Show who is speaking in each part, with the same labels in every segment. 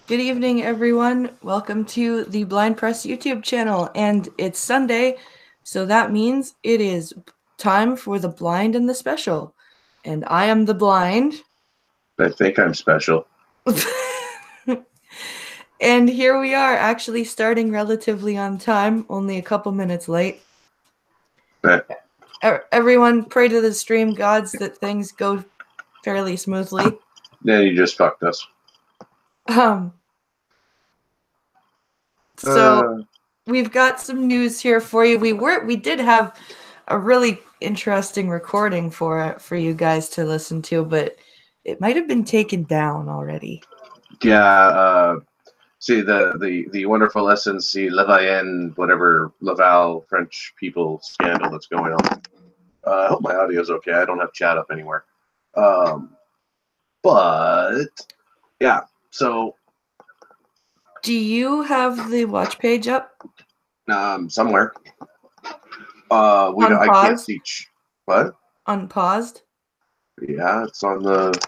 Speaker 1: Good evening, everyone. Welcome to the Blind Press YouTube channel. And it's Sunday, so that means it is time for the blind and the special. And I am the blind.
Speaker 2: I think I'm special.
Speaker 1: And here we are, actually starting relatively on time, only a couple minutes late. Everyone pray to the stream gods that things go fairly smoothly.
Speaker 2: Yeah, you just fucked us.
Speaker 1: So we've got some news here for you. We did have a really interesting recording for you guys to listen to, but it might have been taken down already.
Speaker 2: Yeah, see the wonderful SNC Levayen, whatever Laval French people scandal that's going on. I hope my audio is okay. I don't have chat up anywhere. But yeah, so
Speaker 1: Do you have the watch page up?
Speaker 2: somewhere. I can't teach. What?
Speaker 1: Unpaused?
Speaker 2: Yeah, it's on the.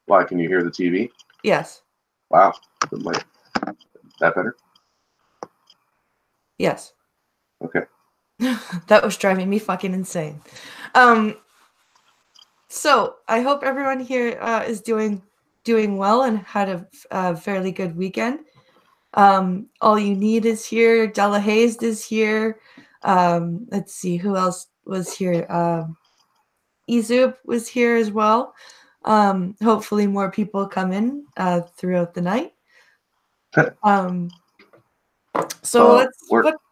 Speaker 2: Why? Can you hear the TV?
Speaker 1: Yes.
Speaker 2: Wow. That better?
Speaker 1: Yes.
Speaker 2: Okay.
Speaker 1: That was driving me fucking insane. So I hope everyone here is doing well and had a fairly good weekend. All You Need is here. Della Hayes is here. Let's see who else was here. Izub was here as well. Hopefully more people come in throughout the night. So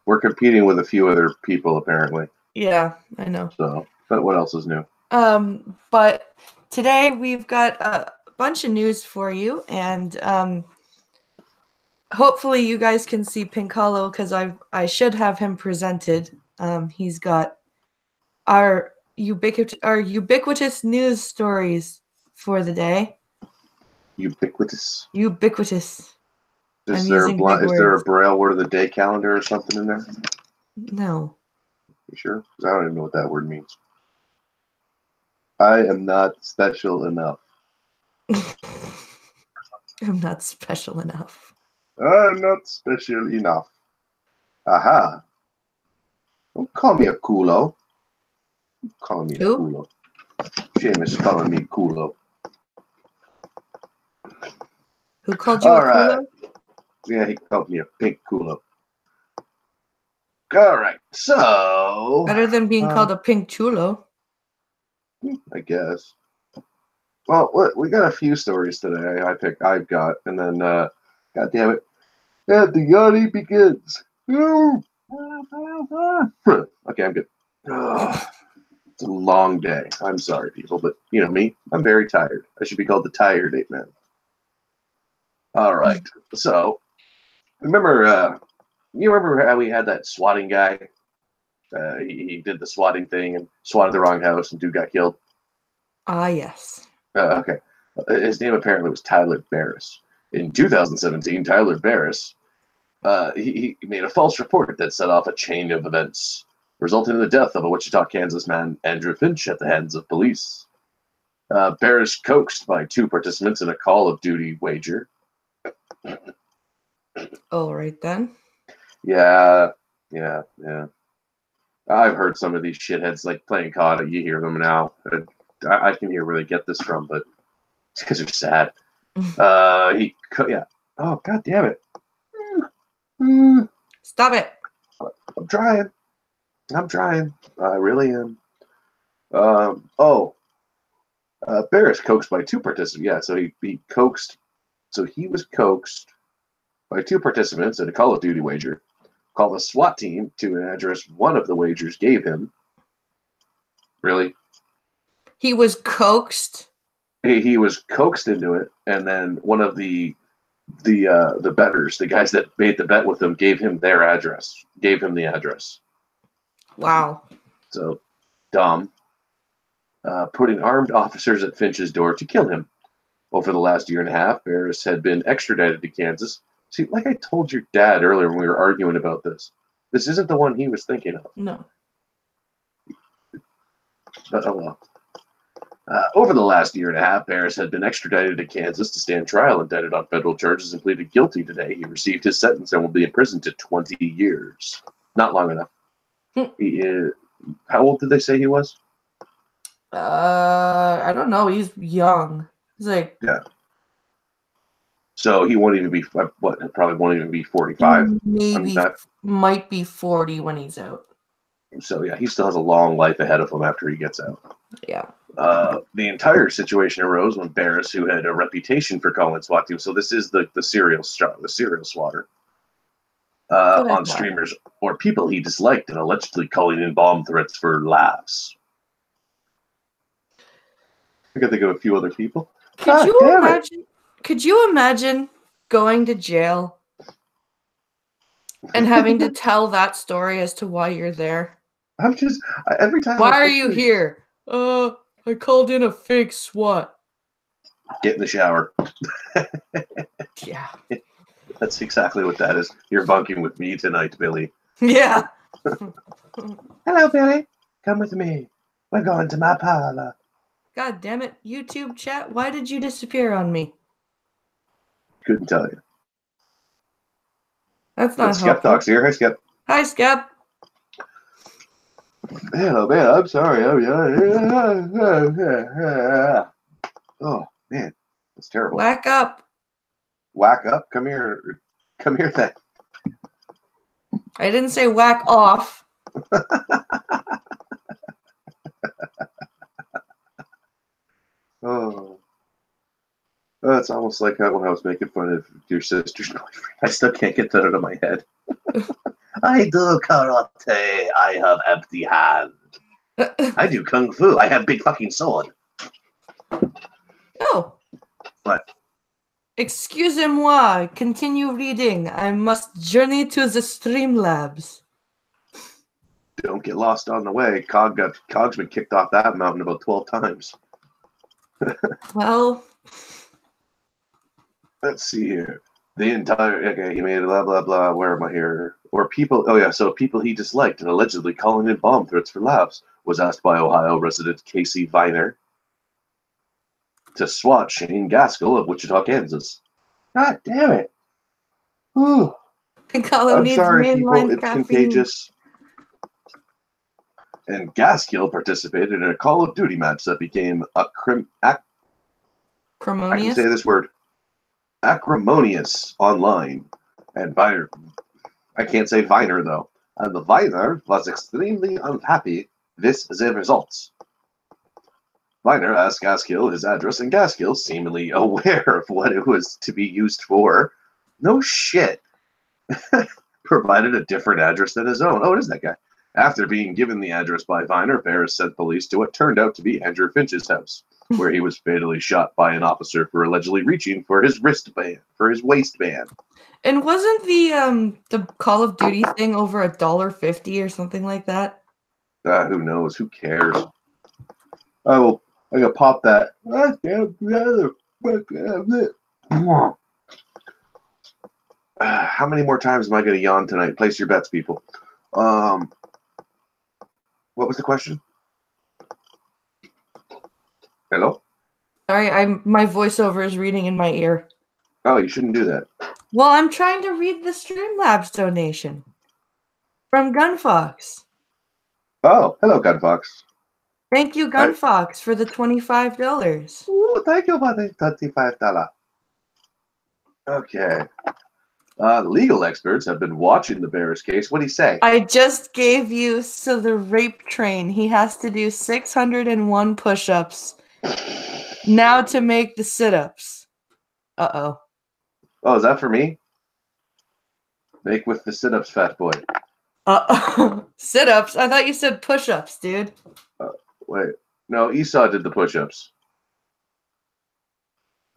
Speaker 2: we're competing with a few other people apparently.
Speaker 1: Yeah, I know.
Speaker 2: So, but what else is new?
Speaker 1: But today we've got a bunch of news for you, and hopefully you guys can see Pink Hollow because I should have him presented. He's got our ubiquitous news stories for the day.
Speaker 2: Ubiquitous. Is there a Braille word of the day calendar or something in there?
Speaker 1: No.
Speaker 2: You sure? Because I don't even know what that word means. I am not special enough.
Speaker 1: I'm not special enough.
Speaker 2: I'm not special enough. Aha. Don't call me a culo. Don't call me a culo. Seamus calling me culo.
Speaker 1: Who called you a culo?
Speaker 2: Yeah, he called me a pink culo. All right, so...
Speaker 1: Better than being called a pink chulo.
Speaker 2: I guess. Well, we got a few stories today. I've got, and then, God damn it, and the yachty begins. Okay, I'm good. It's a long day. I'm sorry, people, but you know me. I'm very tired. I should be called the Tired Ape Man. All right. So, remember, you remember how we had that swatting guy? He did the swatting thing and swatted the wrong house, and dude got killed.
Speaker 1: Ah, yes.
Speaker 2: Okay. His name apparently was Tyler Barris. In 2017, Tyler Barris, he made a false report that set off a chain of events, resulting in the death of a Wichita, Kansas man, Andrew Finch, at the hands of police. Barris coaxed by two participants in a Call of Duty wager.
Speaker 1: All right, then.
Speaker 2: Yeah. I've heard some of these shitheads like playing COD. You hear them now. I can hear where they get this from, but it's because they're sad. Yeah. Oh, God damn it.
Speaker 1: Stop it.
Speaker 2: I'm trying. I really am. Barris coaxed by two participants. Yeah, so he coaxed. So he was coaxed by two participants in a Call of Duty wager. Called a SWAT team to an address one of the wagers gave him. Really?
Speaker 1: He was coaxed?
Speaker 2: He was coaxed into it, and then one of the bettors, the guys that made the bet with him, gave him the address.
Speaker 1: Wow.
Speaker 2: So, dumb. Putting armed officers at Finch's door to kill him. Over the last year and a half, Barris had been extradited to Kansas. See, like I told your dad earlier when we were arguing about this, this isn't the one he was thinking of.
Speaker 1: No.
Speaker 2: But, oh well. Over the last year and a half, Barris had been extradited to Kansas to stand trial, indicted on federal charges, and pleaded guilty today. He received his sentence and will be in prison to 20 years. Not long enough. He is, how old did they say he was?
Speaker 1: I don't know. He's young. He's like,
Speaker 2: yeah. So he won't even be what? Probably won't even be 45.
Speaker 1: Maybe might be 40 when he's out.
Speaker 2: So yeah, he still has a long life ahead of him after he gets out.
Speaker 1: Yeah.
Speaker 2: The entire situation arose when Barris, who had a reputation for calling SWAT teams, so this is the serial swatter, on streamers or people he disliked and allegedly calling in bomb threats for laughs. I can think of a few other people.
Speaker 1: Could you imagine going to jail and having to tell that story as to why you're there?
Speaker 2: I'm just every time.
Speaker 1: Why are you here? I called in a fake SWAT.
Speaker 2: Get in the shower.
Speaker 1: Yeah.
Speaker 2: That's exactly what that is. You're bunking with me tonight, Billy.
Speaker 1: Yeah.
Speaker 2: Hello, Billy. Come with me. We're going to my parlor.
Speaker 1: God damn it. YouTube chat, why did you disappear on me?
Speaker 2: Couldn't tell you.
Speaker 1: That's not
Speaker 2: Skep Talks here. Hi, Skep.
Speaker 1: Hi, Skep.
Speaker 2: Hello, man. I'm sorry. Oh, man. That's terrible.
Speaker 1: Whack up.
Speaker 2: Whack up? Come here. Come here, then.
Speaker 1: I didn't say whack off.
Speaker 2: Oh. It's almost like when I was making fun of your sister's boyfriend. I still can't get that out of my head. I do karate. I have empty hands. I do kung fu. I have big fucking sword.
Speaker 1: Oh.
Speaker 2: What?
Speaker 1: Excusez-moi. Continue reading. I must journey to the Streamlabs.
Speaker 2: Don't get lost on the way. Cog's been kicked off that mountain about 12 times.
Speaker 1: Well,
Speaker 2: let's see here. The entire he made blah blah blah. Where am I here? Or people? Oh yeah, so people he disliked and allegedly calling in bomb threats for laughs was asked by Ohio resident Casey Viner to SWAT Shane Gaskell of Wichita, Kansas. God damn it! Ooh. I'm sorry, people. It's contagious. And Gaskill participated in a Call of Duty match that became acrimonious. I can say this word. Acrimonious online. And Viner, I can't say Viner though. And the Viner was extremely unhappy with the results. Viner asked Gaskill his address, and Gaskill, seemingly aware of what it was to be used for, no shit, provided a different address than his own. Oh, it is that guy. After being given the address by Viner, Barris sent police to what turned out to be Andrew Finch's house, where he was fatally shot by an officer for allegedly reaching for his waistband.
Speaker 1: And wasn't the Call of Duty thing over $1.50 or something like that?
Speaker 2: Who knows? Who cares? I'm gonna pop that. How many more times am I gonna yawn tonight? Place your bets, people. What was the question? Hello?
Speaker 1: Sorry, my voiceover is reading in my ear.
Speaker 2: Oh, you shouldn't do that.
Speaker 1: Well, I'm trying to read the Streamlabs donation from Gunfox.
Speaker 2: Oh, hello, Gunfox.
Speaker 1: Thank you, Gunfox, for the $25.
Speaker 2: Ooh, thank you for the $25. Okay. Legal experts have been watching the Barris case. What do you say?
Speaker 1: I just gave you the rape train. He has to do 601 push-ups now to make the sit-ups. Uh-oh.
Speaker 2: Oh, is that for me? Make with the sit-ups, fat boy.
Speaker 1: Uh-oh. Sit-ups? I thought you said push-ups, dude.
Speaker 2: Wait. No, Esau did the push-ups.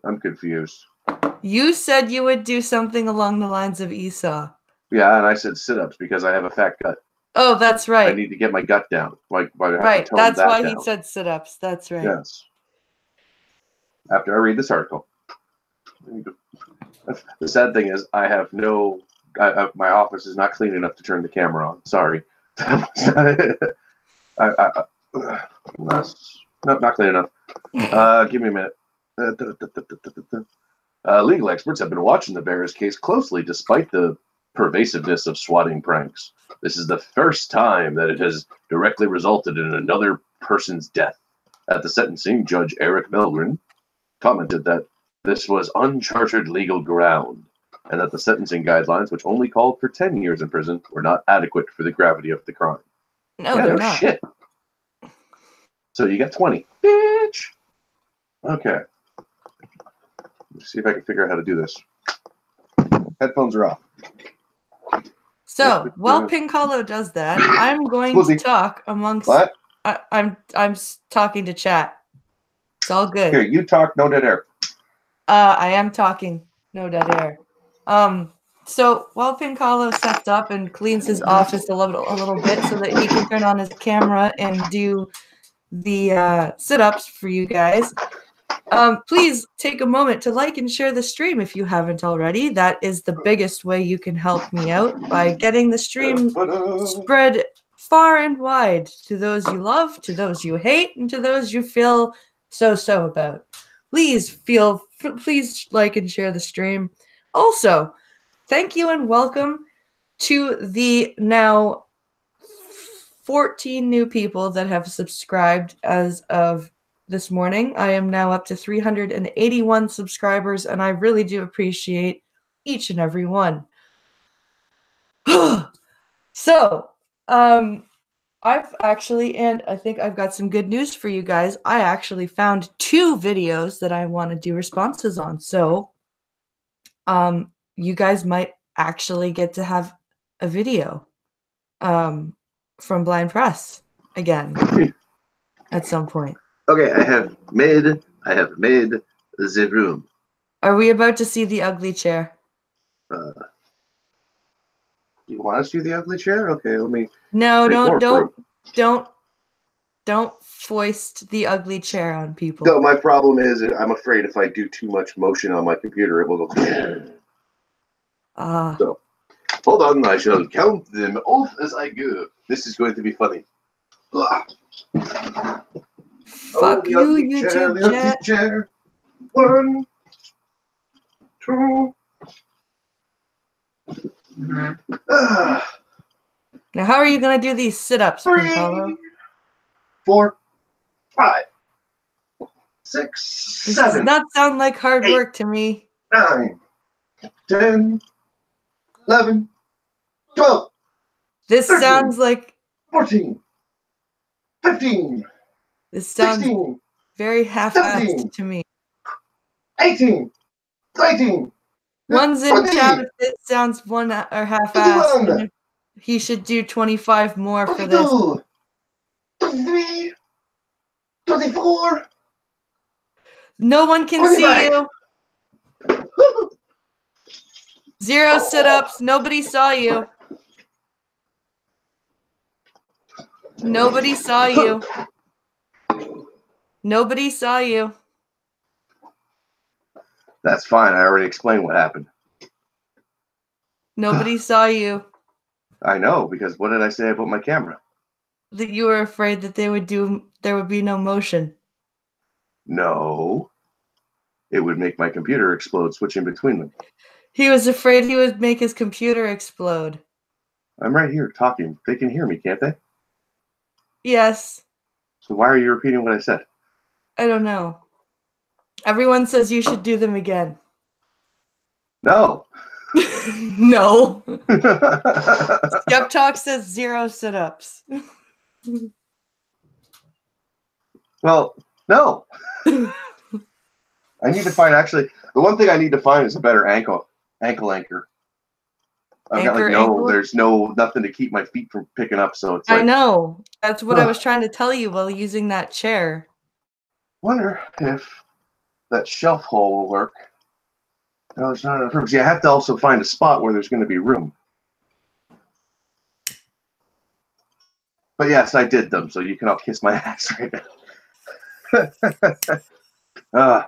Speaker 2: I'm confused.
Speaker 1: You said you would do something along the lines of Esau.
Speaker 2: Yeah, and I said sit-ups because I have a fat gut.
Speaker 1: Oh, that's right.
Speaker 2: I need to get my gut down. Right,
Speaker 1: that's why he said sit-ups. That's right.
Speaker 2: Yes. After I read this article. The sad thing is I have no... my office is not clean enough to turn the camera on. Sorry. Nope, not clean enough. Give me a minute. Legal experts have been watching the Bears case closely despite the pervasiveness of swatting pranks. This is the first time that it has directly resulted in another person's death. At the sentencing, Judge Eric Milgren commented that this was uncharted legal ground and that the sentencing guidelines, which only called for 10 years in prison, were not adequate for the gravity of the crime.
Speaker 1: No, they're not.
Speaker 2: Shit. So you got 20. Bitch! Okay. Let's see if I can figure out how to do this. Headphones are off.
Speaker 1: So while Pinkalo does that, I'm going to talk amongst.
Speaker 2: What?
Speaker 1: I'm talking to chat. It's all good.
Speaker 2: Here, you talk. No dead air.
Speaker 1: I am talking. No dead air. So while Pinkalo sets up and cleans his office a little bit so that he can turn on his camera and do the sit-ups for you guys. Please take a moment to like and share the stream if you haven't already. That is the biggest way you can help me out, by getting the stream spread far and wide to those you love, to those you hate, and to those you feel so about. Please like and share the stream. Also, thank you and welcome to the now 14 new people that have subscribed as of this morning. I am now up to 381 subscribers, and I really do appreciate each and every one. So, I've actually, and I think I've got some good news for you guys. I actually found 2 videos that I want to do responses on. So, you guys might actually get to have a video from Blind Press again at some point.
Speaker 2: Okay, I have made the room.
Speaker 1: Are we about to see the ugly chair?
Speaker 2: You want us to do the ugly chair? Okay, let me.
Speaker 1: No, don't foist the ugly chair on people.
Speaker 2: No, my problem is I'm afraid if I do too much motion on my computer, it will go. So, hold on, I shall count them off as I go. This is going to be funny.
Speaker 1: Fuck you, YouTube
Speaker 2: chair. 1, 2.
Speaker 1: Now, how are you going to do these sit-ups,
Speaker 2: 3, 4, 5, 6, 7.
Speaker 1: This does not sound like hard work to me.
Speaker 2: 9, 10, 11, 12.
Speaker 1: This
Speaker 2: 13,
Speaker 1: sounds like
Speaker 2: 14, 15.
Speaker 1: This sounds
Speaker 2: 16,
Speaker 1: very half-assed to me.
Speaker 2: 18, 19.
Speaker 1: One's in
Speaker 2: 20,
Speaker 1: chat if it sounds one or half-assed. He should do 25 more for this.
Speaker 2: 23, 24.
Speaker 1: No one can
Speaker 2: 25.
Speaker 1: see you. 0 sit-ups. Nobody saw you. Nobody saw you. Nobody saw you.
Speaker 2: That's fine. I already explained what happened.
Speaker 1: Nobody saw you.
Speaker 2: I know, because what did I say about my camera?
Speaker 1: That you were afraid that there would be no motion.
Speaker 2: No. It would make my computer explode switching between them.
Speaker 1: He was afraid he would make his computer explode.
Speaker 2: I'm right here talking. They can hear me, can't they?
Speaker 1: Yes.
Speaker 2: So why are you repeating what I said?
Speaker 1: I don't know. Everyone says you should do them again.
Speaker 2: No.
Speaker 1: No. Skep Talk says 0 sit-ups.
Speaker 2: Well, no. I need to find, actually, the one thing I need to find is a better ankle anchor. I've got there's nothing to keep my feet from picking up, so it's like,
Speaker 1: I know. That's what I was trying to tell you while using that chair.
Speaker 2: Wonder if that shelf hole will work. No, there's not enough room. See, I have to also find a spot where there's going to be room. But yes, I did them, so you can all kiss my ass right now.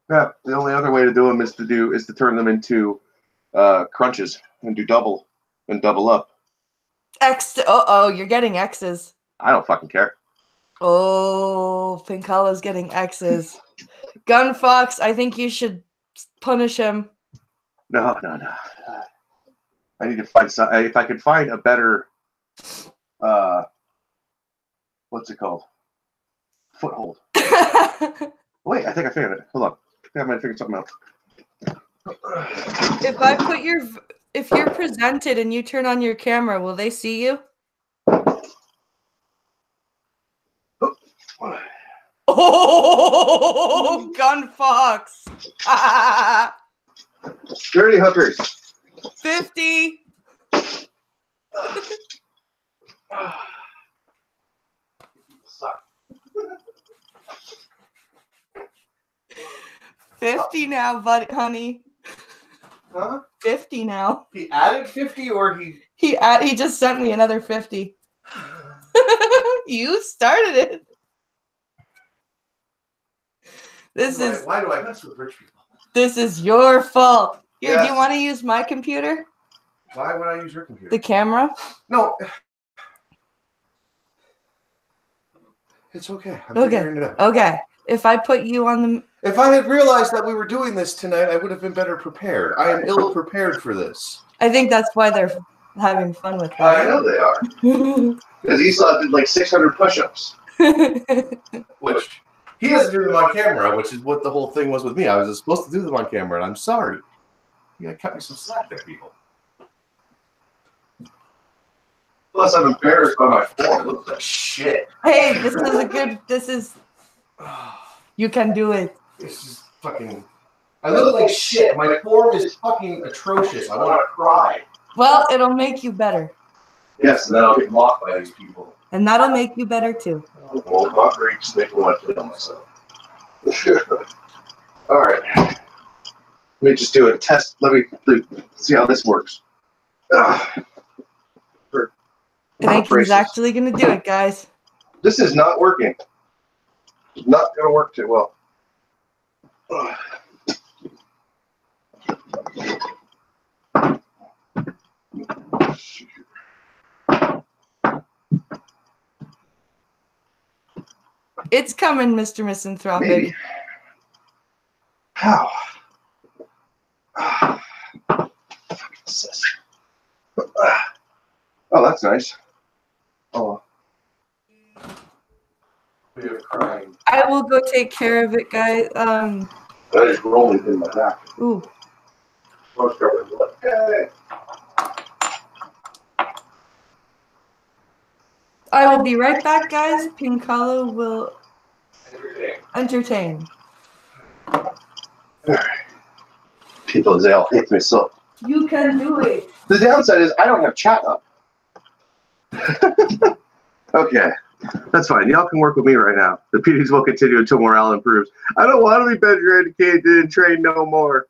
Speaker 2: Yeah, the only other way to do them is to turn them into crunches and do double up.
Speaker 1: X. Uh-oh, you're getting X's.
Speaker 2: I don't fucking care.
Speaker 1: Oh, Pinkala's getting X's. Gun Fox, I think you should punish him.
Speaker 2: No. I need to find some. If I could find a better, what's it called? Foothold. Wait, I think I figured it. Hold on. I think I might have figured something out.
Speaker 1: If you're presented and you turn on your camera, will they see you? Oh, Gun Fox.
Speaker 2: Dirty hookers.
Speaker 1: 50.
Speaker 2: Suck.
Speaker 1: 50 now, buddy, honey.
Speaker 3: Huh?
Speaker 1: 50 now.
Speaker 3: He added 50 or
Speaker 1: He just sent me another 50. You started it.
Speaker 3: Why do I mess with rich people?
Speaker 1: This is your fault. Here,
Speaker 3: Yes.
Speaker 1: do you want to use my computer?
Speaker 3: Why would I use your computer?
Speaker 1: The camera?
Speaker 3: No. It's okay. I'm figuring it out.
Speaker 1: Okay. If I put you on the...
Speaker 3: If I had realized that we were doing this tonight, I would have been better prepared. I am ill prepared for this.
Speaker 1: I think that's why they're having fun with
Speaker 2: I know they are. Because Esau did like 600 push-ups.
Speaker 1: it.
Speaker 3: Which he doesn't do them on camera, which is what the whole thing was with me. I was supposed to do them on camera, and I'm sorry. You gotta cut me some slack there, people.
Speaker 2: Plus, I'm embarrassed by my form. It looks like shit.
Speaker 1: Hey, you can do it.
Speaker 3: This is fucking... I look like shit. My form is fucking atrocious. I want to cry.
Speaker 1: Well, it'll make you better.
Speaker 2: Yes, and then I'll get mocked by these people.
Speaker 1: And that'll make you better too.
Speaker 2: Well, mockery just make me want to kill myself. All right. Let me just do a test. Let me see how this works.
Speaker 1: I think he's actually going to do it, guys.
Speaker 2: This is not working. It's not going to work too well.
Speaker 1: It's coming, Mr. Misanthropic.
Speaker 2: Maybe. How? Oh, that's nice. Oh.
Speaker 3: We are crying.
Speaker 1: I will go take care of it, guys.
Speaker 2: That is rolling in my back.
Speaker 1: Ooh.
Speaker 2: Hey.
Speaker 1: I will be right back, guys. Pinkala will entertain.
Speaker 2: People, they all hate me so.
Speaker 1: You can do it.
Speaker 2: The downside is I don't have chat up. Okay, that's fine. Y'all can work with me right now. The PDs will continue until morale improves. I don't want to be better educated and trained no more.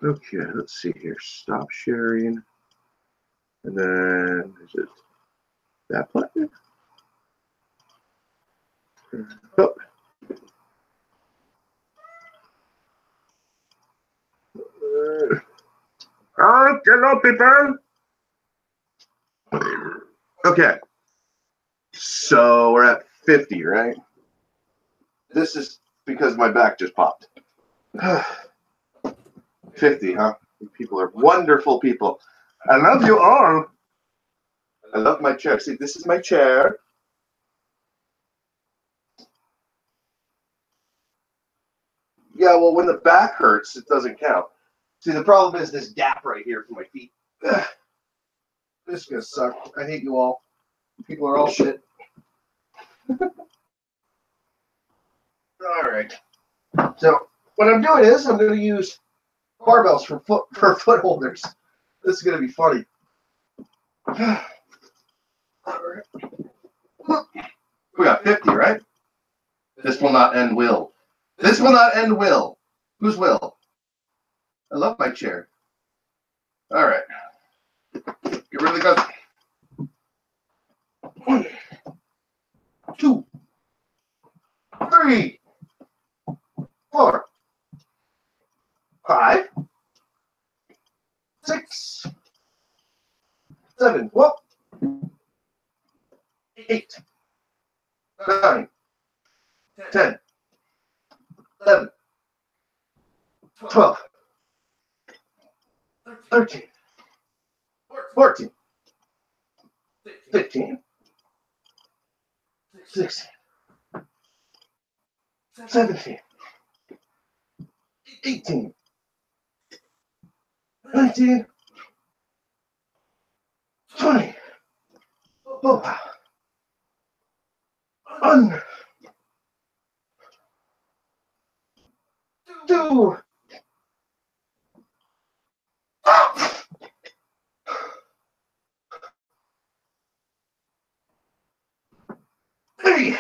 Speaker 2: Okay, let's see here. Stop sharing. And then, is it that button? Oh. Hello, people. Okay. So we're at 50, right? This is because my back just popped. 50, huh? You people are wonderful people. I love you all. I love my chair. See, this is my chair. Yeah, well, when the back hurts, it doesn't count. See, the problem is this gap right here for my feet. Ugh. This is going to suck. I hate you all. People are all shit. All right. So what I'm doing is I'm going to use barbells for foot holders. This is going to be funny. All right. We got 50, right? This will not end will. This will not end will. Whose will? I love my chair. All right. Get rid of the gun. 1, 2, 3, 4, 5, 6, 7, 8, 9, 10, 11, 12, 13, 14, 15, 16, 17, 18, 19, 20. Oh, wow. 1, 2, 3.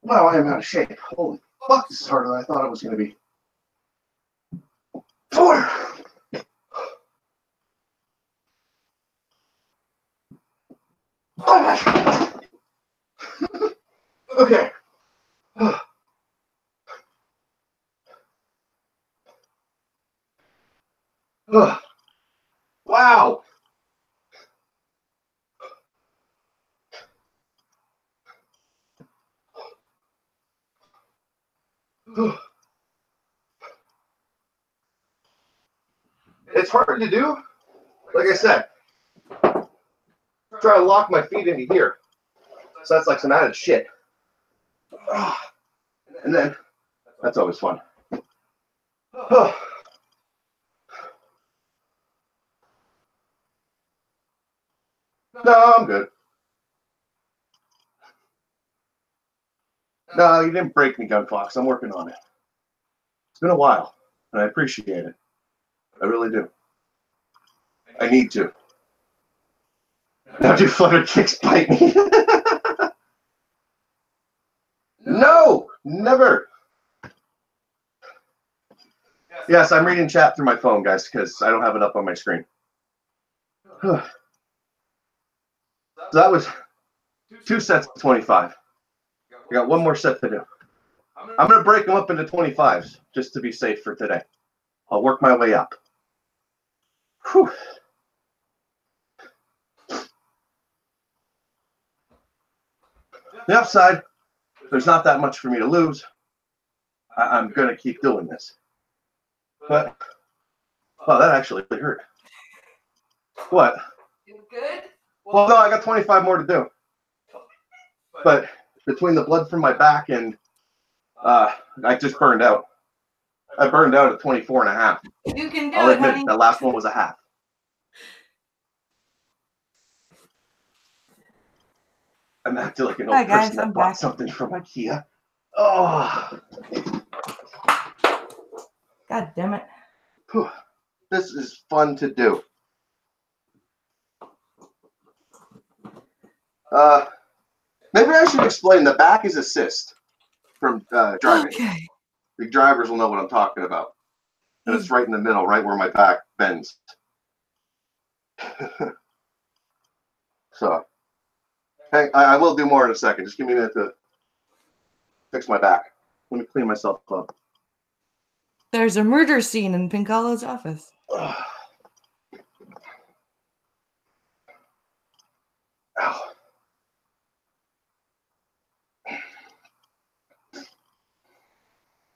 Speaker 2: Wow, I am out of shape. Holy fuck, this is harder than I thought it was going to be. 4. Okay. Wow. It's hard to do. Like I said, try to lock my feet into here. So that's like some added shit. And then, that's always fun. No, I'm good. No, you didn't break me, Gun Fox. I'm working on it. It's been a while, and I appreciate it. I really do. I need to. Now do flutter kicks bite me? No, never. Yes, I'm reading chat through my phone, guys, because I don't have it up on my screen. So that was 2 sets of 25. I got one more set to do. I'm going to break them up into 25s just to be safe for today. I'll work my way up. Whew. The upside, there's not that much for me to lose. I'm going to keep doing this. But, well, that actually hurt. What?
Speaker 1: You good?
Speaker 2: Well, no, I got 25 more to do. But between the blood from my back and I just burned out. I burned out at 24 and a half.
Speaker 1: You can do
Speaker 2: I'll
Speaker 1: it,
Speaker 2: admit
Speaker 1: honey.
Speaker 2: that last one was a half. I'm acting like an old
Speaker 1: Hi, guys,
Speaker 2: person that
Speaker 1: I'm
Speaker 2: bought
Speaker 1: back.
Speaker 2: something from IKEA. Oh,
Speaker 1: God damn it.
Speaker 2: whew. This is fun to do. Maybe I should explain. The back is assist from driving.
Speaker 1: Okay.
Speaker 2: The drivers will know what I'm talking about. And it's right in the middle, right where my back bends. So, hey, I will do more in a second. Just give me a minute to fix my back. Let me clean myself up.
Speaker 1: There's a murder scene in Pinkalo's office.
Speaker 2: Ow.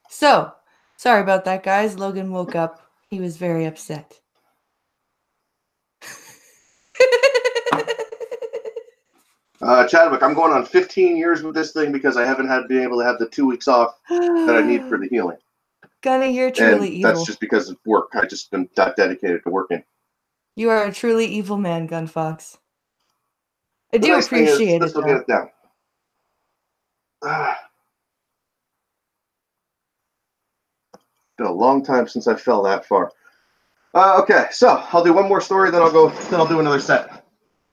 Speaker 1: So, sorry about that, guys. Logan woke up. He was very upset.
Speaker 2: Chadwick, I'm going on 15 years with this thing because I haven't been able to have the 2 weeks off that I need for the healing.
Speaker 1: Gunny, you're truly
Speaker 2: And
Speaker 1: evil.
Speaker 2: that's just because of work. I just been that dedicated to working.
Speaker 1: You are a truly evil man, Gun Fox. I
Speaker 2: The
Speaker 1: do
Speaker 2: nice thing is,
Speaker 1: appreciate
Speaker 2: this
Speaker 1: it,
Speaker 2: will
Speaker 1: though.
Speaker 2: get it down. Been a long time since I fell that far. Okay, so I'll do one more story, then I'll do another set.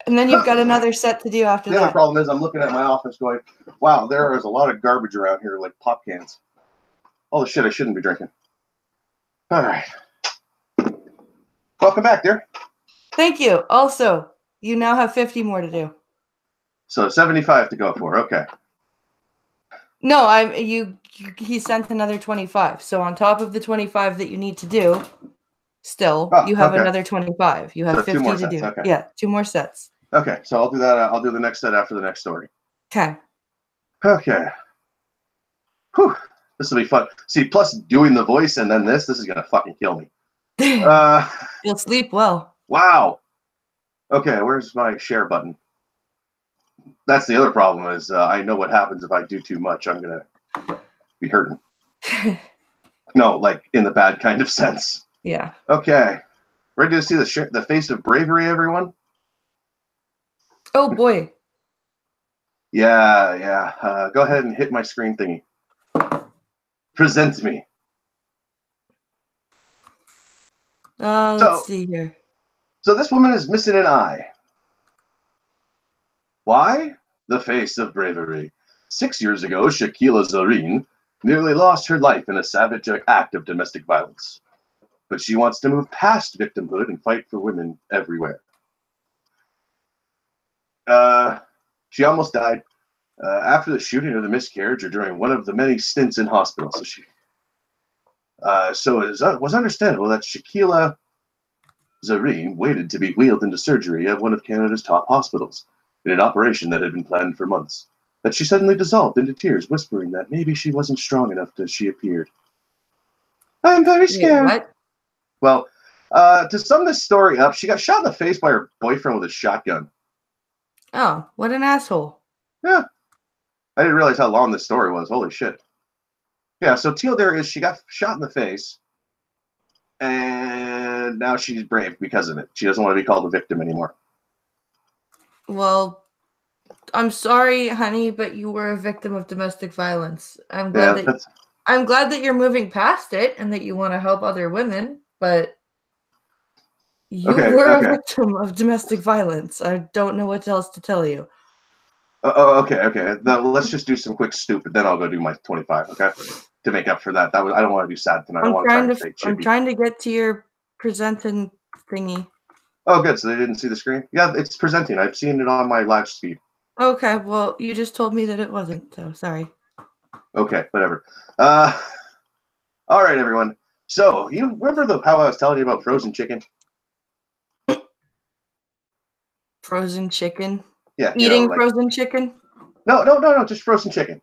Speaker 1: And then you've got another set to do after
Speaker 2: The other
Speaker 1: that.
Speaker 2: problem is I'm looking at my office going, wow, there is a lot of garbage around here, like pop cans. All the shit I shouldn't be drinking. All right. Welcome back, dear.
Speaker 1: Thank you. Also, you now have 50 more to do.
Speaker 2: So 75 to go for. Okay.
Speaker 1: No, he sent another 25. So on top of the 25 that you need to do, still you have another 25. You have
Speaker 2: so
Speaker 1: 50
Speaker 2: 2 more
Speaker 1: to
Speaker 2: sets.
Speaker 1: do.
Speaker 2: Okay.
Speaker 1: Yeah, 2 more sets.
Speaker 2: Okay, so I'll do that. I'll do the next set after the next story.
Speaker 1: Okay.
Speaker 2: Okay. Whew. This will be fun. See, plus doing the voice and then this is gonna fucking kill me.
Speaker 1: You'll sleep well.
Speaker 2: Wow. Okay, where's my share button? That's the other problem is I know what happens if I do too much. I'm gonna be hurting. No, like in the bad kind of sense.
Speaker 1: Yeah.
Speaker 2: Okay. Ready to see the face of bravery, everyone?
Speaker 1: Oh boy.
Speaker 2: Yeah. Go ahead and hit my screen thingy. Present me.
Speaker 1: Let's see here.
Speaker 2: So this woman is missing an eye. Why? The face of bravery. 6 years ago, Shaquila Zareen nearly lost her life in a savage act of domestic violence. But she wants to move past victimhood and fight for women everywhere. She almost died after the shooting or the miscarriage or during one of the many stints in hospital. So it was understandable that Shaquila Zareen waited to be wheeled into surgery at one of Canada's top hospitals in an operation that had been planned for months. That she suddenly dissolved into tears, whispering that maybe she wasn't strong enough as she appeared. I'm very scared.
Speaker 1: Wait, what?
Speaker 2: Well, to sum this story up, she got shot in the face by her boyfriend with a shotgun.
Speaker 1: Oh, what an asshole.
Speaker 2: Yeah. I didn't realize how long this story was. Holy shit. Yeah, so Teal there is she got shot in the face, and now she's brave because of it. She doesn't want to be called a victim anymore.
Speaker 1: Well, I'm sorry, honey, but you were a victim of domestic violence. I'm glad that you're moving past it and that you want to help other women, but you were a victim of domestic violence. I don't know what else to tell you.
Speaker 2: Okay. Now, let's just do some quick stupid, then I'll go do my 25, okay? To make up for that. I don't want to do sad tonight.
Speaker 1: I'm trying to get to your presenting thingy.
Speaker 2: Oh, good. So they didn't see the screen? Yeah, it's presenting. I've seen it on my live speed.
Speaker 1: Okay, well, you just told me that it wasn't, so sorry.
Speaker 2: Okay, whatever. All right, everyone. So, you remember how I was telling you about frozen chicken?
Speaker 1: Frozen chicken?
Speaker 2: Yeah.
Speaker 1: Eating frozen chicken?
Speaker 2: No, just frozen chicken.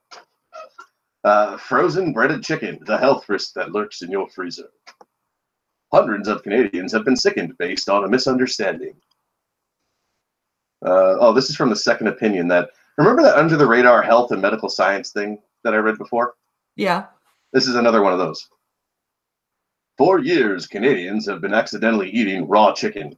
Speaker 2: Frozen breaded chicken, the health risk that lurks in your freezer. Hundreds of Canadians have been sickened based on a misunderstanding. This is from the Second Opinion. Remember that under the radar health and medical science thing that I read before?
Speaker 1: Yeah.
Speaker 2: This is another one of those. For years, Canadians have been accidentally eating raw chicken.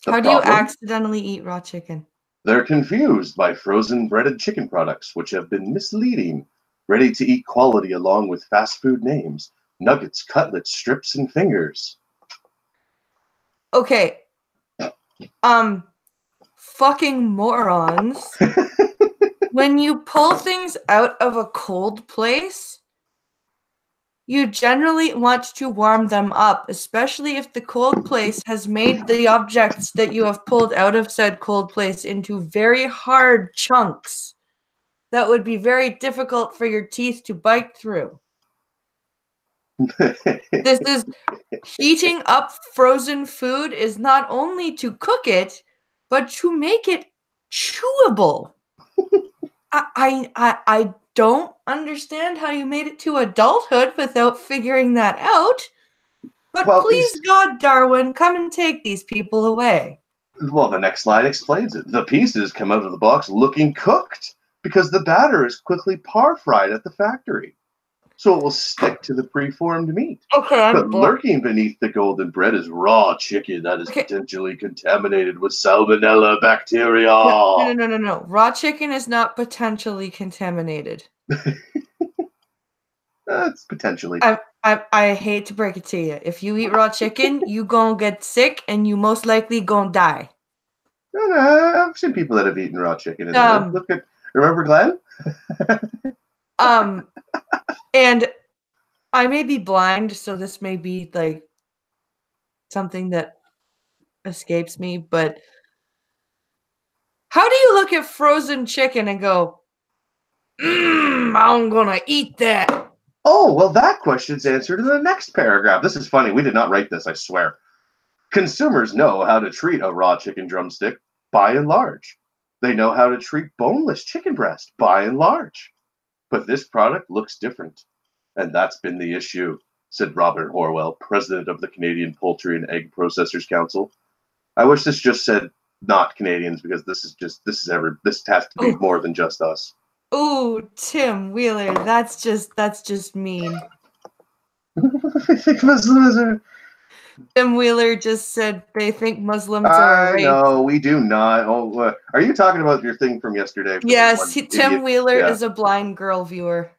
Speaker 1: How do you accidentally eat raw chicken?
Speaker 2: They're confused by frozen breaded chicken products, which have been misleading, ready-to-eat quality along with fast food names, nuggets, cutlets, strips, and fingers.
Speaker 1: Okay. Fucking morons. When you pull things out of a cold place, you generally want to warm them up, especially if the cold place has made the objects that you have pulled out of said cold place into very hard chunks that would be very difficult for your teeth to bite through. This is heating up frozen food is not only to cook it, but to make it chewable. I don't understand how you made it to adulthood without figuring that out. But please, God, Darwin, come and take these people away.
Speaker 2: Well, the next slide explains it. The pieces come out of the box looking cooked because the batter is quickly par-fried at the factory. So it will stick to the preformed meat.
Speaker 1: Okay,
Speaker 2: but lurking beneath the golden bread is raw chicken that is potentially contaminated with salmonella bacteria.
Speaker 1: No. Raw chicken is not potentially contaminated.
Speaker 2: It's potentially.
Speaker 1: I hate to break it to you. If you eat raw chicken, you gonna get sick and you most likely gonna die.
Speaker 2: I've seen people that have eaten raw chicken. Remember Glenn?
Speaker 1: And I may be blind, so this may be like something that escapes me, but How do you look at frozen chicken and go, I'm gonna eat that?
Speaker 2: Oh, well, that question's answered in the next paragraph. This is funny. We did not write this, I swear. Consumers know how to treat a raw chicken drumstick, by and large. They know how to treat boneless chicken breast, by and large. But this product looks different. And that's been the issue, said Robert Horwell, president of the Canadian Poultry and Egg Processors Council. I wish this just said not Canadians, because this has to be more than just us.
Speaker 1: Ooh, Tim Wheeler, that's just mean.
Speaker 2: I think Muslims are...
Speaker 1: Tim Wheeler just said they think Muslims are a race.
Speaker 2: No, we do not. Oh, are you talking about your thing from yesterday?
Speaker 1: Yes, Tim Wheeler is a blind girl viewer.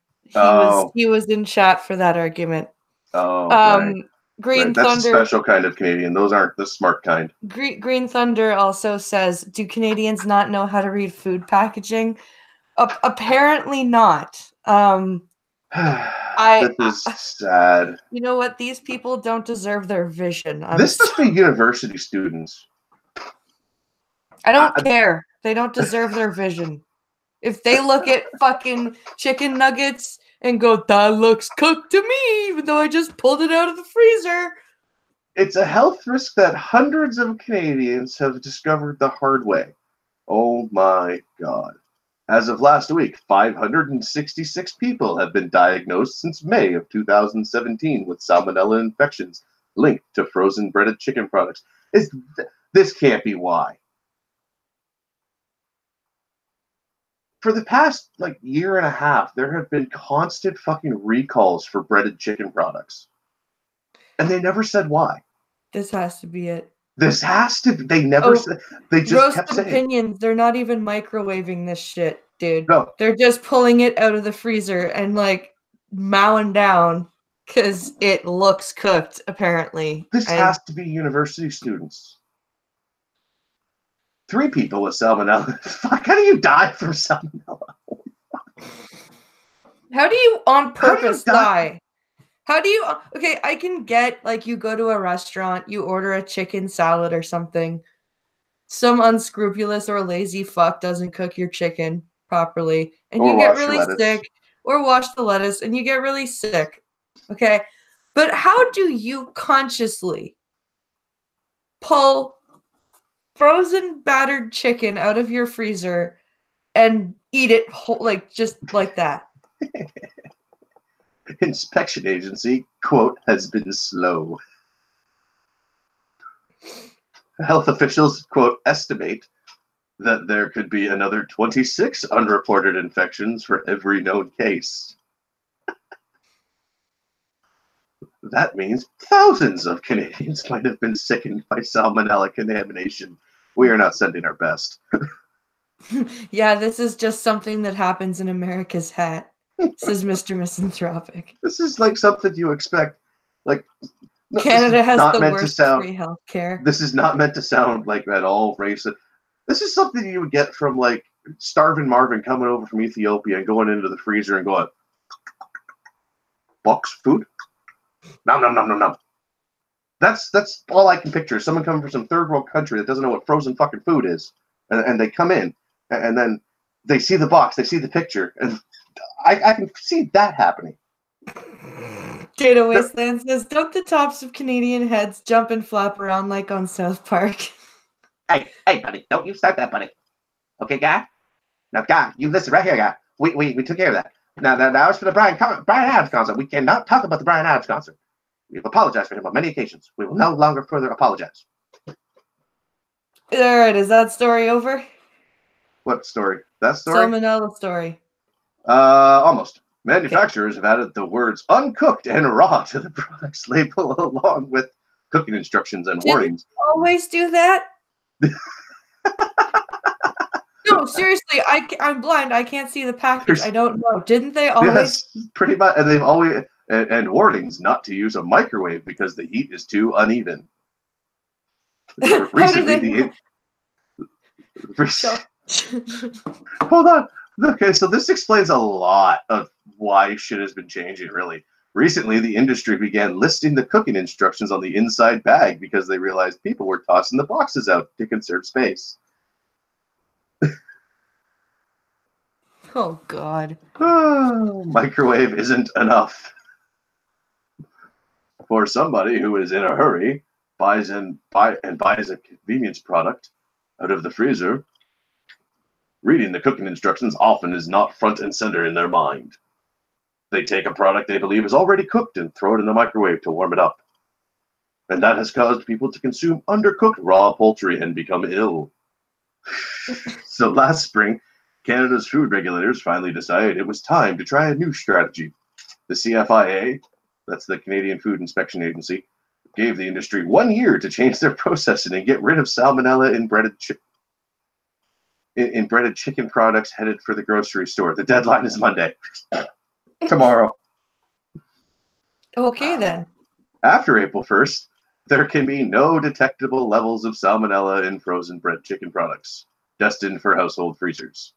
Speaker 1: He was in chat for that argument.
Speaker 2: Oh, right.
Speaker 1: Green
Speaker 2: Right. That's
Speaker 1: Thunder.
Speaker 2: a special kind of Canadian. Those aren't the smart kind.
Speaker 1: Green Thunder also says, "Do Canadians not know how to read food packaging?" Apparently not.
Speaker 2: This is sad.
Speaker 1: You know what? These people don't deserve their vision.
Speaker 2: This must be university students.
Speaker 1: I don't care. They don't deserve their vision. If they look at fucking chicken nuggets and go, that looks cooked to me, even though I just pulled it out of the freezer.
Speaker 2: It's a health risk that hundreds of Canadians have discovered the hard way. Oh my God. As of last week, 566 people have been diagnosed since May of 2017 with salmonella infections linked to frozen breaded chicken products. This can't be why. For the past year and a half, there have been constant fucking recalls for breaded chicken products. And they never said why.
Speaker 1: This has to be it.
Speaker 2: This has to be. They never said. They just kept saying.
Speaker 1: Opinions. They're not even microwaving this shit, dude.
Speaker 2: No.
Speaker 1: They're just pulling it out of the freezer and mowing down because it looks cooked, apparently.
Speaker 2: This has to be university students. 3 people with salmonella. Fuck, how do you die from salmonella?
Speaker 1: How do you on purpose die? How do you... Okay, I can get, you go to a restaurant, you order a chicken salad or something. Some unscrupulous or lazy fuck doesn't cook your chicken properly, and you get really sick. Or wash the lettuce, and you get really sick. Okay? But how do you consciously pull frozen battered chicken out of your freezer and eat it just like that?
Speaker 2: Inspection agency, quote, has been slow. Health officials, quote, estimate that there could be another 26 unreported infections for every known case. That means thousands of Canadians might have been sickened by salmonella contamination. We are not sending our best.
Speaker 1: Yeah, this is just something that happens in America's hat. Says Mr. Misanthropic.
Speaker 2: This is something you expect.
Speaker 1: Canada has the worst free health care.
Speaker 2: This is not meant to sound at all racist. This is something you would get from starving Marvin coming over from Ethiopia and going into the freezer and going, box food? Nom nom nom nom nom. That's all I can picture. Someone coming from some third world country that doesn't know what frozen fucking food is. And they come in and then they see the box, they see the picture, and I can see that happening.
Speaker 1: Data Wasteland says, don't the tops of Canadian heads jump and flap around like on South Park?
Speaker 2: Hey, buddy, don't you start that, buddy. Okay, guy? Now, guy, you listen right here, guy. We took care of that. Now as for the Brian Adams concert, we cannot talk about the Brian Adams concert. We've apologized for him on many occasions. We will no longer further apologize.
Speaker 1: All right, is that story over?
Speaker 2: What story? That story?
Speaker 1: Salmonella story.
Speaker 2: Almost. Manufacturers have added the words uncooked and raw to the product's label along with cooking instructions and warnings.
Speaker 1: Always do that? No, seriously, I'm blind. I can't see the package. I don't know. Didn't they always?
Speaker 2: Yes, pretty much. And they've always and warnings not to use a microwave because the heat is too uneven. Recently, hold on. Okay, so this explains a lot of why shit has been changing, really. Recently, the industry began listing the cooking instructions on the inside bag because they realized people were tossing the boxes out to conserve space.
Speaker 1: Oh, God.
Speaker 2: Microwave isn't enough. For somebody who is in a hurry, buys a convenience product out of the freezer, reading the cooking instructions often is not front and center in their mind. They take a product they believe is already cooked and throw it in the microwave to warm it up. And that has caused people to consume undercooked raw poultry and become ill. So last spring, Canada's food regulators finally decided it was time to try a new strategy. The CFIA, that's the Canadian Food Inspection Agency, gave the industry 1 year to change their processing and get rid of salmonella in breaded chicken products headed for the grocery store. The deadline is Monday. Tomorrow.
Speaker 1: Okay, then.
Speaker 2: After April 1st, there can be no detectable levels of salmonella in frozen bread chicken products, destined for household freezers.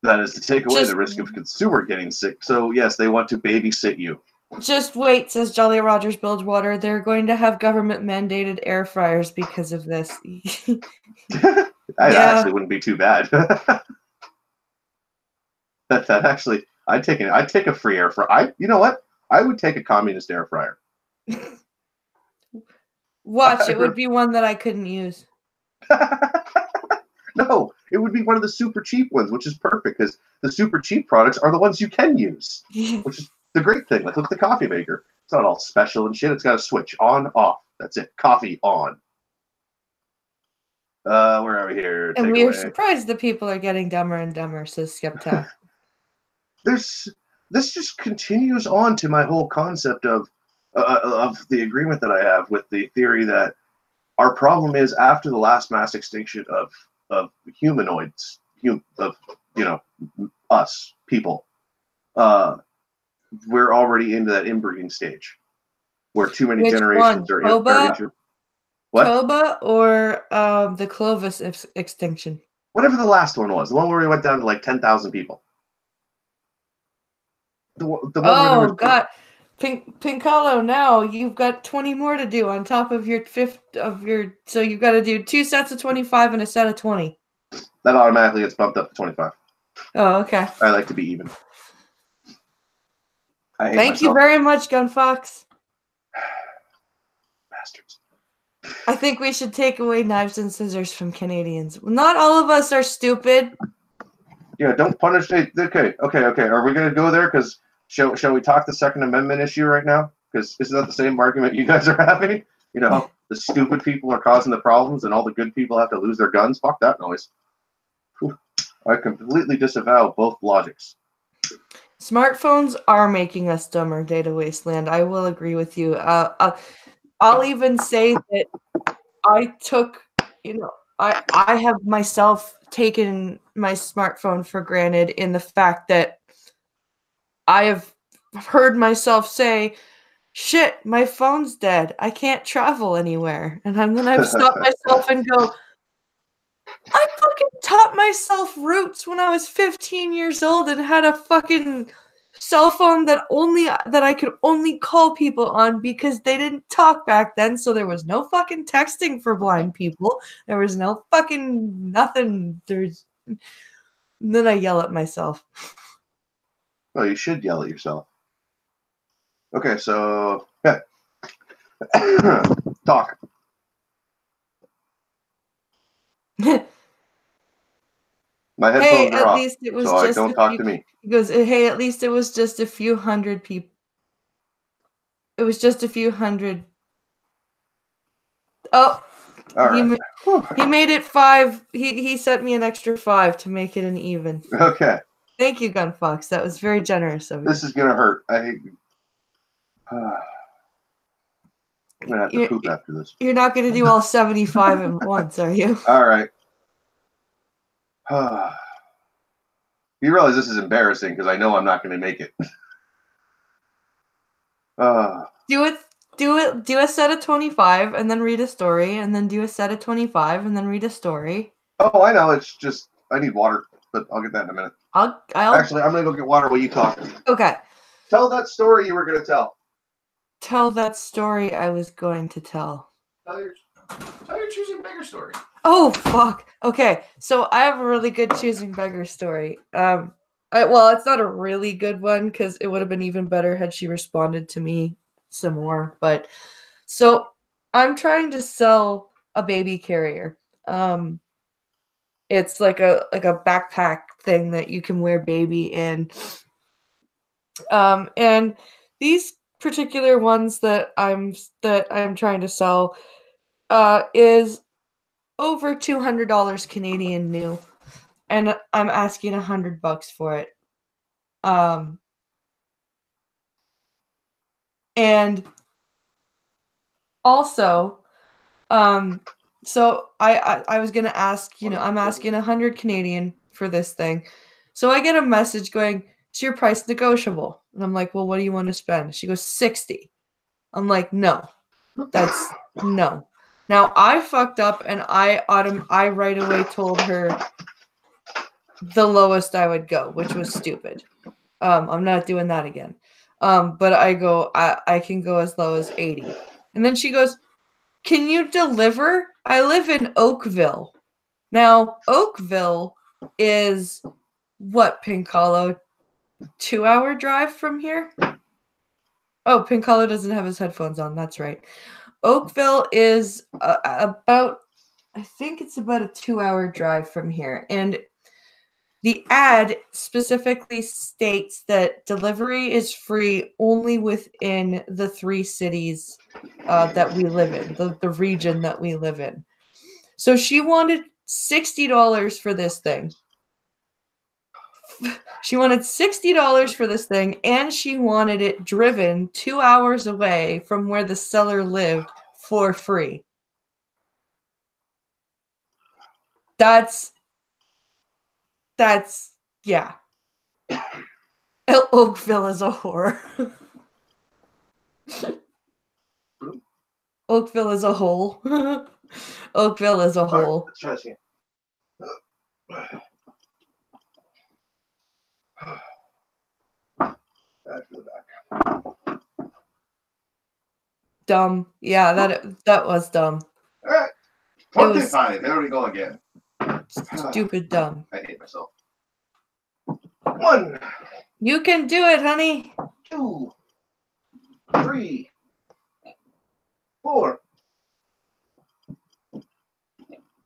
Speaker 2: That is to take away the risk of consumer getting sick. So, yes, they want to babysit you.
Speaker 1: Just wait, says Jolly Rogers Bilgewater. They're going to have government-mandated air fryers because of this.
Speaker 2: That actually wouldn't be too bad. that actually, I'd take a free air fryer. You know what? I would take a communist air fryer.
Speaker 1: Watch, it would be one that I couldn't use.
Speaker 2: No, it would be one of the super cheap ones, which is perfect because the super cheap products are the ones you can use, which is the great thing. Like, look at the coffee maker. It's not all special and shit. It's got a switch on, off. That's it. Coffee on. Where are we here?
Speaker 1: And we are surprised that people are getting dumber and dumber, says Skepta.
Speaker 2: This just continues on to my whole concept of the agreement that I have with the theory that our problem is after the last mass extinction of humanoids, us people, we're already into that inbreeding stage where too many generations are into what?
Speaker 1: Toba or the Clovis extinction?
Speaker 2: Whatever the last one was, the one where we went down to like 10,000 people. The one
Speaker 1: oh God, Pincolo! Now you've got 20 more to do on top of your So you've got to do 2 sets of 25 and a set of 20.
Speaker 2: That automatically gets bumped up to 25.
Speaker 1: Oh, okay.
Speaker 2: I like to be even.
Speaker 1: Thank you very much, Gunfox.
Speaker 2: Bastards.
Speaker 1: I think we should take away knives and scissors from Canadians. Not all of us are stupid.
Speaker 2: Yeah, don't punish. Okay. Are we going to go there? Because shall we talk the Second Amendment issue right now? Because isn't that the same argument you guys are having? You know, the stupid people are causing the problems, and all the good people have to lose their guns. Fuck that noise. Whew. I completely disavow both logics.
Speaker 1: Smartphones are making us dumber, Data Wasteland. I will agree with you. I'll even say that I took, I have myself taken my smartphone for granted in the fact that I have heard myself say, shit, my phone's dead. I can't travel anywhere. And then I've stopped myself and go, I fucking taught myself roots when I was 15 years old and had a fucking cell phone that I could only call people on because they didn't talk back then, so there was no fucking texting for blind people. There was no fucking nothing. And then I yell at myself.
Speaker 2: Well, you should yell at yourself. Okay, so yeah. Talk. My headphones are off, least it was so just don't talk to me.
Speaker 1: He goes, hey, at least it was just a few hundred people. It was just a few hundred. Oh, he made it 5. He sent me an extra 5 to make it an even.
Speaker 2: Okay.
Speaker 1: Thank you, Gunfox. That was very generous of you.
Speaker 2: This is going to hurt. I'm going to have to poop after this.
Speaker 1: You're not going to do all 75 at once, are you?
Speaker 2: All right. You realize this is embarrassing because I know I'm not going to make it.
Speaker 1: Do a set of 25 and then read a story, and then do a set of 25 and then read a story.
Speaker 2: Oh, I know. It's just I need water, but I'll get that in a minute. Actually, I'm going to go get water while you talk.
Speaker 1: Okay.
Speaker 2: Tell that story you were going to tell.
Speaker 1: Tell that story I was going to tell.
Speaker 3: Tell your choosing bigger story.
Speaker 1: Oh fuck. Okay, so I have a really good choosing beggar story. Well, it's not a really good one because it would have been even better had she responded to me some more. But so I'm trying to sell a baby carrier. It's like a backpack thing that you can wear baby in. And these particular ones that I'm trying to sell is over $200 Canadian new, and I'm asking $100 for it. And also, so I was gonna ask, I'm asking 100 Canadian for this thing. So I get a message going, "Is your price negotiable?" And I'm like, "Well, what do you want to spend?" She goes, 60. I'm like, "No, that's no." Now I fucked up and I right away told her the lowest I would go, which was stupid. I'm not doing that again. But I can go as low as 80. And then she goes, "Can you deliver? I live in Oakville." Now, Oakville is what, Pink Hollow? 2-hour drive from here? Oh, Pink Hollow doesn't have his headphones on. That's right. Oakville is about, I think it's about a 2-hour drive from here. And the ad specifically states that delivery is free only within the 3 cities that we live in, the region that we live in. So she wanted $60 for this thing. She wanted $60 for this thing, and she wanted it driven 2 hours away from where the seller lived for free. That's yeah. Oakville is a whore. Oakville is a hole. Oakville is a hole.
Speaker 2: Let's try this again. Back to the back.
Speaker 1: Dumb. Yeah, that was dumb.
Speaker 3: All right. 25. There we go again.
Speaker 1: Stupid dumb.
Speaker 3: I hate myself.
Speaker 2: 1,
Speaker 1: You can do it, honey.
Speaker 2: 2, 3, 4.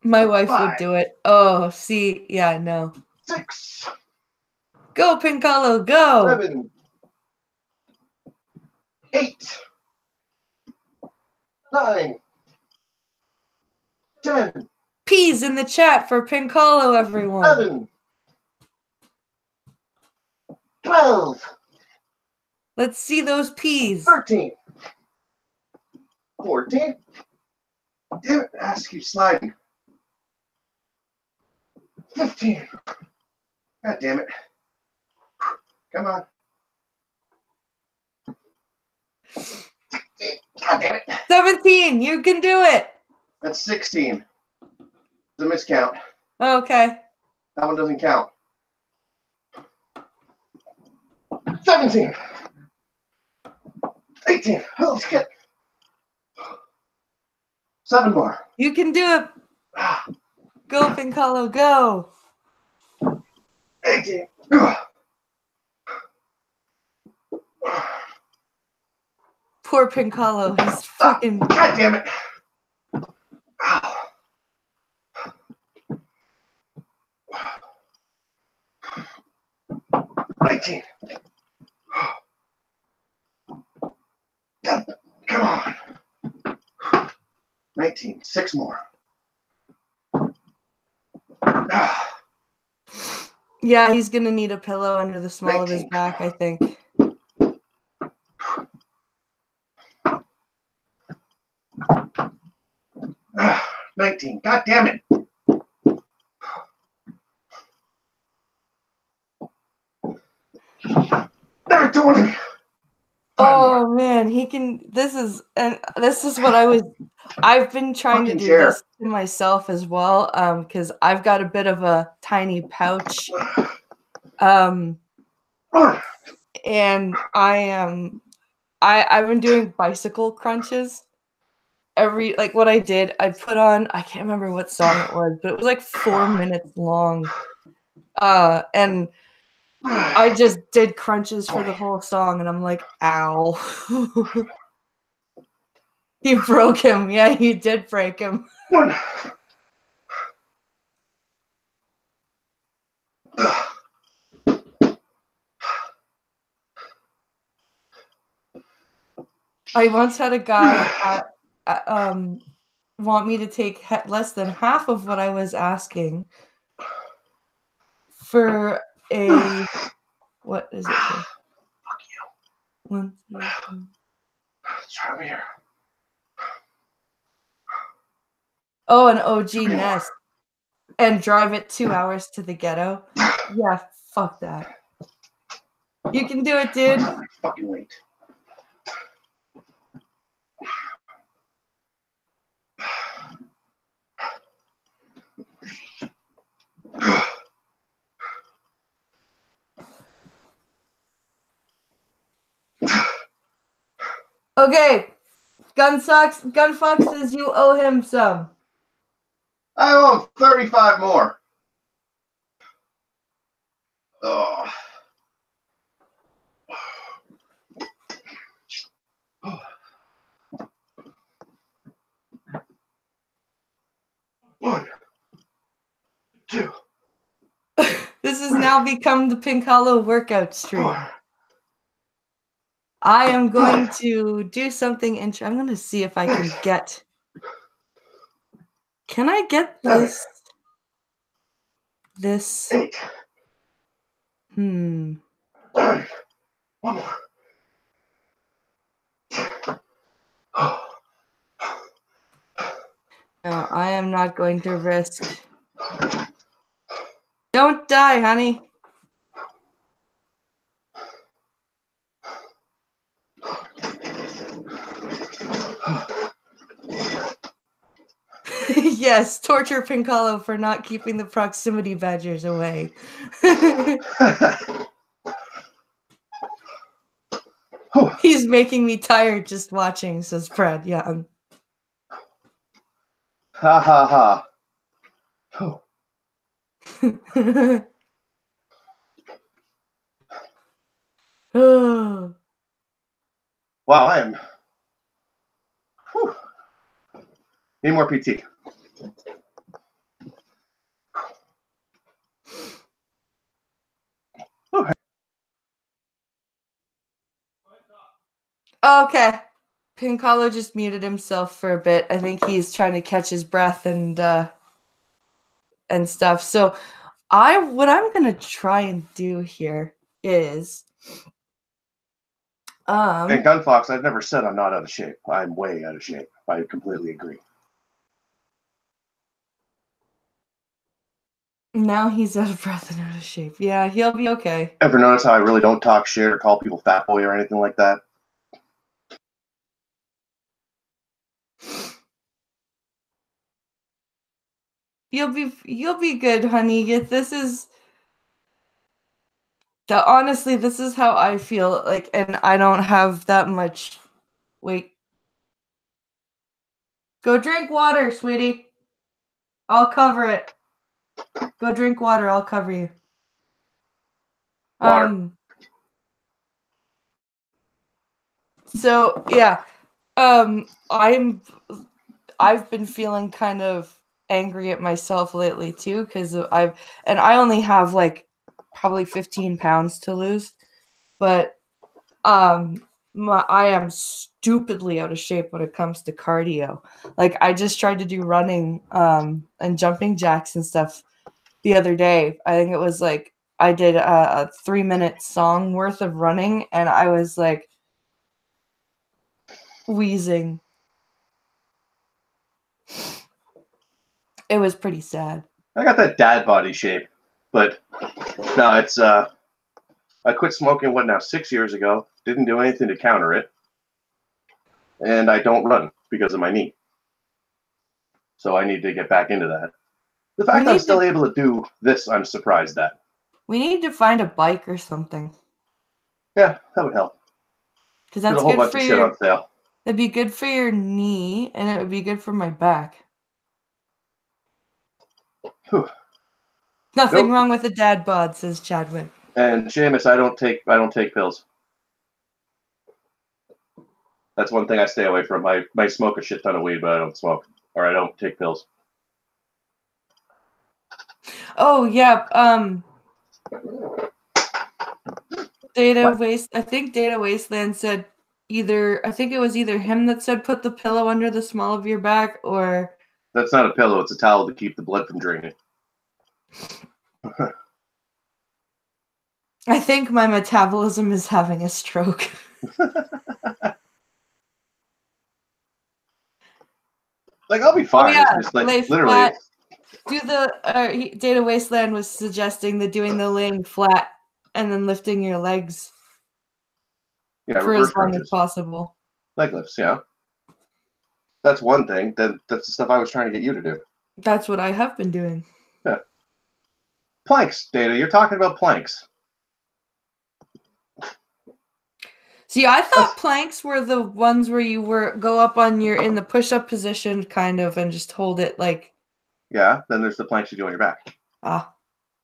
Speaker 1: My wife would
Speaker 2: 5.
Speaker 1: do it. Oh, see, yeah, no.
Speaker 2: 6.
Speaker 1: Go, Pincalo, go.
Speaker 2: 7. 8. 9. 10.
Speaker 1: Peas in the chat for Pincalo, everyone.
Speaker 2: 11. 12.
Speaker 1: Let's see those peas.
Speaker 2: 13. 14. Damn it, ass keeps sliding. 15. God damn it. Come on. 16. God damn it.
Speaker 1: 17. You can do it.
Speaker 2: That's 16. It's a miscount.
Speaker 1: Okay.
Speaker 2: That one doesn't count. 17. 18. Oh, let's get 7 more.
Speaker 1: You can do it. Go, Pincalo, go.
Speaker 2: 18.
Speaker 1: Poor Pincalo. He's fucking.
Speaker 2: God damn it. Ow. 19. God, come on. 19. 6 more.
Speaker 1: Yeah, he's gonna need a pillow under the small of his
Speaker 2: 19.
Speaker 1: back, I think.
Speaker 2: 19. God damn it. Never 20.
Speaker 1: Oh man, he can. This is what I've been trying to
Speaker 2: Fucking
Speaker 1: do
Speaker 2: chair.
Speaker 1: this to myself as well. Because I've got a bit of a tiny pouch. And I've been doing bicycle crunches, what I did, I put on, I can't remember what song it was, but it was like 4 minutes long. And I just did crunches for the whole song, and I'm like, ow. You broke him. Yeah, you did break him.
Speaker 2: One.
Speaker 1: I once had a guy want me to take less than half of what I was asking for a, what is it?
Speaker 2: Fuck you.
Speaker 1: 1, 2, 3.
Speaker 2: Try me here.
Speaker 1: Oh, an OG nest. And drive it 2 hours to the ghetto. Yeah, fuck that. You can do it, dude.
Speaker 2: Fucking wait.
Speaker 1: Okay. Gunfuck says you owe him some.
Speaker 2: I owe him 35 more. Oh. One, two.
Speaker 1: This has now become the Pink Hollow workout stream.
Speaker 2: 4.
Speaker 1: I am going to do something interesting. I'm going to see if I can get. Can I get this?
Speaker 2: 8.
Speaker 1: 9.
Speaker 2: 9. One more.
Speaker 1: No, I am not going to risk. Don't die, honey. Yes, torture Pink Hollow for not keeping the proximity badgers away. He's making me tired just watching, says Brad Young.
Speaker 2: Ha ha ha. Oh.
Speaker 1: Oh.
Speaker 2: Wow, I am. Whew. Need more PT.
Speaker 1: Okay. Pink Hollow just muted himself for a bit. I think he's trying to catch his breath and stuff. So what I'm gonna try and do here is
Speaker 2: And Gunfox, I've never said I'm not out of shape. I'm way out of shape. I completely agree.
Speaker 1: Now he's out of breath and out of shape. Yeah, he'll be okay.
Speaker 2: Ever notice how I really don't talk shit or call people fat boy or anything like that?
Speaker 1: You'll be good, honey. This is honestly, this is how I feel like, and I don't have that much. Wait. Go drink water, sweetie. I'll cover it. Go drink water. I'll cover you.
Speaker 2: Water.
Speaker 1: So yeah, I've been feeling kind of angry at myself lately too, because I only have like probably 15 pounds to lose, but I am stupidly out of shape when it comes to cardio. Like I just tried to do running and jumping jacks and stuff the other day. I think it was like I did a 3-minute song worth of running, and I was like wheezing. It was pretty sad.
Speaker 2: I got that dad body shape, but no, it's I quit smoking 6 years ago. Didn't do anything to counter it, and I don't run because of my knee. So I need to get back into that. The fact I'm still able to do this, I'm surprised at.
Speaker 1: We need to find a bike or something.
Speaker 2: Yeah, that would help.
Speaker 1: Because that's
Speaker 2: a whole
Speaker 1: good
Speaker 2: bunch
Speaker 1: for
Speaker 2: of shit on sale.
Speaker 1: It'd be good for your knee, and it would be good for my back.
Speaker 2: Whew.
Speaker 1: Nothing
Speaker 2: Nope.
Speaker 1: wrong with a dad bod, says Chadwick.
Speaker 2: And Seamus, I don't take pills. That's one thing I stay away from. I smoke a shit ton of weed, but I don't smoke, or I don't take pills.
Speaker 1: Oh yeah,
Speaker 2: What?
Speaker 1: I think Data Wasteland said I think it was either him that said put the pillow under the small of your back, or
Speaker 2: That's not a pillow. It's a towel to keep the blood from draining.
Speaker 1: I think my metabolism is having a stroke.
Speaker 2: Like, I'll be fine.
Speaker 1: yeah,
Speaker 2: It's just like
Speaker 1: lay
Speaker 2: literally.
Speaker 1: flat. Do the Data Wasteland was suggesting doing the laying flat and then lifting your legs
Speaker 2: Yeah,
Speaker 1: for
Speaker 2: reverse
Speaker 1: as long as
Speaker 2: crunches.
Speaker 1: possible.
Speaker 2: Leg lifts, yeah. That's one thing. That's the stuff I was trying to get you to do.
Speaker 1: That's what I have been doing.
Speaker 2: Yeah. Planks, Data. You're talking about planks.
Speaker 1: See, I thought planks were the ones where you go up on in the push-up position, kind of, and just hold it like.
Speaker 2: Yeah. Then there's the planks you do on your back.
Speaker 1: Ah.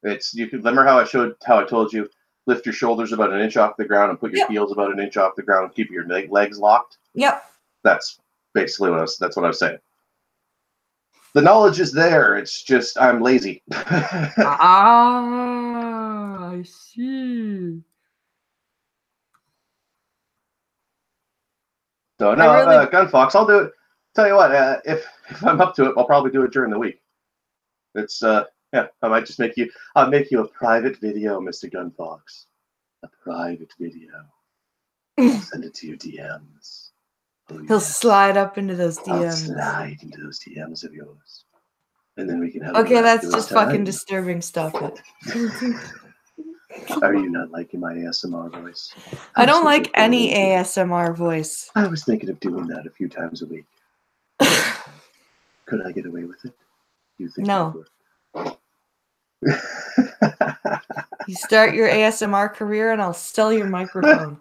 Speaker 2: You could remember how I told you lift your shoulders about an inch off the ground and put your heels about an inch off the ground and keep your legs locked.
Speaker 1: Yep.
Speaker 2: That's basically that's what I was saying. The knowledge is there. It's just I'm lazy.
Speaker 1: I see.
Speaker 2: So no, Gunfox, I'll do it. Tell you what, if I'm up to it, I'll probably do it during the week. It's yeah, I might just I'll make you a private video, Mr. Gunfox. A private video. I'll send it to your DMs. Oh,
Speaker 1: He'll slide up into those DMs.
Speaker 2: I'll slide into those DMs of yours. And then we can have
Speaker 1: okay, that's just fucking disturbing stuff.
Speaker 2: Are you not liking my ASMR voice?
Speaker 1: I don't like any ASMR voice.
Speaker 2: I was thinking of doing that a few times a week. Could I get away with it? You think?
Speaker 1: No. You start your ASMR career and I'll sell your microphone.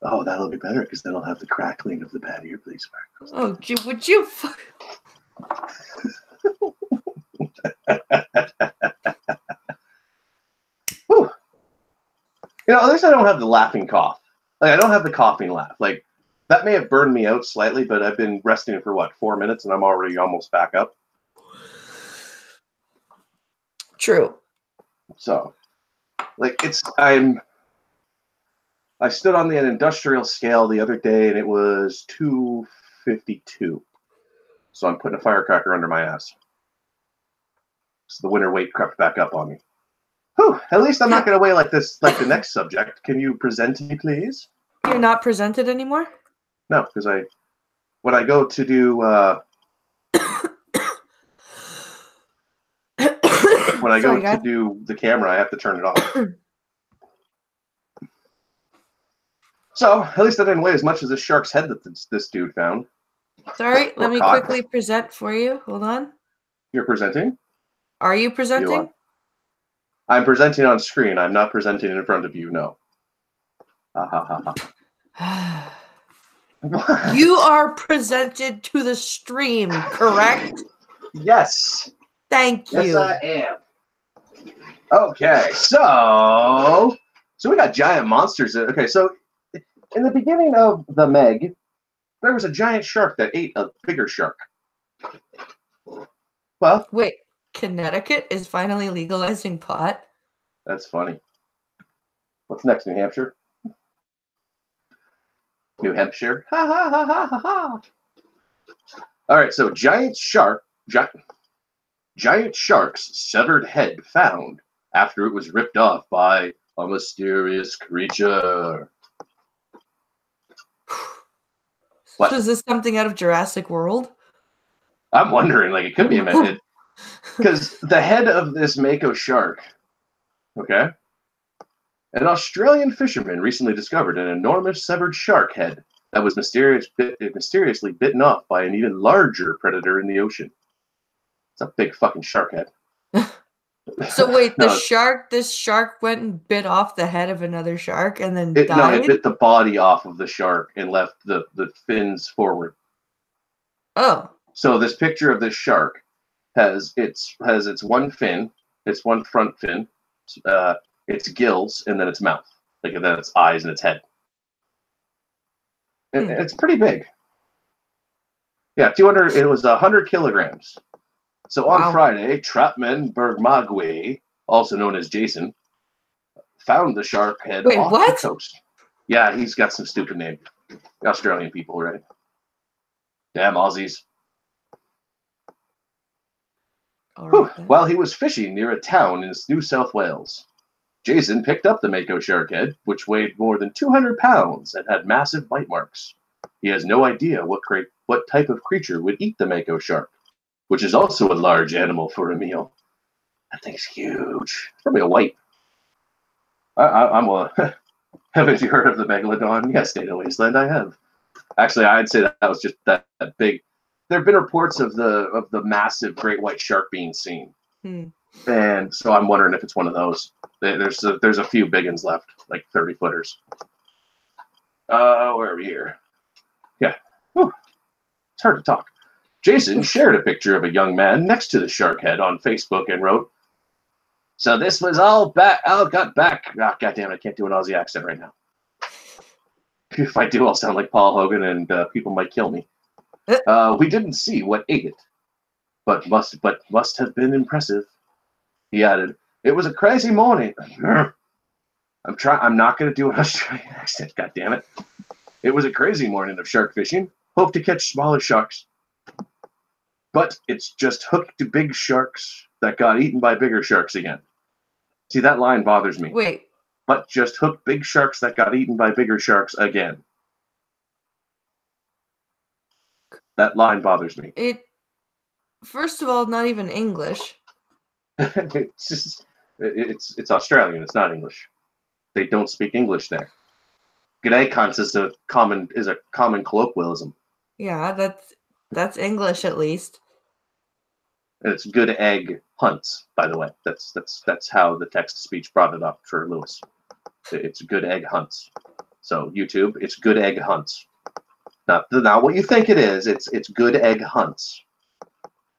Speaker 2: Oh, that'll be better because then I'll have the crackling of the bad earpiece.
Speaker 1: Oh, would you?
Speaker 2: Whew. You know, at least I don't have the laughing cough. Like, I don't have the coughing laugh. Like, that may have burned me out slightly, but I've been resting for, 4 minutes, and I'm already almost back up.
Speaker 1: True.
Speaker 2: So, like, I stood on an industrial scale the other day, and it was 252. So I'm putting a firecracker under my ass. So the winter weight crept back up on me. Whew, at least I'm not going to weigh like this, like the next subject. Can you present me, please?
Speaker 1: You're not presented anymore?
Speaker 2: No, because when I go to do, when I go to do the camera, I have to turn it off. So, at least I didn't weigh as much as the shark's head that this dude found.
Speaker 1: Sorry, let me quickly present for you. Hold on.
Speaker 2: You're presenting?
Speaker 1: Are you presenting?
Speaker 2: I'm presenting on screen. I'm not presenting in front of you, no. Ha ha ha ha. What?
Speaker 1: You are presented to the stream, correct?
Speaker 2: Yes.
Speaker 1: Thank you.
Speaker 2: Yes, I am. Okay, so we got giant monsters. Okay, so in the beginning of the Meg, there was a giant shark that ate a bigger shark. Well,
Speaker 1: wait, Connecticut is finally legalizing pot?
Speaker 2: That's funny. What's next, New Hampshire? New Hampshire. Ha ha ha ha ha ha. All right, so giant shark's severed head found after it was ripped off by a mysterious creature. What?
Speaker 1: So is this something out of Jurassic World?
Speaker 2: I'm wondering, like, it could be a because the head of this mako shark, okay? An Australian fisherman recently discovered an enormous severed shark head that was mysteriously bitten off by an even larger predator in the ocean. It's a big fucking shark head.
Speaker 1: So wait,
Speaker 2: No,
Speaker 1: this shark went and bit off the head of another shark and then
Speaker 2: it
Speaker 1: died?
Speaker 2: bit the body off of the shark and left the fins forward.
Speaker 1: Oh.
Speaker 2: So this picture of this shark has its one fin, its one front fin, its gills, and then its mouth, and then its eyes and its head. It's pretty big. Yeah, 200. It was 100 kilograms. So on Friday, Trapman Bergmagui, also known as Jason, found the shark head off the coast. Yeah, he's got some stupid name. Australian people, right? Damn Aussies. While he was fishing near a town in New South Wales, Jason picked up the mako shark head, which weighed more than 200 pounds and had massive bite marks. He has no idea what type of creature would eat the mako shark, which is also a large animal for a meal. That thing's huge. It's probably a white. Haven't you heard of the megalodon? Yes, Data Wasteland, I have. Actually, I'd say that was just that big. There have been reports of the massive great white shark being seen, and so I'm wondering if it's one of those. There's a few big ones left, like 30 footers. Where are we here? Yeah. Whew. It's hard to talk. Jason shared a picture of a young man next to the shark head on Facebook and wrote, "So this was all got back." Oh, God damn it, I can't do an Aussie accent right now. If I do, I'll sound like Paul Hogan and people might kill me. We didn't see what ate it, but must have been impressive. He added, "It was a crazy morning." I'm not going to do an Australian accent, God damn it. "It was a crazy morning of shark fishing. Hope to catch smaller sharks. But it's just hooked to big sharks that got eaten by bigger sharks again." See, that line bothers me.
Speaker 1: Wait.
Speaker 2: But just hooked big sharks that got eaten by bigger sharks again. That line bothers me.
Speaker 1: First of all, not even English.
Speaker 2: It's Australian. It's not English. They don't speak English there. G'day cunts is a common colloquialism.
Speaker 1: Yeah, that's English at least.
Speaker 2: And it's good egg hunts, by the way. That's how the text to speech brought it up for Lewis. It's good egg hunts. So YouTube, it's good egg hunts. Not what you think it is. It's good egg hunts.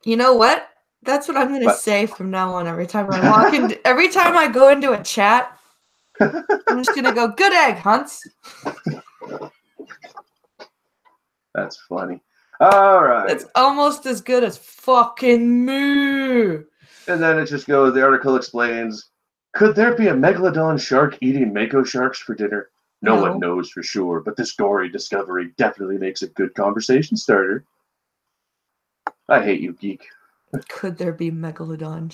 Speaker 1: You know what? That's what I'm going to say from now on. Every time I go into a chat, I'm just going to go, "Good egg hunts."
Speaker 2: That's funny. All right.
Speaker 1: It's almost as good as fucking moo.
Speaker 2: And then it just goes, the article explains, could there be a megalodon shark eating mako sharks for dinner? No one knows for sure, but this gory discovery definitely makes a good conversation starter. I hate you, geek.
Speaker 1: Could there be megalodon?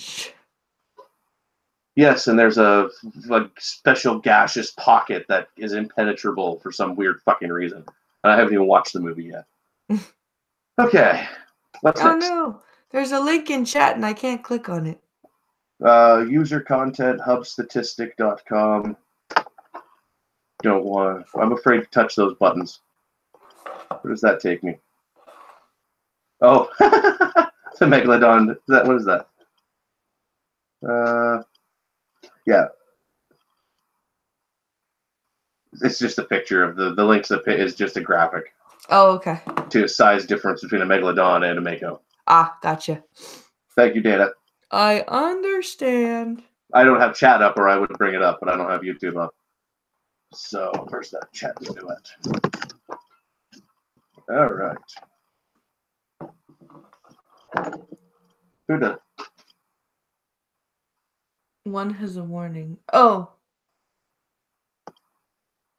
Speaker 2: Yes, and there's a special gaseous pocket that is impenetrable for some weird fucking reason. And I haven't even watched the movie yet. Okay. What's next?
Speaker 1: No. There's a link in chat and I can't click on it.
Speaker 2: User content, hubstatistic.com. Don't want. I'm afraid to touch those buttons. Where does that take me? Oh, the megalodon. What is that? Yeah. It's just a picture of the links. Is just a graphic.
Speaker 1: Oh, okay.
Speaker 2: To a size difference between a megalodon and a mako.
Speaker 1: Ah, gotcha.
Speaker 2: Thank you, Data.
Speaker 1: I understand.
Speaker 2: I don't have chat up, or I would bring it up, but I don't have YouTube up. So where's that chat to do it? All right. Who done?
Speaker 1: One has a warning. Oh.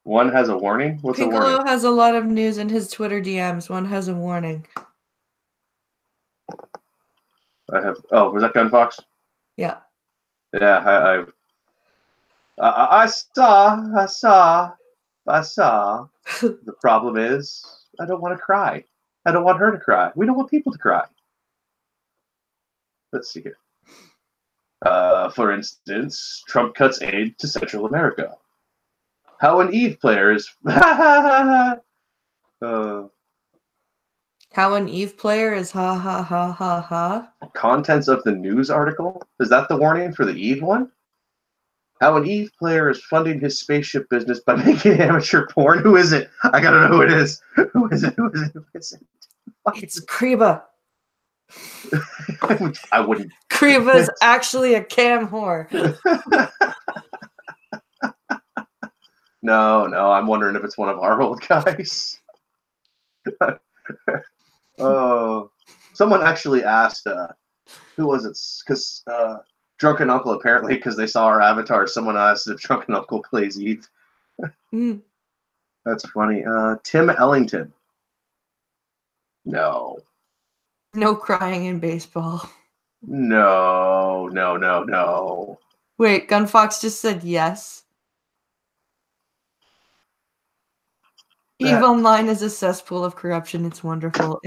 Speaker 2: One has a warning? What's
Speaker 1: Piccolo
Speaker 2: a warning?
Speaker 1: Piccolo has a lot of news in his Twitter DMs. One has a warning.
Speaker 2: I have. Oh, was that Gunfox?
Speaker 1: Yeah.
Speaker 2: Yeah, I saw. The problem is, I don't want to cry. I don't want her to cry. We don't want people to cry. Let's see here. For instance, Trump cuts aid to Central America. How an EVE player is...
Speaker 1: How an Eve player is ha ha ha ha ha.
Speaker 2: Contents of the news article? Is that the warning for the Eve one? How an Eve player is funding his spaceship business by making amateur porn? Who is it? I gotta know who it is. Who is it? Who is it? Who is it?
Speaker 1: It's Kriba.
Speaker 2: I wouldn't.
Speaker 1: Kriba's actually a cam whore.
Speaker 2: No, I'm wondering if it's one of our old guys. Oh, someone actually asked, who was it? Because Drunken Uncle, apparently, because they saw our avatar, someone asked if Drunken Uncle plays Eve.
Speaker 1: Mm.
Speaker 2: That's funny. Tim Ellington. No.
Speaker 1: No crying in baseball.
Speaker 2: No.
Speaker 1: Wait, Gunfox just said yes. Eve Online is a cesspool of corruption. It's wonderful.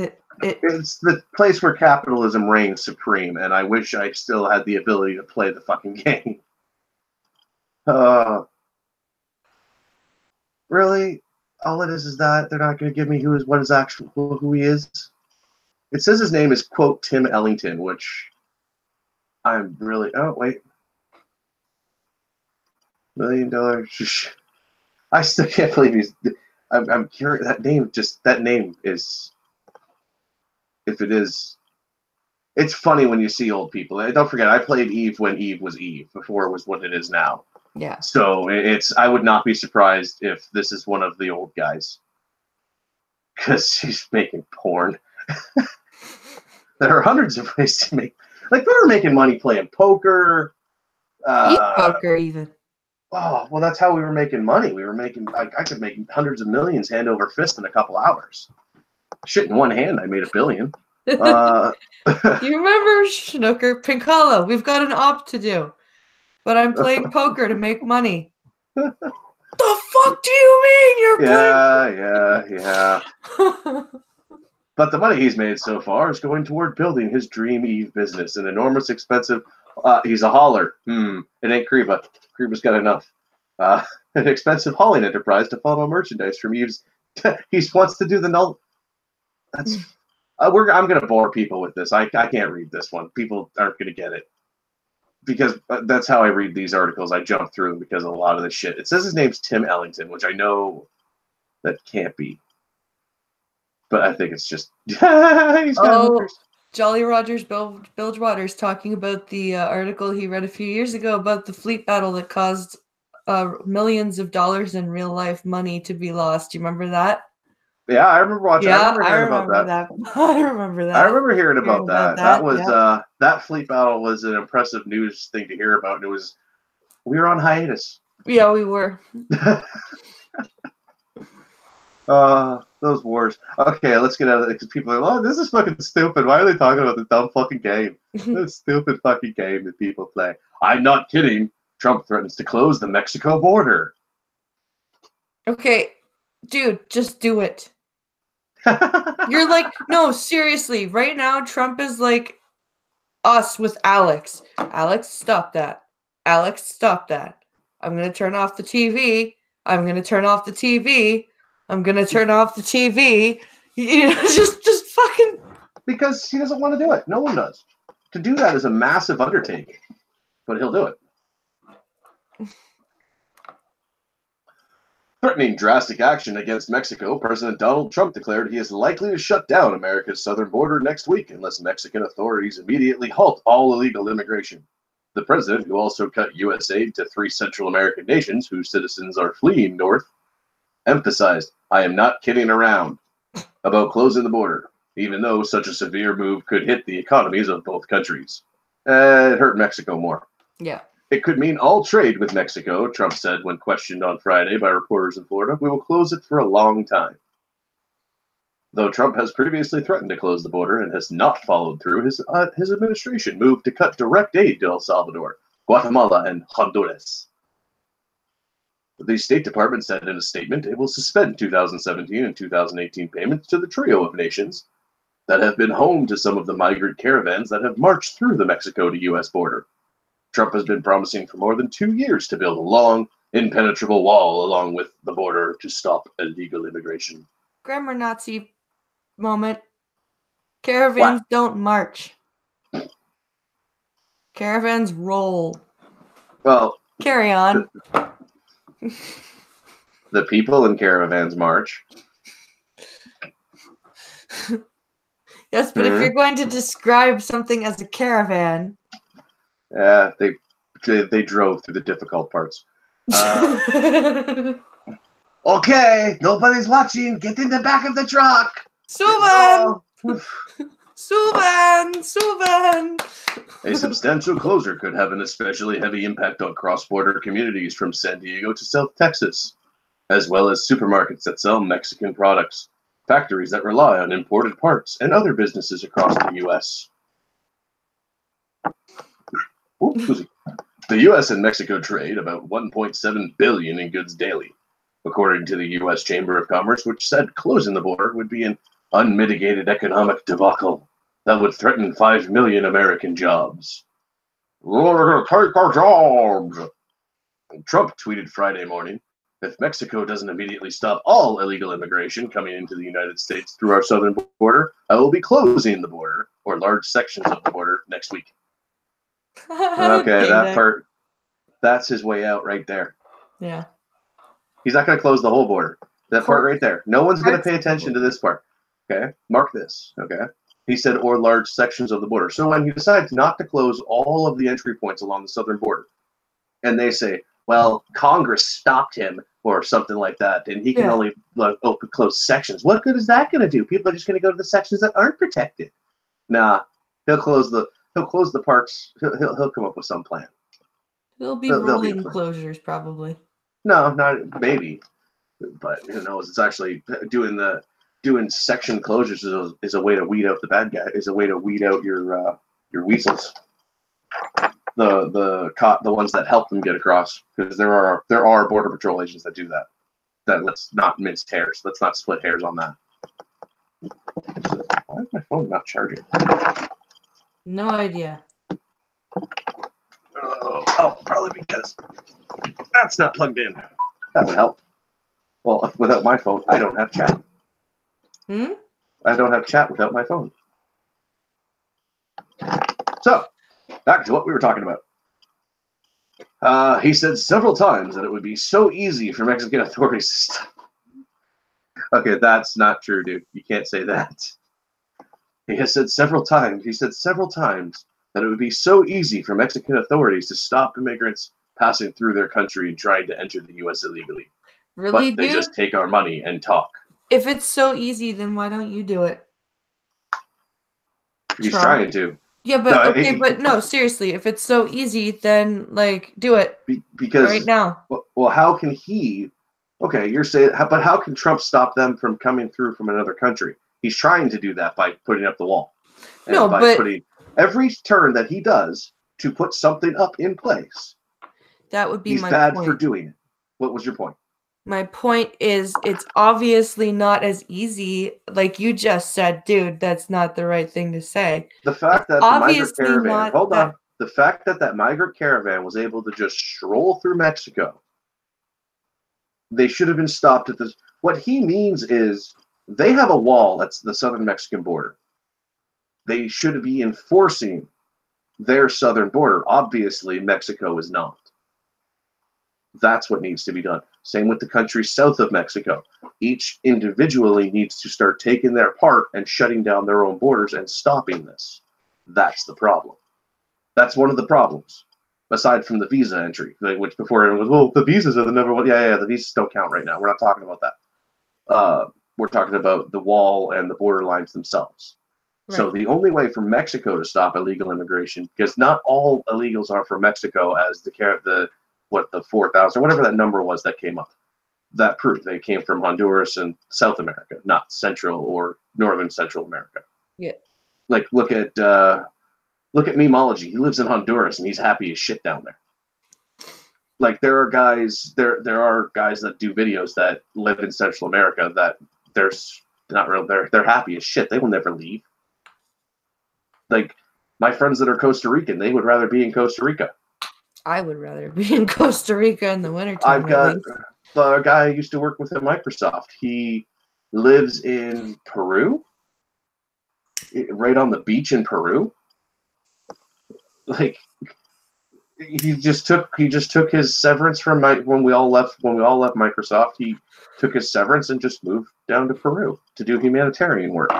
Speaker 2: It's the place where capitalism reigns supreme, and I wish I still had the ability to play the fucking game. Really? All it is that they're not going to give me who he is. It says his name is, quote, Tim Ellington, which I'm really... Oh, wait. $1 million. I still can't believe he's... I'm curious. That name is... If it is... It's funny when you see old people. Don't forget, I played Eve when Eve was Eve, before it was what it is now.
Speaker 1: Yeah.
Speaker 2: So I would not be surprised if this is one of the old guys. Because he's making porn. There are hundreds of ways to make... Like, we were making money playing poker.
Speaker 1: Poker, even.
Speaker 2: Oh, well, that's how we were making money. We were making... I could make hundreds of millions hand over fist in a couple hours. Shit, in one hand, I made $1 billion.
Speaker 1: You remember, Schnooker? Pinkala, we've got an op to do. But I'm playing poker to make money. The fuck do you mean you're playing?
Speaker 2: Yeah. But the money he's made so far is going toward building his dream Eve business. An enormous, expensive... he's a hauler. It ain't Kriba. Kriba's got enough. An expensive hauling enterprise to follow merchandise from Eve's... He wants to do the null... That's... I'm going to bore people with this. I can't read this one. People aren't going to get it. Because that's how I read these articles. I jump through them because of a lot of this shit. It says his name's Tim Ellington, which I know that can't be. But I think it's just...
Speaker 1: Jolly Rogers Bilgewater's talking about the article he read a few years ago about the fleet battle that caused millions of dollars in real life money to be lost. Do you remember that?
Speaker 2: Yeah, I remember watching.
Speaker 1: Yeah,
Speaker 2: I remember that.
Speaker 1: I remember that.
Speaker 2: I remember hearing about that. That was
Speaker 1: yeah.
Speaker 2: That fleet battle was an impressive news thing to hear about. And we were on hiatus.
Speaker 1: Yeah, we were.
Speaker 2: Those wars. Okay, let's get out of it because people are like, oh, this is fucking stupid. Why are they talking about this dumb fucking game? This stupid fucking game that people play. I'm not kidding. Trump threatens to close the Mexico border.
Speaker 1: Okay, dude, just do it. You're like, no, seriously. Right now, Trump is like us with Alex. Alex, stop that. Alex, stop that. I'm going to turn off the TV. I'm going to turn off the TV. I'm going to turn off the TV. You know, just fucking...
Speaker 2: Because he doesn't want to do it. No one does. To do that is a massive undertaking. But he'll do it. Threatening drastic action against Mexico, President Donald Trump declared he is likely to shut down America's southern border next week unless Mexican authorities immediately halt all illegal immigration. The president, who also cut U.S. aid to 3 Central American nations whose citizens are fleeing north, emphasized, I am not kidding around about closing the border, even though such a severe move could hit the economies of both countries. It hurt Mexico more.
Speaker 1: Yeah.
Speaker 2: It could mean all trade with Mexico, Trump said when questioned on Friday by reporters in Florida. We will close it for a long time. Though Trump has previously threatened to close the border and has not followed through, his administration moved to cut direct aid to El Salvador, Guatemala, and Honduras. The State Department said in a statement it will suspend 2017 and 2018 payments to the trio of nations that have been home to some of the migrant caravans that have marched through the Mexico to U.S. border. Trump has been promising for more than 2 years to build a long, impenetrable wall along with the border to stop illegal immigration.
Speaker 1: Grammar Nazi moment. Caravans don't march. Caravans roll.
Speaker 2: Well,
Speaker 1: Carry on.
Speaker 2: the people in caravans march.
Speaker 1: Yes, but if you're going to describe something as a caravan,
Speaker 2: They drove through the difficult parts. Okay, nobody's watching. Get in the back of the truck.
Speaker 1: Suvan!
Speaker 2: Oh.
Speaker 1: Suvan!
Speaker 2: A substantial closure could have an especially heavy impact on cross-border communities from San Diego to South Texas, as well as supermarkets that sell Mexican products, factories that rely on imported parts, and other businesses across the U.S. The U.S. and Mexico trade about $1.7 billion in goods daily, according to the U.S. Chamber of Commerce, which said closing the border would be an unmitigated economic debacle that would threaten 5 million American jobs. We're going to take our jobs. Trump tweeted Friday morning, if Mexico doesn't immediately stop all illegal immigration coming into the United States through our southern border, I will be closing the border, or large sections of the border, next week. Okay, that part, that's his way out right there.
Speaker 1: Yeah.
Speaker 2: He's not going to close the whole border. That part right there. No one's going to pay attention to this part. Okay? Mark this. Okay? He said, or large sections of the border. So when he decides not to close all of the entry points along the southern border, and they say, well, Congress stopped him or something like that, and he can only close sections. What good is that going to do? People are just going to go to the sections that aren't protected. Nah, he'll close the parts. He'll come up with some plan.
Speaker 1: There'll be rolling closures probably. No,
Speaker 2: not maybe, but who knows? It's actually doing section closures is a way to weed out the bad guy. Is a way to weed out your weasels. The ones that help them get across, because there are border patrol agents that do that. Let's not mince hairs. Let's not split hairs on that. Why is my phone not charging?
Speaker 1: No idea.
Speaker 2: Probably because that's not plugged in. That would help. Well, without my phone, I don't have chat. I don't have chat without my phone. So, back to what we were talking about. He said several times that it would be so easy for Mexican authorities to stop. Okay, that's not true, dude. You can't say that. He said several times that it would be so easy for Mexican authorities to stop immigrants passing through their country and trying to enter the U.S. illegally.
Speaker 1: Really,
Speaker 2: but they just take our money and talk.
Speaker 1: If it's so easy, then why don't you do it?
Speaker 2: He's trying to.
Speaker 1: Yeah, but no, seriously, if it's so easy, then do it.
Speaker 2: Because
Speaker 1: right now.
Speaker 2: Well, how can he? Okay, you're saying, but how can Trump stop them from coming through from another country? He's trying to do that by putting up the wall. And putting every turn that he does to put something up in place.
Speaker 1: That would be
Speaker 2: he's
Speaker 1: my
Speaker 2: bad
Speaker 1: point.
Speaker 2: for doing it. What was your point?
Speaker 1: My point is, it's obviously not as easy, like you just said, dude. That's not the right thing to say.
Speaker 2: The fact that the fact that migrant caravan was able to just stroll through Mexico, they should have been stopped at this. What he means is they have a wall that's the southern Mexican border. They should be enforcing their southern border. Obviously, Mexico is not. That's what needs to be done. Same with the countries south of Mexico. Each individually needs to start taking their part and shutting down their own borders and stopping this. That's the problem. That's one of the problems. Aside from the visa entry, which before everyone was, well, the visas are the number one. Yeah, the visas don't count right now. We're not talking about that. We're talking about the wall and the border lines themselves. Right. So the only way for Mexico to stop illegal immigration, because not all illegals are from Mexico, as the 4,000, whatever that number was that came up, that proved they came from Honduras and South America, not Central or Northern Central America.
Speaker 1: Yeah.
Speaker 2: Like look at Memology. He lives in Honduras and he's happy as shit down there. Like there are guys that do videos that live in Central America that they're happy as shit. They will never leave. Like my friends that are Costa Rican, they would rather be in Costa Rica.
Speaker 1: I would rather be in Costa Rica in the wintertime.
Speaker 2: I've got the guy I used to work with at Microsoft. He lives in Peru. right on the beach in Peru. Like, he just took his severance from when we all left Microsoft. He took his severance and just moved down to Peru to do humanitarian work.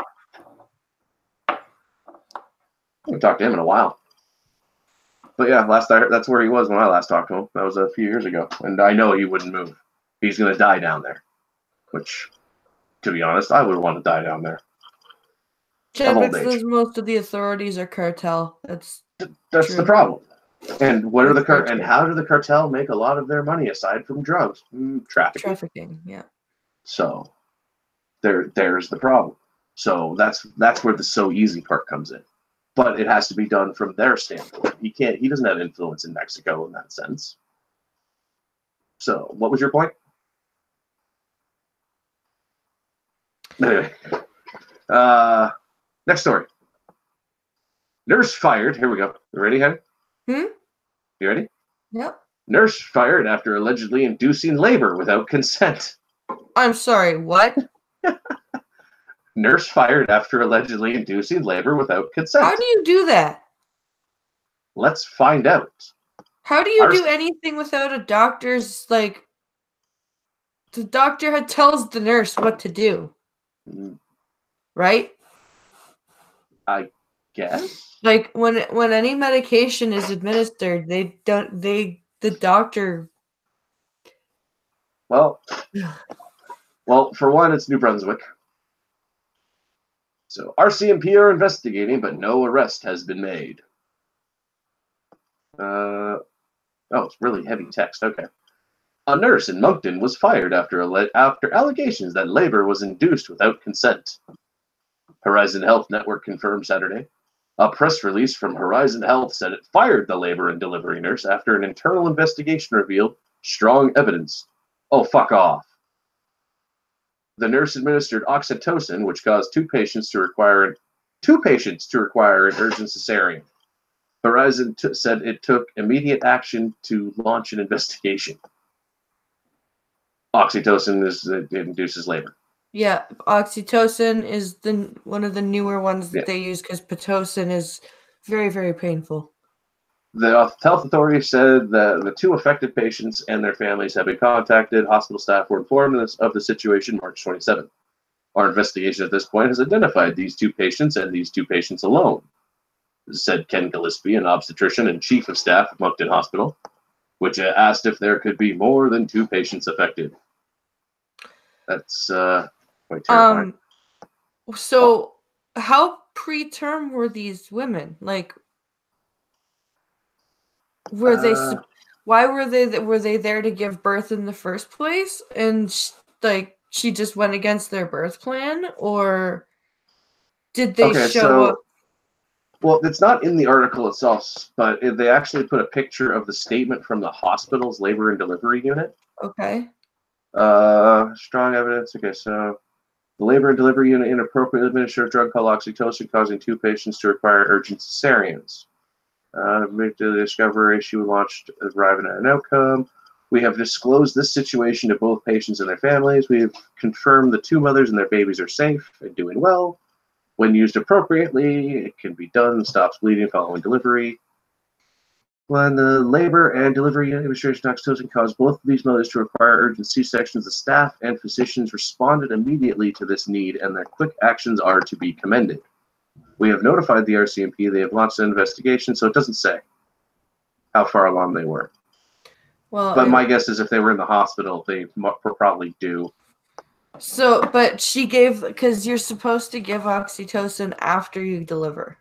Speaker 2: I haven't talked to him in a while. But yeah, that's where he was when I last talked to him. That was a few years ago. And I know he wouldn't move. He's going to die down there. Which, to be honest, I would want to die down there.
Speaker 1: Chadwick says most of the authorities are cartel. That's
Speaker 2: true. The problem. And and how do the cartel make a lot of their money aside from drugs? Trafficking,
Speaker 1: yeah.
Speaker 2: So there's the problem. So that's where the so easy part comes in. But it has to be done from their standpoint. He doesn't have influence in Mexico in that sense. So what was your point? Anyway. Next story. Nurse fired. Here we go. You ready, honey? You ready?
Speaker 1: Yep.
Speaker 2: Nurse fired after allegedly inducing labor without consent.
Speaker 1: I'm sorry, what?
Speaker 2: Nurse fired after allegedly inducing labor without consent.
Speaker 1: How do you do that?
Speaker 2: Let's find out.
Speaker 1: How do you do anything without a doctor's, like, the doctor tells the nurse what to do, right?
Speaker 2: I guess.
Speaker 1: Like, when any medication is administered, the doctor.
Speaker 2: Well, for one, it's New Brunswick. So RCMP are investigating, but no arrest has been made. It's really heavy text. Okay. A nurse in Moncton was fired after allegations that labor was induced without consent. Horizon Health Network confirmed Saturday. A press release from Horizon Health said it fired the labor and delivery nurse after an internal investigation revealed strong evidence. Oh, fuck off. The nurse administered oxytocin, which caused two patients to require an urgent cesarean. Horizon said it took immediate action to launch an investigation. Oxytocin it induces labor.
Speaker 1: Yeah, oxytocin is one of the newer ones that they use because Pitocin is very, very painful.
Speaker 2: The health authorities said that the two affected patients and their families have been contacted. Hospital staff were informed of the situation March 27th. Our investigation at this point has identified these two patients and these two patients alone, said Ken Gillespie, an obstetrician and chief of staff at Moncton Hospital, which asked if there could be more than two patients affected. That's quite terrifying.
Speaker 1: So how preterm were these women? Like, were they? Why were they there to give birth in the first place? And she just went against their birth plan, or did they show up?
Speaker 2: Well, it's not in the article itself, but they actually put a picture of the statement from the hospital's labor and delivery unit.
Speaker 1: Okay.
Speaker 2: Strong evidence. Okay, so the labor and delivery unit inappropriately administered a drug called oxytocin, causing two patients to require urgent cesareans. Made to the discovery, she launched, arriving at an outcome. We have disclosed this situation to both patients and their families. We have confirmed the two mothers and their babies are safe and doing well. When used appropriately, it can be done, stops bleeding following delivery. When the labor and delivery unit administration oxytocin caused both of these mothers to require urgent C-sections, the staff and physicians responded immediately to this need, and their quick actions are to be commended. We have notified the RCMP. They have launched an investigation, so it doesn't say how far along they were.
Speaker 1: Well,
Speaker 2: but my guess is if they were in the hospital, they probably do.
Speaker 1: So, but she gave, because you're supposed to give oxytocin after you deliver.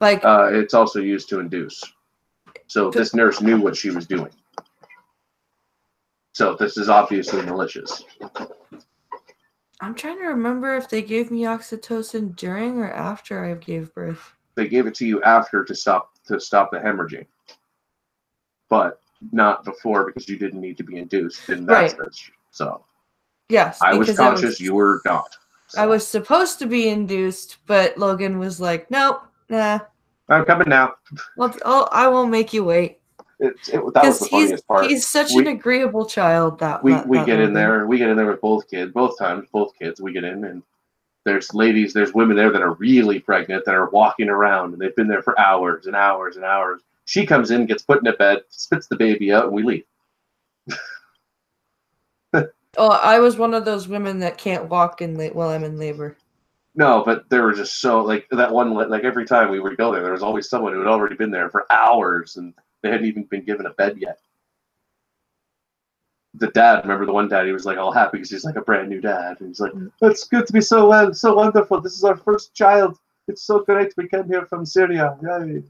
Speaker 1: Like,
Speaker 2: it's also used to induce. So this nurse knew what she was doing. So this is obviously malicious.
Speaker 1: I'm trying to remember if they gave me oxytocin during or after I gave birth.
Speaker 2: They gave it to you after to stop the hemorrhaging, but not before because you didn't need to be induced. And that's right. So
Speaker 1: yes,
Speaker 2: I was conscious. You were not. So.
Speaker 1: I was supposed to be induced, but Logan was like, "Nope, nah.
Speaker 2: I'm coming now.
Speaker 1: Well, I won't make you wait."
Speaker 2: That was the funniest part.
Speaker 1: He's such an agreeable child.
Speaker 2: We get in there with both kids. We get in, and there's women there that are really pregnant that are walking around and they've been there for hours and hours and hours. She comes in, gets put in a bed, spits the baby out, and we leave.
Speaker 1: Oh, I was one of those women that can't walk while I'm in labor.
Speaker 2: No, but there were just so, like, that one, like, every time we would go there was always someone who had already been there for hours, and they hadn't even been given a bed yet. The dad, remember the one dad, he was, like, all happy because he's, like, a brand new dad. And he's like, it's good to be so well, so wonderful. This is our first child. It's so great we came here from Syria. Yay.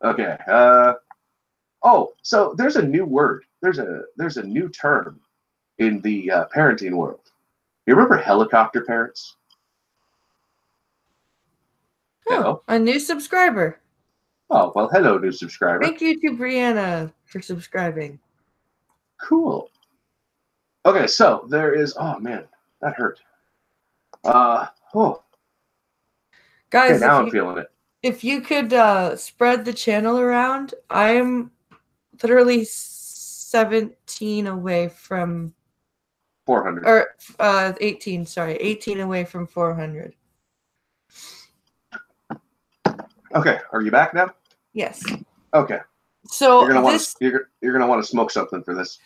Speaker 2: Okay. Oh, so there's a new word. There's a new term in the parenting world. You remember helicopter parents?
Speaker 1: Oh,
Speaker 2: Hello.
Speaker 1: a new subscriber.
Speaker 2: Oh, well, hello, new subscriber.
Speaker 1: Thank you to Brianna for subscribing.
Speaker 2: Cool. Okay, so there is. Oh man, that hurt. Oh.
Speaker 1: Guys,
Speaker 2: Okay, now I'm feeling it.
Speaker 1: If you could spread the channel around, I'm literally 17 away from
Speaker 2: 400.
Speaker 1: Or 18. Sorry, 18 away from 400.
Speaker 2: Okay, are you back now?
Speaker 1: Yes.
Speaker 2: Okay.
Speaker 1: So
Speaker 2: you're gonna want to smoke something for this.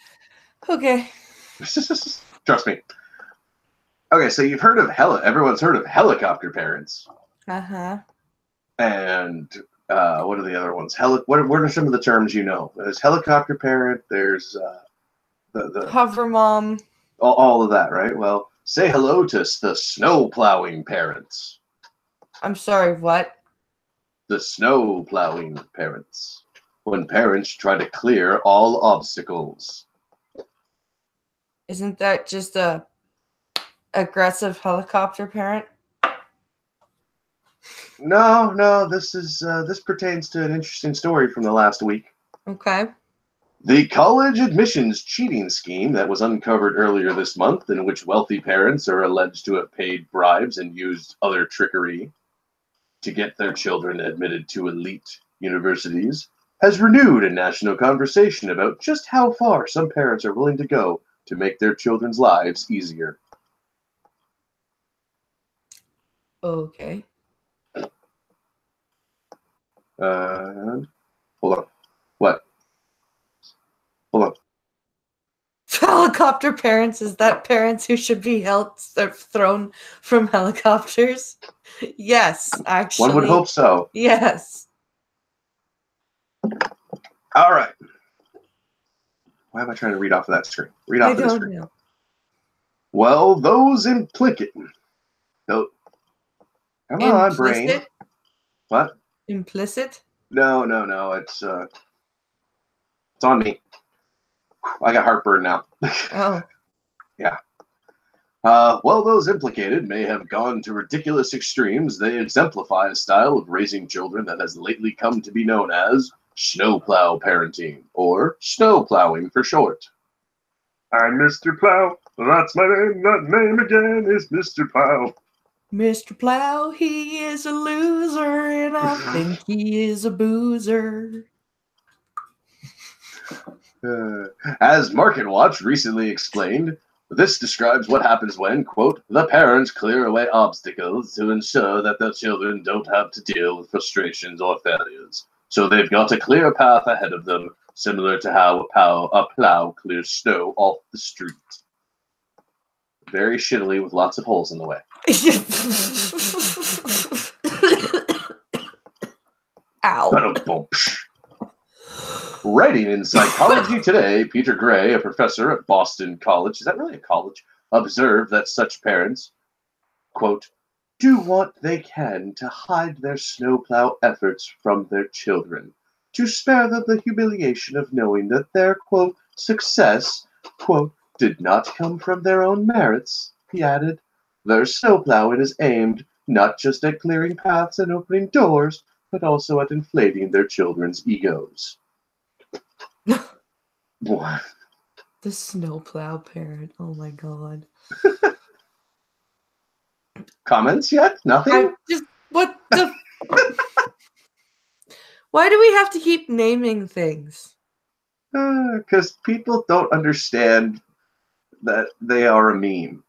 Speaker 1: Okay.
Speaker 2: Trust me. Okay, so you've heard of everyone's heard of helicopter parents.
Speaker 1: Uh-huh.
Speaker 2: And what are the other ones? What are some of the terms you know? There's helicopter parent. There's the
Speaker 1: hover mom.
Speaker 2: All of that, right? Well, say hello to the snow plowing parents.
Speaker 1: I'm sorry, what?
Speaker 2: The snow plowing parents. When parents try to clear all obstacles.
Speaker 1: Isn't that just a aggressive helicopter parent?
Speaker 2: No. This pertains to an interesting story from the last week.
Speaker 1: Okay.
Speaker 2: The college admissions cheating scheme that was uncovered earlier this month, in which wealthy parents are alleged to have paid bribes and used other trickery to get their children admitted to elite universities, has renewed a national conversation about just how far some parents are willing to go to make their children's lives easier.
Speaker 1: Okay.
Speaker 2: Hold on. What? Hold on.
Speaker 1: Helicopter parents, is that parents who should be thrown from helicopters? Yes, actually.
Speaker 2: One would hope so.
Speaker 1: Yes.
Speaker 2: All right. Why am I trying to read off of that screen? Read off of the screen. Know. Well, those implicit. No. Come on, brain. What?
Speaker 1: Implicit?
Speaker 2: No. It's on me. I got heartburn now.
Speaker 1: Oh.
Speaker 2: Yeah. Well, those implicated may have gone to ridiculous extremes. They exemplify a style of raising children that has lately come to be known as snowplow parenting, or snow plowing for short. I'm Mr. Plow. That's my name. That name again is Mr. Plow.
Speaker 1: Mr. Plow, he is a loser, and I think he is a boozer.
Speaker 2: As Market Watch recently explained, this describes what happens when, quote, the parents clear away obstacles to ensure that their children don't have to deal with frustrations or failures. So they've got a clear path ahead of them, similar to how a plow clears snow off the street. Very shittily with lots of holes in the way.
Speaker 1: Ow.
Speaker 2: Writing in Psychology Today, Peter Gray, a professor at Boston College, is that really a college, observed that such parents, quote, do what they can to hide their snowplow efforts from their children, to spare them the humiliation of knowing that their, quote, success, quote, did not come from their own merits, he added. Their snowplowing is aimed not just at clearing paths and opening doors, but also at inflating their children's egos. What?
Speaker 1: The snowplow parent. Oh my god.
Speaker 2: Comments yet? Nothing?
Speaker 1: What the? Why do we have to keep naming things?
Speaker 2: Because people don't understand that they are a meme.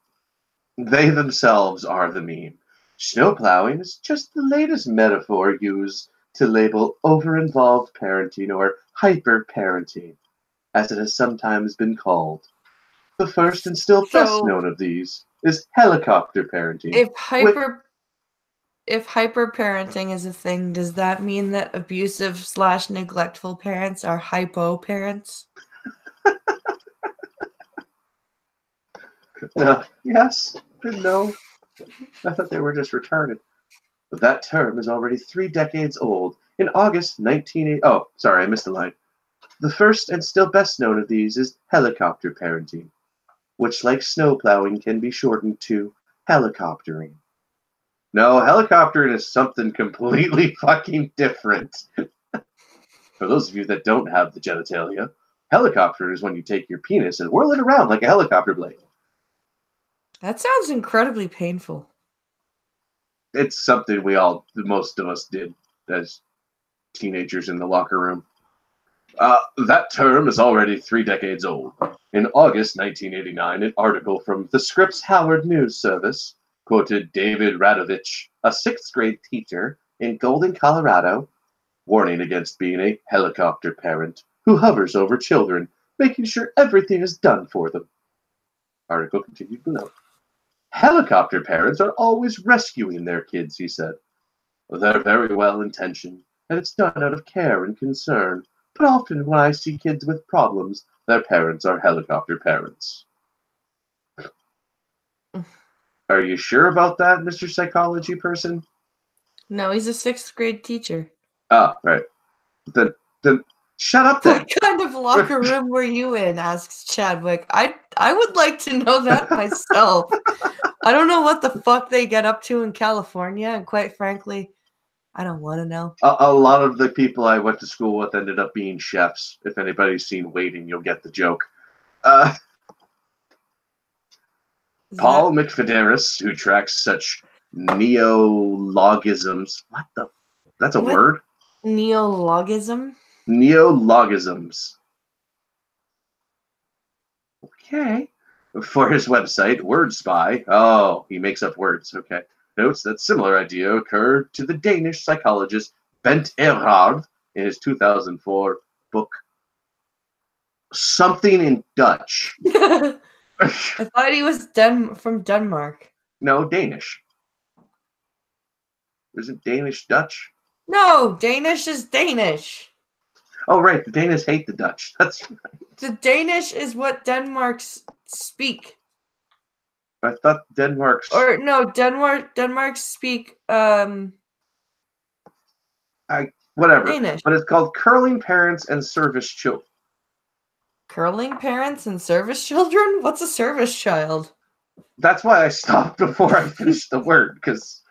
Speaker 2: They themselves are the meme. Snowplowing is just the latest metaphor used to label over-involved parenting or hyper-parenting, as it has sometimes been called. The first and still best known of these is helicopter parenting.
Speaker 1: If hyper parenting is a thing, does that mean that abusive / neglectful parents are hypo parents?
Speaker 2: Yes, but no. I thought they were just retarded. But that term is already 3 decades old. In August 1980. Oh, sorry, I missed the line. The first and still best known of these is helicopter parenting, which, like snowplowing, can be shortened to helicoptering. No, helicoptering is something completely fucking different. For those of you that don't have the genitalia, helicopter is when you take your penis and whirl it around like a helicopter blade.
Speaker 1: That sounds incredibly painful.
Speaker 2: It's something most of us did as teenagers in the locker room. That term is already 3 decades old. In August 1989, an article from the Scripps Howard News Service quoted David Radovich, a 6th grade teacher in Golden, Colorado, warning against being a helicopter parent who hovers over children, making sure everything is done for them. Article continued below. Helicopter parents are always rescuing their kids, he said. They're very well intentioned, and it's done out of care and concern. But often when I see kids with problems, their parents are helicopter parents. Are you sure about that, Mr. Psychology person?
Speaker 1: No, he's a 6th grade teacher.
Speaker 2: Ah, right. Then shut up then.
Speaker 1: What kind of locker room were you in? Asks Chadwick. I would like to know that myself. I don't know what the fuck they get up to in California, and quite frankly, I don't want to know.
Speaker 2: A lot of the people I went to school with ended up being chefs. If anybody's seen Waiting, you'll get the joke. Paul McFederis, who tracks such neologisms. What the? That's a word?
Speaker 1: Neologism?
Speaker 2: Neologisms. Okay. For his website, WordSpy. Oh, he makes up words. Okay. Notes that similar idea occurred to the Danish psychologist Bent Ehrhard in his 2004 book, Something in Dutch.
Speaker 1: I thought he was from Denmark.
Speaker 2: No, Danish. Isn't Danish Dutch?
Speaker 1: No, Danish is Danish.
Speaker 2: Oh, right. The Danish hate the Dutch. That's right.
Speaker 1: The Danish is what Denmarks speak.
Speaker 2: I thought Denmark's...
Speaker 1: Or no, Denmark speak
Speaker 2: whatever.
Speaker 1: Danish.
Speaker 2: But it's called Curling Parents and Service Children.
Speaker 1: Curling parents and service children? What's a service child?
Speaker 2: That's why I stopped before I finished the word, because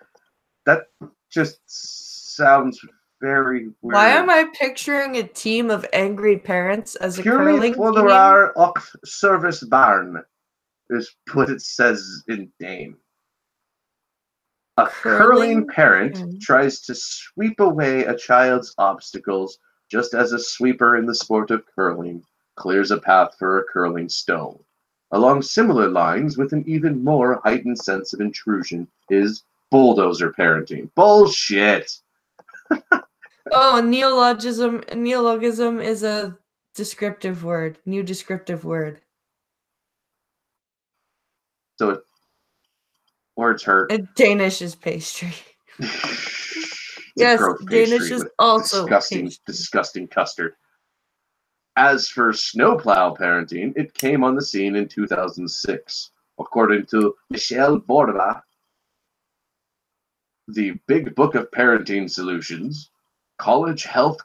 Speaker 2: that just sounds very weird.
Speaker 1: Why am I picturing a team of angry parents as a curling team?
Speaker 2: Op service barn is what it says in Dane. A curling parent tries to sweep away a child's obstacles, just as a sweeper in the sport of curling clears a path for a curling stone. Along similar lines, with an even more heightened sense of intrusion, is bulldozer parenting. Bullshit!
Speaker 1: Oh, neologism. Neologism is a descriptive word. New descriptive word.
Speaker 2: So words hurt.
Speaker 1: And Danish is pastry. Yes, Danish is also
Speaker 2: disgusting custard. As for snowplow parenting, it came on the scene in 2006. According to Michel Borba, the Big Book of Parenting Solutions, college health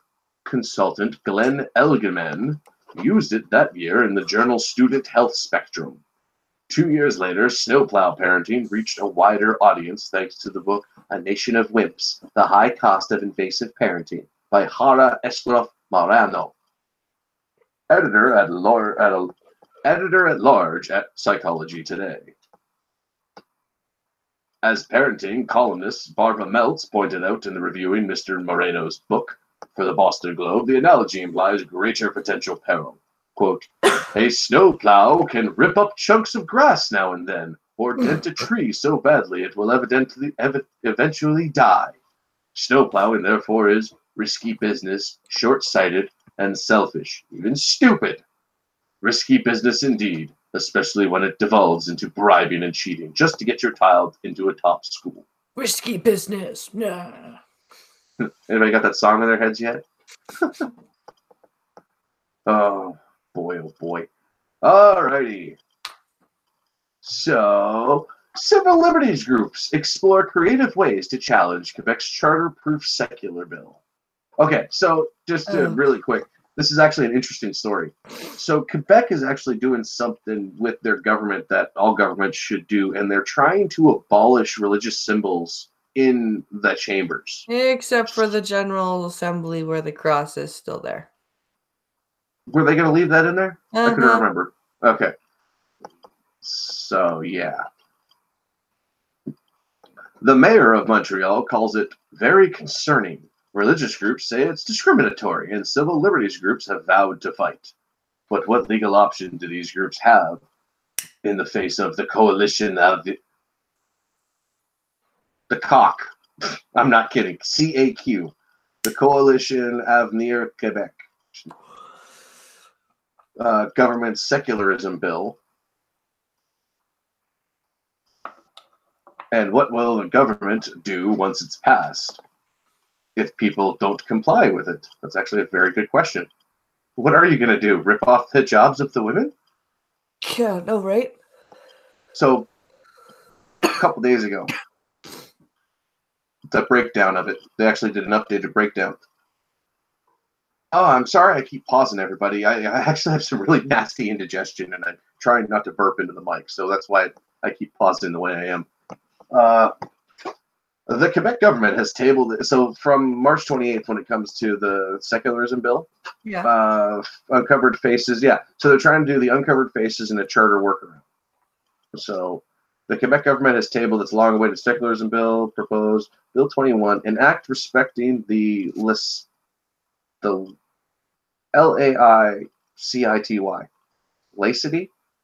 Speaker 2: consultant Glenn Elgeman used it that year in the journal Student Health Spectrum. 2 years later, snowplow parenting reached a wider audience thanks to the book A Nation of Wimps, The High Cost of Invasive Parenting by Jara Estroff Marano, editor at large at Psychology Today. As parenting columnist Barbara Meltz pointed out in the reviewing Mr. Moreno's book for the Boston Globe, the analogy implies greater potential peril. Quote, a snowplow can rip up chunks of grass now and then, or dent a tree so badly it will eventually die. Snowplowing, therefore, is risky business, short-sighted, and selfish, even stupid. Risky business indeed, especially when it devolves into bribing and cheating just to get your child into a top school.
Speaker 1: Risky business. Nah.
Speaker 2: Anybody got that song in their heads yet? Oh boy. Alrighty. So, civil liberties groups explore creative ways to challenge Quebec's charter-proof secular bill. Okay, so just to really quick, this is actually an interesting story. So Quebec is actually doing something with their government that all governments should do, and they're trying to abolish religious symbols in the chambers.
Speaker 1: Except for the General Assembly where the cross is still there.
Speaker 2: Were they going to leave that in there? I couldn't remember. Okay. So, yeah. The mayor of Montreal calls it very concerning. Religious groups say it's discriminatory, and civil liberties groups have vowed to fight. But what legal option do these groups have in the face of the coalition of the CAQ? I'm not kidding. CAQ. The Coalition Avenir Québec. Government secularism bill. And what will the government do once it's passed if people don't comply with it? That's actually a very good question. What are you going to do? Rip off the jobs of the women?
Speaker 1: Yeah, no, right?
Speaker 2: So, a couple days ago, the breakdown of it, they actually did an updated breakdown. Oh, I'm sorry I keep pausing, everybody. I actually have some really nasty indigestion, and I'm trying not to burp into the mic, so that's why I keep pausing the way I am. The Quebec government has tabled it. So from March 28th, when it comes to the secularism bill, uncovered faces, so they're trying to do the uncovered faces in a charter workaround. So the Quebec government has tabled its long-awaited secularism bill, proposed Bill 21, an act respecting the laicity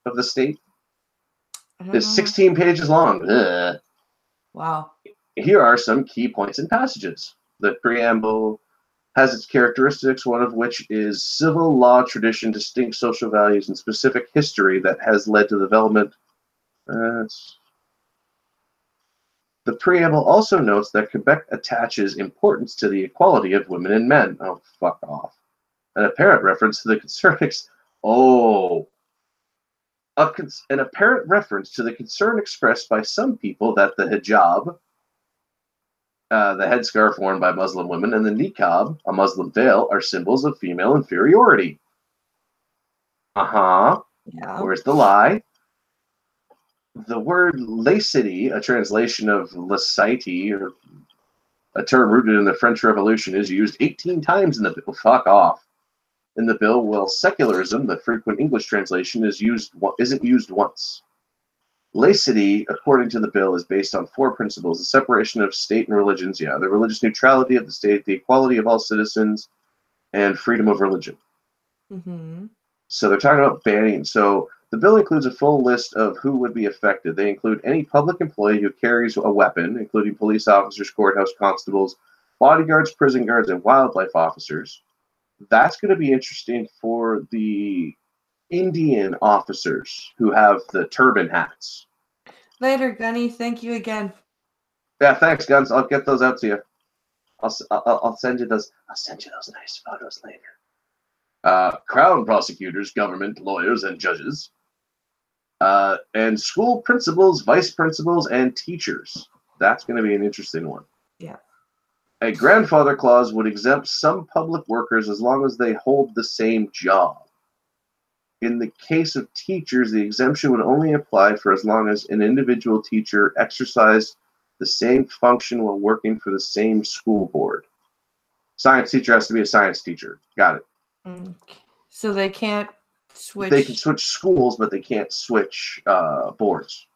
Speaker 2: of the state. Is 16 pages long. Ugh.
Speaker 1: Wow.
Speaker 2: Here are some key points and passages. The preamble has its characteristics, one of which is civil law tradition, distinct social values, and specific history that has led to the development. The preamble also notes that Quebec attaches importance to the equality of women and men. Oh, fuck off. An apparent reference to the an apparent reference to the concern expressed by some people that the hijab, the headscarf worn by Muslim women, and the niqab, a Muslim veil, are symbols of female inferiority.
Speaker 1: Yeah.
Speaker 2: Where's the lie? The word laicity, a translation of laicite, or a term rooted in the French Revolution, is used 18 times in the bill. Fuck off. In the bill, while secularism, the frequent English translation, isn't used once. Laicity, according to the bill, is based on 4 principles: the separation of state and religions, the religious neutrality of the state, the equality of all citizens, and freedom of religion.
Speaker 1: Mm-hmm.
Speaker 2: So they're talking about banning. So the bill includes a full list of who would be affected. They include any public employee who carries a weapon, including police officers, courthouse constables, bodyguards, prison guards, and wildlife officers. That's going to be interesting for the Indian officers who have the turban hats.
Speaker 1: Later, Gunny. Thank you again.
Speaker 2: Yeah, thanks, Guns. I'll get those out to you. I'll send you those. I'll send you those nice photos later. Crown prosecutors, government, lawyers, and judges, and school principals, vice principals, and teachers. That's going to be an interesting one.
Speaker 1: Yeah.
Speaker 2: A grandfather clause would exempt some public workers as long as they hold the same job. In the case of teachers, the exemption would only apply for as long as an individual teacher exercised the same function while working for the same school board. Science teacher has to be a science teacher. Got it.
Speaker 1: Okay. So they can't switch.
Speaker 2: They can switch schools, but they can't switch boards.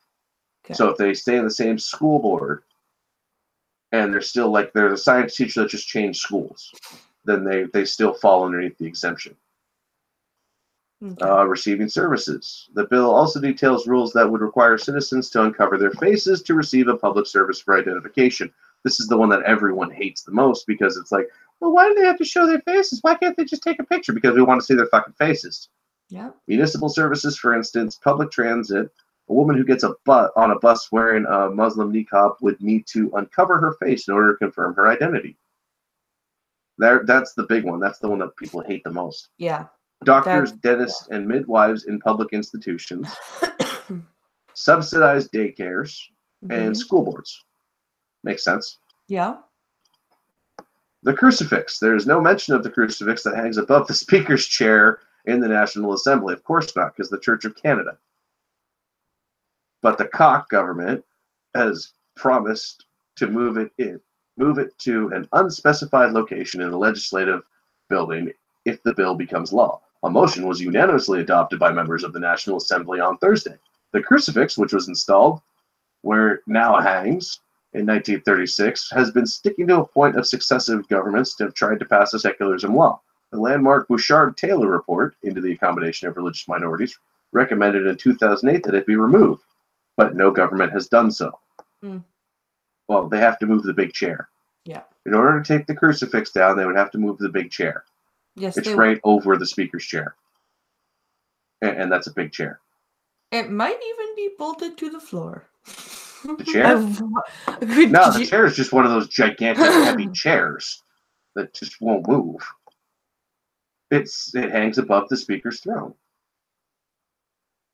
Speaker 2: Okay. So if they stay in the same school board, and they're still they're a science teacher that just changed schools, then they still fall underneath the exemption.
Speaker 1: Okay.
Speaker 2: Receiving services. The bill also details rules that would require citizens to uncover their faces to receive a public service for identification. This is the one that everyone hates the most because it's like, well, why do they have to show their faces? Why can't they just take a picture? Because we want to see their fucking faces.
Speaker 1: Yeah.
Speaker 2: Municipal services, for instance, public transit. A woman who gets on a bus wearing a Muslim niqab would need to uncover her face in order to confirm her identity. That's the big one. That's the one that people hate the most.
Speaker 1: Yeah.
Speaker 2: Doctors, dentists, and midwives in public institutions, subsidized daycares, and school boards. Makes sense.
Speaker 1: Yeah.
Speaker 2: The crucifix. There's no mention of the crucifix that hangs above the Speaker's chair in the National Assembly. Of course not, because the Church of Canada. But the Koch government has promised to move it to an unspecified location in the legislative building if the bill becomes law. A motion was unanimously adopted by members of the National Assembly on Thursday. The crucifix, which was installed where it now hangs in 1936, has been sticking to a point of successive governments that have tried to pass a secularism law. The landmark Bouchard-Taylor report into the accommodation of religious minorities recommended in 2008 that it be removed, but no government has done so. Well, they have to move the big chair.
Speaker 1: Yeah.
Speaker 2: In order to take the crucifix down, they would have to move the big chair.
Speaker 1: Yes,
Speaker 2: it's right over the Speaker's chair. And that's a big chair.
Speaker 1: It might even be bolted to the floor.
Speaker 2: The chair? No, the chair is just one of those gigantic, heavy chairs that just won't move. It hangs above the Speaker's throne.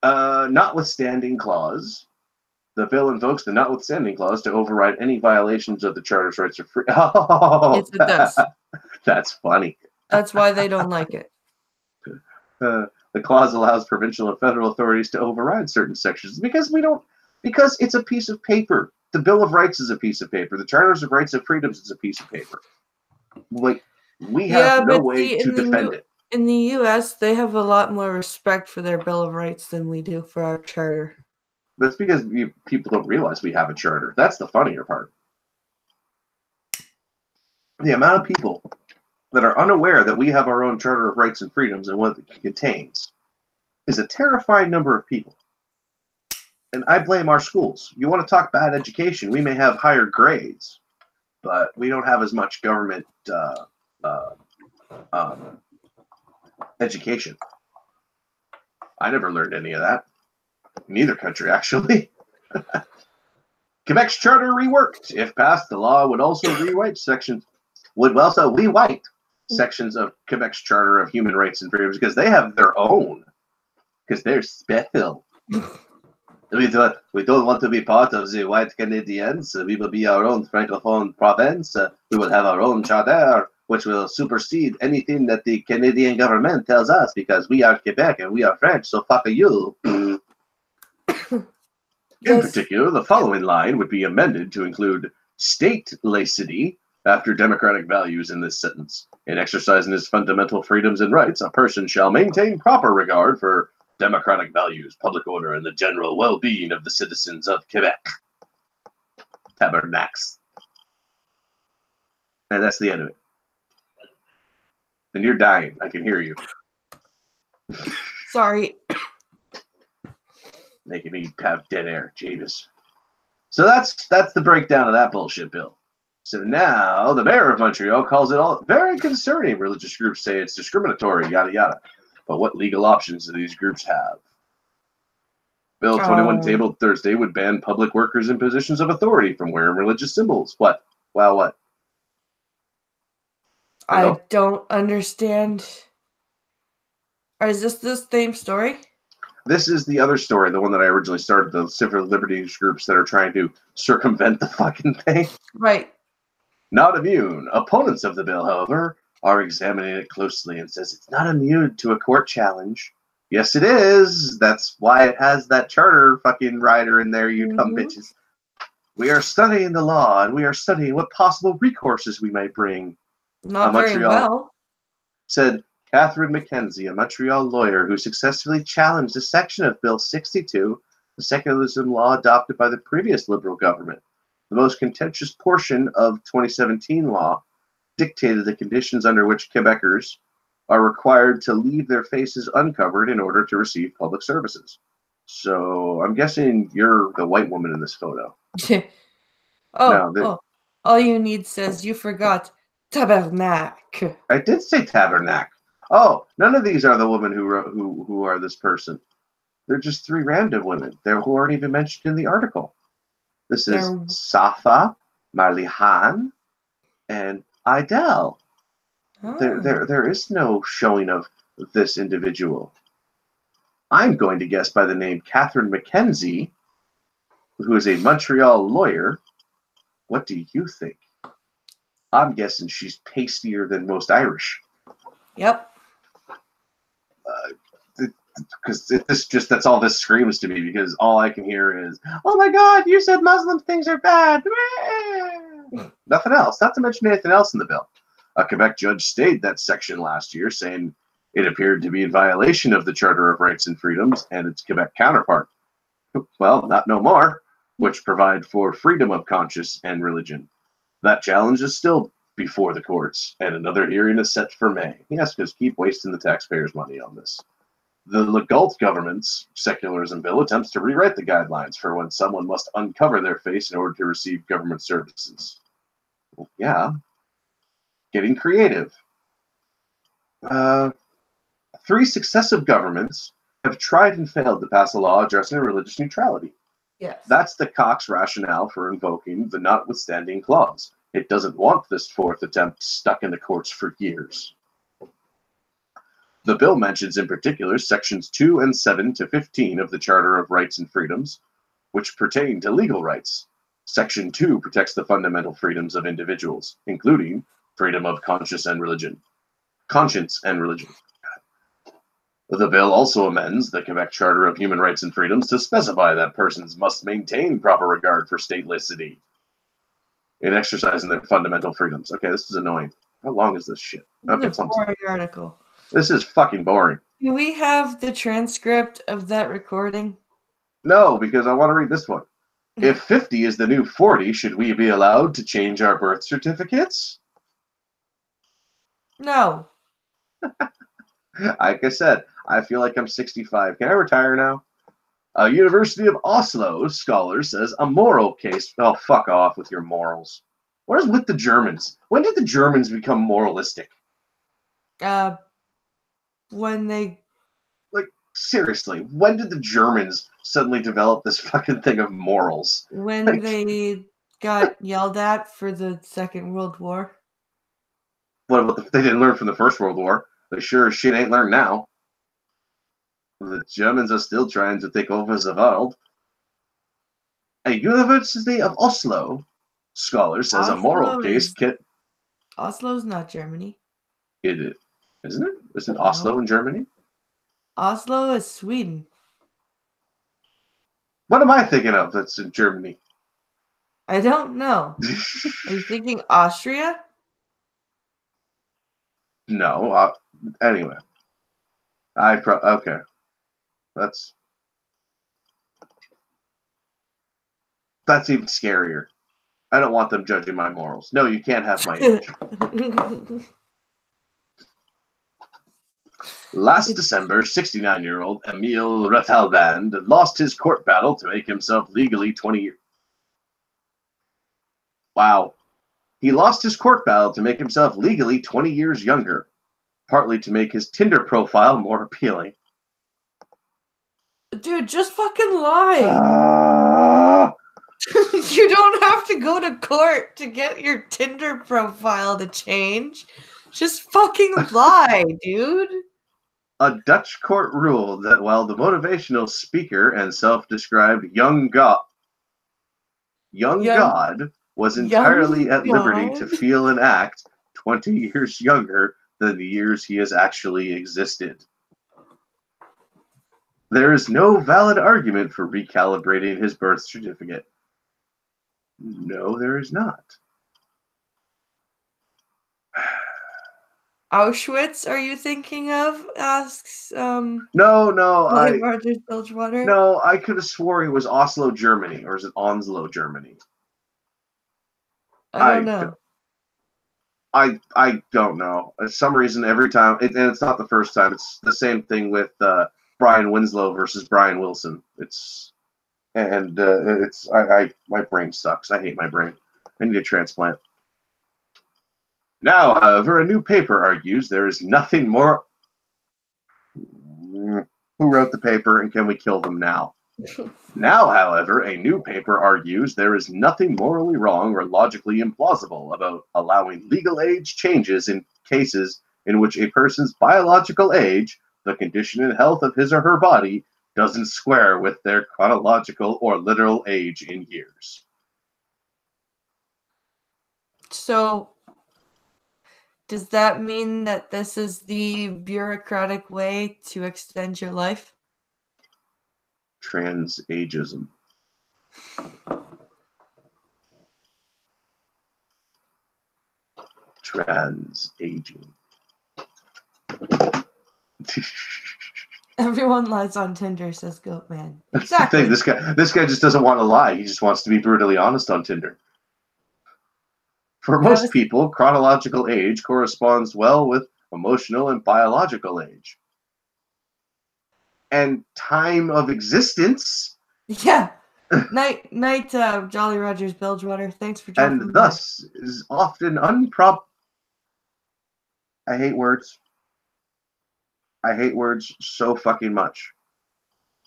Speaker 2: Notwithstanding clause. The bill invokes the notwithstanding clause to override any violations of the Charter's rights of freedom. Oh,
Speaker 1: yes, it does.
Speaker 2: That's funny.
Speaker 1: That's why they don't like it.
Speaker 2: The clause allows provincial and federal authorities to override certain sections because it's a piece of paper. The Bill of Rights is a piece of paper. The Charters of Rights and Freedoms is a piece of paper. Like, we have no way to defend it.
Speaker 1: In the U.S., they have a lot more respect for their Bill of Rights than we do for our charter.
Speaker 2: That's because people don't realize we have a charter. That's the funnier part. The amount of people that are unaware that we have our own Charter of Rights and Freedoms and what it contains is a terrifying number of people. And I blame our schools. You want to talk bad education, we may have higher grades, but we don't have as much government education. I never learned any of that. In either country, actually. Quebec's charter reworked. If passed, the law would also rewrite sections of Quebec's Charter of Human Rights and Freedoms because they have their own. Because they're special. We don't want to be part of the white Canadians. We will be our own francophone province. We will have our own charter, which will supersede anything that the Canadian government tells us because we are Quebec and we are French, so fuck you. In particular, the following line would be amended to include state laicity after democratic values in this sentence. In exercising his fundamental freedoms and rights, a person shall maintain proper regard for democratic values, public order, and the general well-being of the citizens of Quebec. Tabernax. And that's the end of it. And you're dying. I can hear you.
Speaker 1: Sorry.
Speaker 2: Making me have dead air. Jesus. So that's the breakdown of that bullshit bill. So now the mayor of Montreal calls it all very concerning. Religious groups say it's discriminatory, yada yada. But what legal options do these groups have? Bill 21 tabled Thursday would ban public workers in positions of authority from wearing religious symbols. What? Well, what?
Speaker 1: I don't understand. Or is this the same story?
Speaker 2: This is the other story, the one that I originally started, the civil liberties groups that are trying to circumvent the fucking thing.
Speaker 1: Right.
Speaker 2: Not immune. Opponents of the bill, however, are examining it closely and says it's not immune to a court challenge. Yes, it is. That's why it has that charter fucking rider in there, you dumb bitches. We are studying the law, and we are studying what possible recourses we might bring.
Speaker 1: Not very well.
Speaker 2: Said Catherine McKenzie, a Montreal lawyer who successfully challenged a section of Bill 62, the secularism law adopted by the previous Liberal government. The most contentious portion of 2017 law dictated the conditions under which Quebecers are required to leave their faces uncovered in order to receive public services. So I'm guessing you're the white woman in this photo.
Speaker 1: All you need says you forgot tabernacle.
Speaker 2: I did say tabernacle. Oh, none of these are the women who are this person. They're just three random women. Who aren't even mentioned in the article. This is Safa, Marlihan, and Idel. There is no showing of this individual. I'm going to guess by the name Catherine Mackenzie, who is a Montreal lawyer. What do you think? I'm guessing she's pastier than most Irish.
Speaker 1: Yep.
Speaker 2: Because that's all this screams to me, because all I can hear is, oh my God, you said Muslim things are bad. Nothing else, not to mention anything else in the bill. A Quebec judge stayed that section last year, saying it appeared to be in violation of the Charter of Rights and Freedoms and its Quebec counterpart. Well, not no more, which provide for freedom of conscience and religion. That challenge is still before the courts, and another hearing is set for May. Yes, because keep wasting the taxpayers' money on this. The Legault government's secularism bill attempts to rewrite the guidelines for when someone must uncover their face in order to receive government services. Well, yeah, getting creative. 3 successive governments have tried and failed to pass a law addressing religious neutrality.
Speaker 1: Yes.
Speaker 2: That's the Cox rationale for invoking the notwithstanding clause. It doesn't want this 4th attempt stuck in the courts for years. The bill mentions in particular sections 2 and 7 to 15 of the Charter of Rights and Freedoms, which pertain to legal rights. Section 2 protects the fundamental freedoms of individuals, including freedom of conscience and religion. The bill also amends the Quebec Charter of Human Rights and Freedoms to specify that persons must maintain proper regard for statelessity in exercising their fundamental freedoms. Okay, this is annoying. How long is this shit? Okay,
Speaker 1: it's a boring article.
Speaker 2: This is fucking boring.
Speaker 1: Do we have the transcript of that recording?
Speaker 2: No, because I want to read this one. If 50 is the new 40, should we be allowed to change our birth certificates?
Speaker 1: No.
Speaker 2: Like I said, I feel like I'm 65. Can I retire now? A University of Oslo scholar says a moral case. Oh, fuck off with your morals. What is with the Germans? When did the Germans become moralistic?
Speaker 1: When they...
Speaker 2: Like, seriously, when did the Germans suddenly develop this fucking thing of morals?
Speaker 1: When they got yelled at for the Second World War.
Speaker 2: What about they didn't learn from the First World War? They sure as shit ain't learned now. The Germans are still trying to take over the world. A University of Oslo scholar says a moral case can...
Speaker 1: Oslo's not Germany.
Speaker 2: It is. Isn't it? Isn't Oslo in Germany?
Speaker 1: Oslo is Sweden.
Speaker 2: What am I thinking of that's in Germany?
Speaker 1: I don't know. Are you thinking Austria?
Speaker 2: No. Anyway. Okay. That's even scarier. I don't want them judging my morals. No, you can't have my image. Last December, 69-year-old Emile Rethalband lost his court battle to make himself legally 20 years. Wow. He lost his court battle to make himself legally 20 years younger, partly to make his Tinder profile more appealing.
Speaker 1: Dude, just fucking lie. You don't have to go to court to get your Tinder profile to change. Just fucking lie, dude.
Speaker 2: A Dutch court ruled that while the motivational speaker and self-described young God was entirely at liberty to feel and act 20 years younger than the years he has actually existed. There is no valid argument for recalibrating his birth certificate. No, there is not.
Speaker 1: Auschwitz, are you thinking of? Asks
Speaker 2: No,
Speaker 1: Roger Bilgewater.
Speaker 2: No, I could have swore he was Oslo, Germany, or is it Onslow, Germany?
Speaker 1: I don't know.
Speaker 2: I don't know. For some reason, every time, and it's not the first time. It's the same thing with Brian Winslow versus Brian Wilson. It's my brain sucks. I hate my brain. I need a transplant. Now, however, a new paper argues there is nothing more. Who wrote the paper, and can we kill them now? Now, however, a new paper argues there is nothing morally wrong or logically implausible about allowing legal age changes in cases in which a person's biological age, the condition and health of his or her body, doesn't square with their chronological or literal age in years.
Speaker 1: So, does that mean that this is the bureaucratic way to extend your life?
Speaker 2: Transagism. Trans-aging.
Speaker 1: Everyone lies on Tinder, says Goatman.
Speaker 2: That's the thing. This guy just doesn't want to lie. He just wants to be brutally honest on Tinder. For most people, chronological age corresponds well with emotional and biological age. And time of existence.
Speaker 1: Yeah. Night, Jolly Rogers Bilgewater. Thanks for dropping
Speaker 2: And thus is often I hate words. I hate words so fucking much.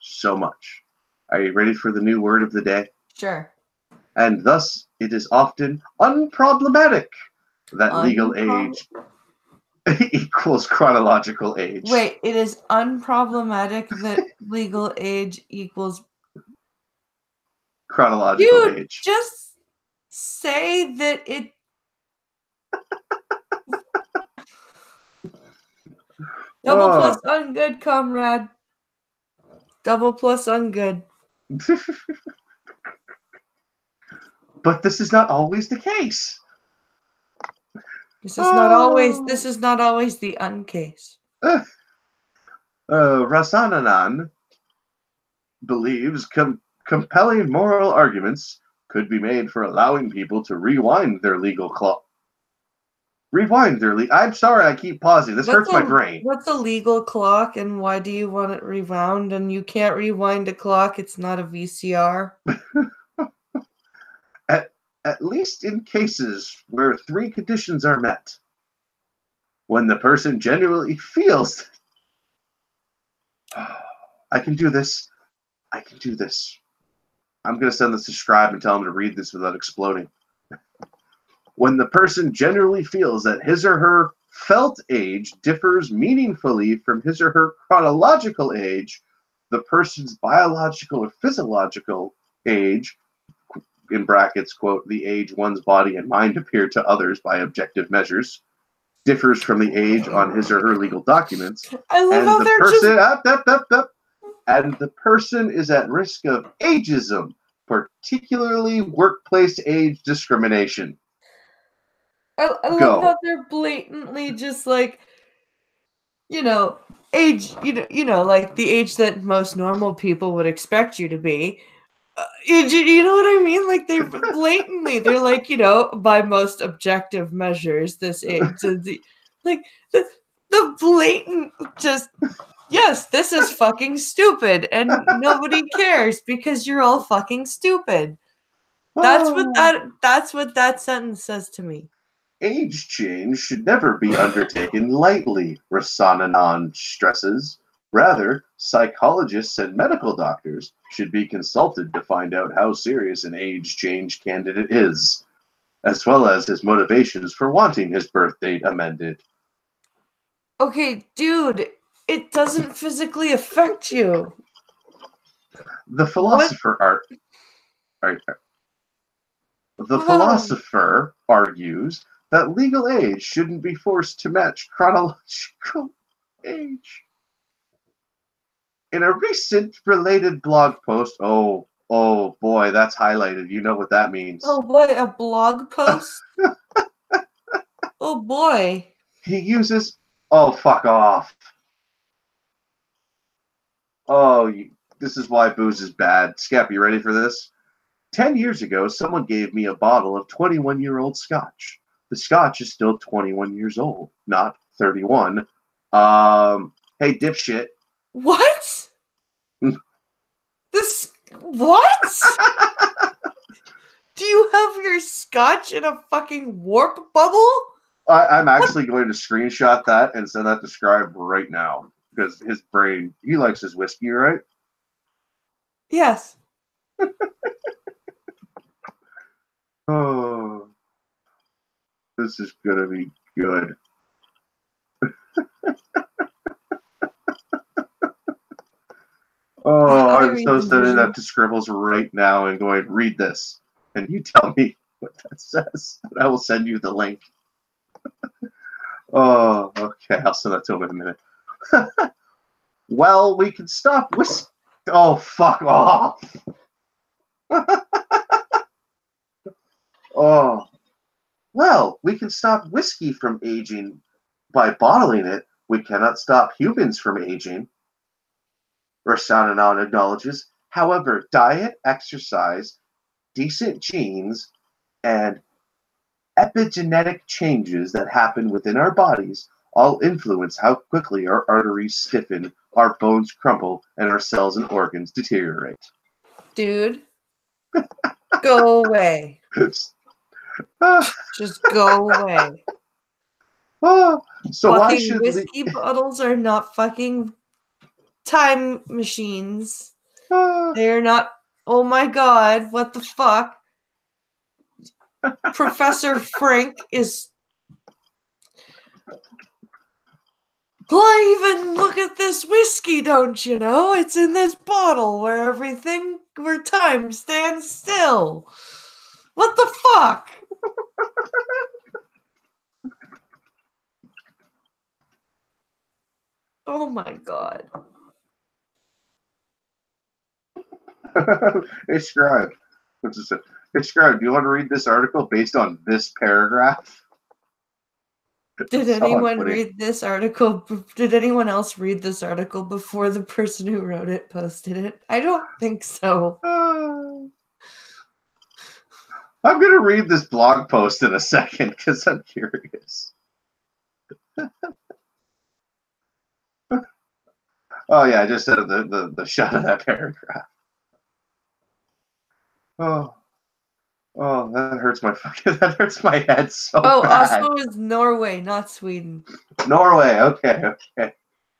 Speaker 2: So much. Are you ready for the new word of the day?
Speaker 1: Sure.
Speaker 2: And thus it is often unproblematic that legal age equals chronological age.
Speaker 1: Wait, it is unproblematic that legal age equals
Speaker 2: chronological age.
Speaker 1: Just say that it. Double plus ungood, comrade. Double plus ungood.
Speaker 2: But this is not always the case.
Speaker 1: This is not always the uncase.
Speaker 2: Rasananan believes compelling moral arguments could be made for allowing people to rewind their legal clock. I'm sorry, I keep pausing. This hurts my brain.
Speaker 1: What's a legal clock, and why do you want it rewound? And you can't rewind a clock. It's not a VCR.
Speaker 2: At least in cases where three conditions are met. When the person genuinely feels, I can do this. I can do this. I'm going to send this to Scribe and tell him to read this without exploding. When the person generally feels that his or her felt age differs meaningfully from his or her chronological age, the person's biological or physiological age, in brackets, quote, the age one's body and mind appear to others by objective measures, differs from the age on his or her legal documents.
Speaker 1: I love how they're
Speaker 2: and the person is at risk of ageism, particularly workplace age discrimination.
Speaker 1: I love how they're blatantly just like, age, like the age that most normal people would expect you to be. You know what I mean? Like they're blatantly, they're like, by most objective measures, this age. Like the blatant just, yes, this is fucking stupid, and nobody cares because you're all fucking stupid. That's what that sentence says to me.
Speaker 2: Age change should never be undertaken lightly, Rasananan stresses. Rather, psychologists and medical doctors should be consulted to find out how serious an age change candidate is, as well as his motivations for wanting his birth date amended.
Speaker 1: Okay, dude, it doesn't physically affect you.
Speaker 2: The philosopher philosopher argues that legal age shouldn't be forced to match chronological age. In a recent related blog post, oh boy, that's highlighted. You know what that means.
Speaker 1: Oh boy, a blog post? Oh boy.
Speaker 2: He uses, oh fuck off. Oh, this is why booze is bad. Scap, you ready for this? 10 years ago, someone gave me a bottle of 21-year-old scotch. The Scotch is still 21 years old, not 31. Hey, dipshit.
Speaker 1: What? What? Do you have your Scotch in a fucking warp bubble?
Speaker 2: I'm actually going to screenshot that and send that to Scribe right now because his brain, he likes his whiskey, right?
Speaker 1: Yes.
Speaker 2: Oh, this is going to be good. Oh, I'm so sending that to Scribbles right now and going, read this. And you tell me what that says. And I will send you the link. Oh, okay. I'll send that to him in a minute. Well, we can stop whiskey. Oh, fuck off. Oh. Well, we can stop whiskey from aging by bottling it. We cannot stop humans from aging. Rashananon acknowledges. However, diet, exercise, decent genes, and epigenetic changes that happen within our bodies all influence how quickly our arteries stiffen, our bones crumble, and our cells and organs deteriorate.
Speaker 1: Dude, go away. Just go away.
Speaker 2: So
Speaker 1: fucking
Speaker 2: why should
Speaker 1: whiskey bottles are not fucking time machines. They're not. Oh my god, what the fuck? Professor Frank is. Why even look at this whiskey, don't you know? It's in this bottle where time stands still. What the fuck? Oh my god.
Speaker 2: Hey, Scribe. Hey, Scribe, do you want to read this article based on this paragraph?
Speaker 1: Did anyone read this article? Did anyone else read this article before the person who wrote it posted it? I don't think so.
Speaker 2: I'm going to read this blog post in a second because I'm curious. Oh, yeah, I just said the shot of that paragraph. Oh, that hurts my head so bad.
Speaker 1: Oslo is Norway, not Sweden.
Speaker 2: Norway, okay.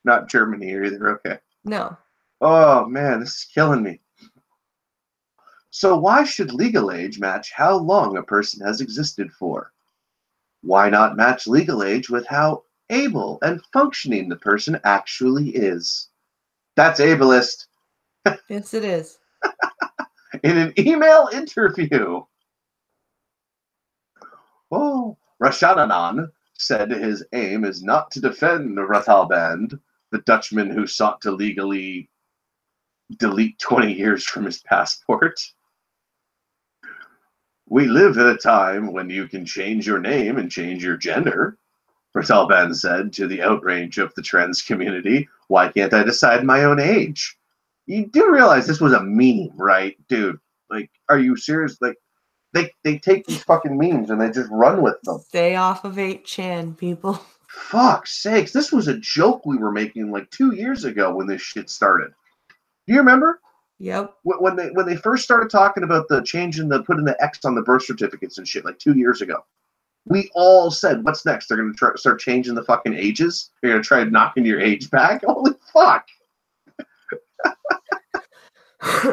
Speaker 2: Not Germany either, okay.
Speaker 1: No.
Speaker 2: Oh, man, this is killing me. So why should legal age match how long a person has existed for? Why not match legal age with how able and functioning the person actually is? That's ableist.
Speaker 1: Yes, it is.
Speaker 2: In an email interview. Oh, Rashananon said his aim is not to defend Ratalband, the Dutchman who sought to legally delete 20 years from his passport. We live in a time when you can change your name and change your gender, Ratalband said to the outrage of the trans community. Why can't I decide my own age? You do realize this was a meme, right? Dude, like, are you serious? Like, they take these fucking memes and they just run with them.
Speaker 1: Stay off of 8chan, people.
Speaker 2: Fuck's sakes. This was a joke we were making like 2 years ago when this shit started. Do you remember?
Speaker 1: Yep.
Speaker 2: When they first started talking about the putting the X on the birth certificates and shit like 2 years ago, we all said, what's next? They're going to start changing the fucking ages? They're going to try knocking your age back? Holy fuck.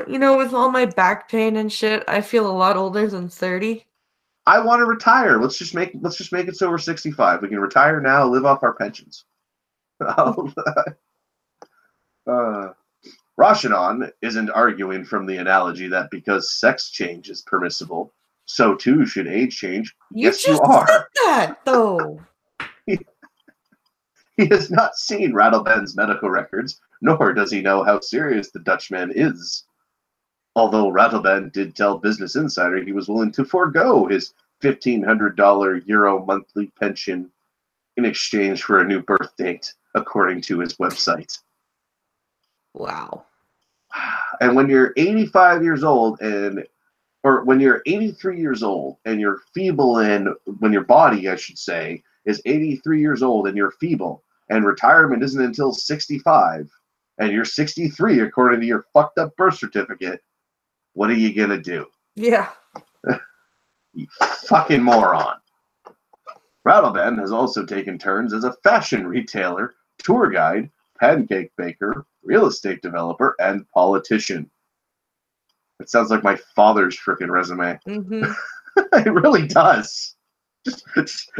Speaker 1: You know, with all my back pain and shit, I feel a lot older than 30.
Speaker 2: I want to retire. Let's just make it so we're 65. We can retire now, live off our pensions. Roshanon isn't arguing from the analogy that because sex change is permissible, so too should age change. Yes, you are.
Speaker 1: Said that, though.
Speaker 2: He has not seen Rattleben's medical records, nor does he know how serious the Dutchman is. Although Rattleben did tell Business Insider he was willing to forego his $1,500 euro monthly pension in exchange for a new birth date, according to his website.
Speaker 1: Wow.
Speaker 2: And when you're 85 years old and or when you're 83 years old and you're feeble, and when your body, I should say, is 83 years old and you're feeble, and retirement isn't until 65, and you're 63 according to your fucked up birth certificate, what are you gonna do?
Speaker 1: Yeah.
Speaker 2: You fucking moron. Rattleban has also taken turns as a fashion retailer, tour guide, pancake baker, real estate developer, and politician. It sounds like my father's freaking resume.
Speaker 1: Mm-hmm.
Speaker 2: It really does.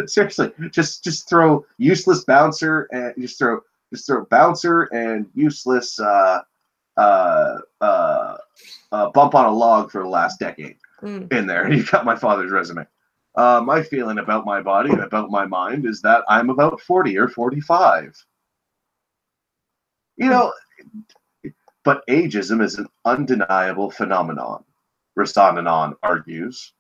Speaker 2: Seriously, just throw useless bouncer and just throw bouncer and useless bump on a log for the last decade in there, and you got my father's resume. My feeling about my body and about my mind is that I'm about 40 or 45. You know, but ageism is an undeniable phenomenon, Rasananan argues.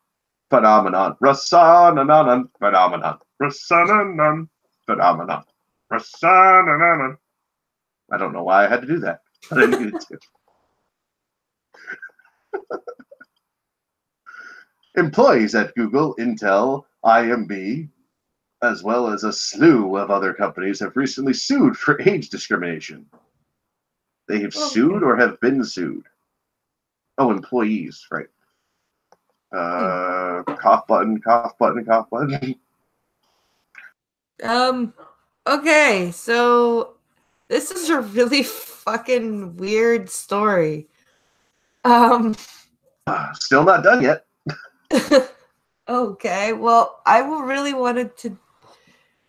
Speaker 2: Phenomenon. Rasananan. Phenomenon. Rasananan. Phenomenon. Rasananan. I don't know why I had to do that, but I needed to. Employees at Google, Intel, IMB, as well as a slew of other companies have recently sued for age discrimination. They have sued or have been sued. Oh, employees, right. Cough button, cough button, cough button.
Speaker 1: Okay, so this is a really fucking weird story.
Speaker 2: Still not done yet.
Speaker 1: Okay, well, I really wanted to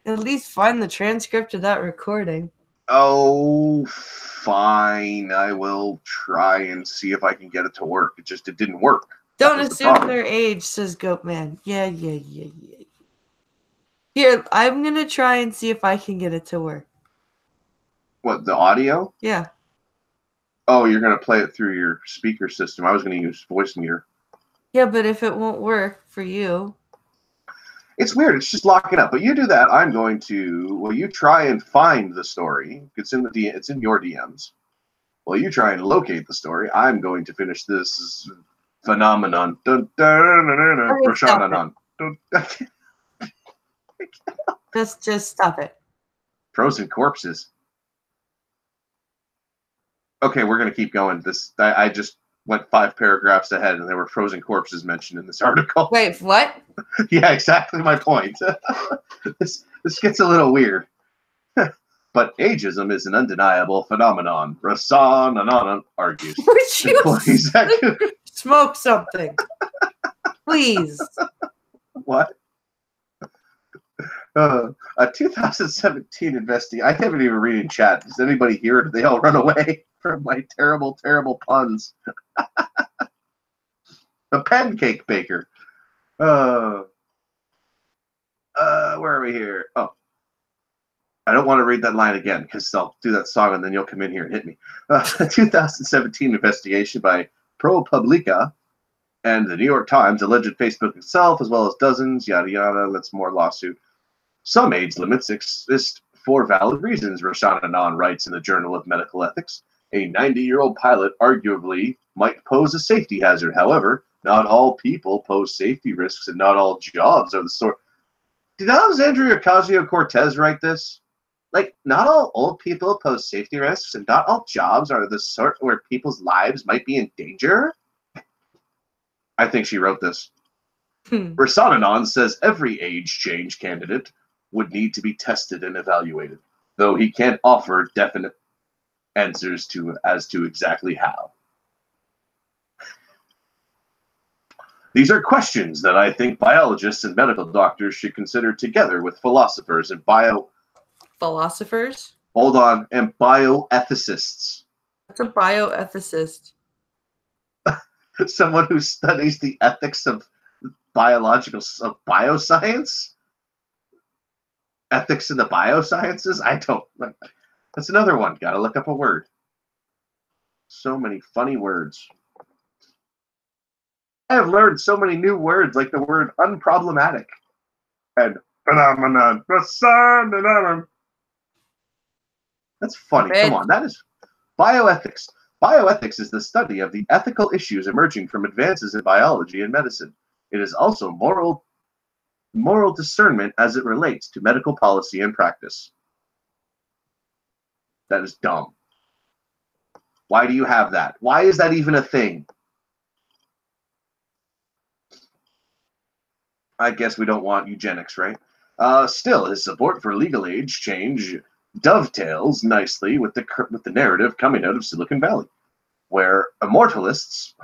Speaker 1: at least find the transcript of that recording.
Speaker 2: Oh, fine. I will try and see if I can get it to work. It didn't work.
Speaker 1: Don't assume their age, says Goatman. Yeah. Here, I'm gonna try and see if I can get it to work.
Speaker 2: What, the audio?
Speaker 1: Yeah.
Speaker 2: Oh, you're gonna play it through your speaker system. I was gonna use voice meter.
Speaker 1: Yeah, but if it won't work for you.
Speaker 2: It's weird. It's just locking up. But you do that. I'm going to. Well, you try and find the story. It's in it's in your DMs. Well, you try and locate the story. I'm going to finish this phenomenon. Dun, dun, dun, dun, dun,
Speaker 1: Just stop it.
Speaker 2: Frozen corpses. Okay, we're gonna keep going. I just went 5 paragraphs ahead, and there were frozen corpses mentioned in this article.
Speaker 1: Wait, what?
Speaker 2: Yeah, exactly my point. This gets a little weird. But ageism is an undeniable phenomenon. Rasananan argues.
Speaker 1: Would you smoke something? Please.
Speaker 2: What? A 2017 investigation. I haven't even read in chat. Does anybody hear it? They all run away from my terrible, terrible puns. A pancake baker. Where are we here? Oh. I don't want to read that line again because I'll do that song and then you'll come in here and hit me. A 2017 investigation by ProPublica and the New York Times alleged Facebook itself, as well as dozens, yada yada, that's more lawsuit. Some age limits exist for valid reasons, Rasananan writes in the Journal of Medical Ethics. A 90-year-old pilot arguably might pose a safety hazard. However, not all people pose safety risks and not all jobs are the sort. Did Alexandria Ocasio-Cortez write this? Like, not all old people pose safety risks and not all jobs are the sort where people's lives might be in danger? I think she wrote this. Rasananan says every age change candidate would need to be tested and evaluated, though he can't offer definite answers as to exactly how. These are questions that I think biologists and medical doctors should consider together with philosophers and
Speaker 1: Philosophers?
Speaker 2: Hold on, and bioethicists.
Speaker 1: What's a bioethicist?
Speaker 2: Someone who studies the ethics of bioscience? Ethics in the biosciences? I don't. That's another one. Gotta look up a word. So many funny words. I have learned so many new words, like the word unproblematic and phenomenon. That's funny. Come on, that is bioethics. Bioethics is the study of the ethical issues emerging from advances in biology and medicine. It is also moral discernment as it relates to medical policy and practice. That is dumb. Why do you have that? Why is that even a thing? I guess we don't want eugenics, right? Still, his support for legal age change dovetails nicely with the narrative coming out of Silicon Valley, where immortalists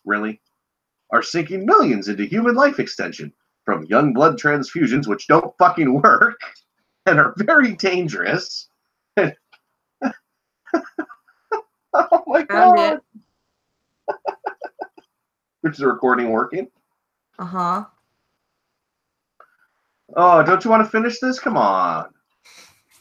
Speaker 2: really, are sinking millions into human life extension from young blood transfusions, which don't fucking work and are very dangerous. Oh my god! Which is the recording working?
Speaker 1: Uh-huh.
Speaker 2: Oh, don't you want to finish this? Come on.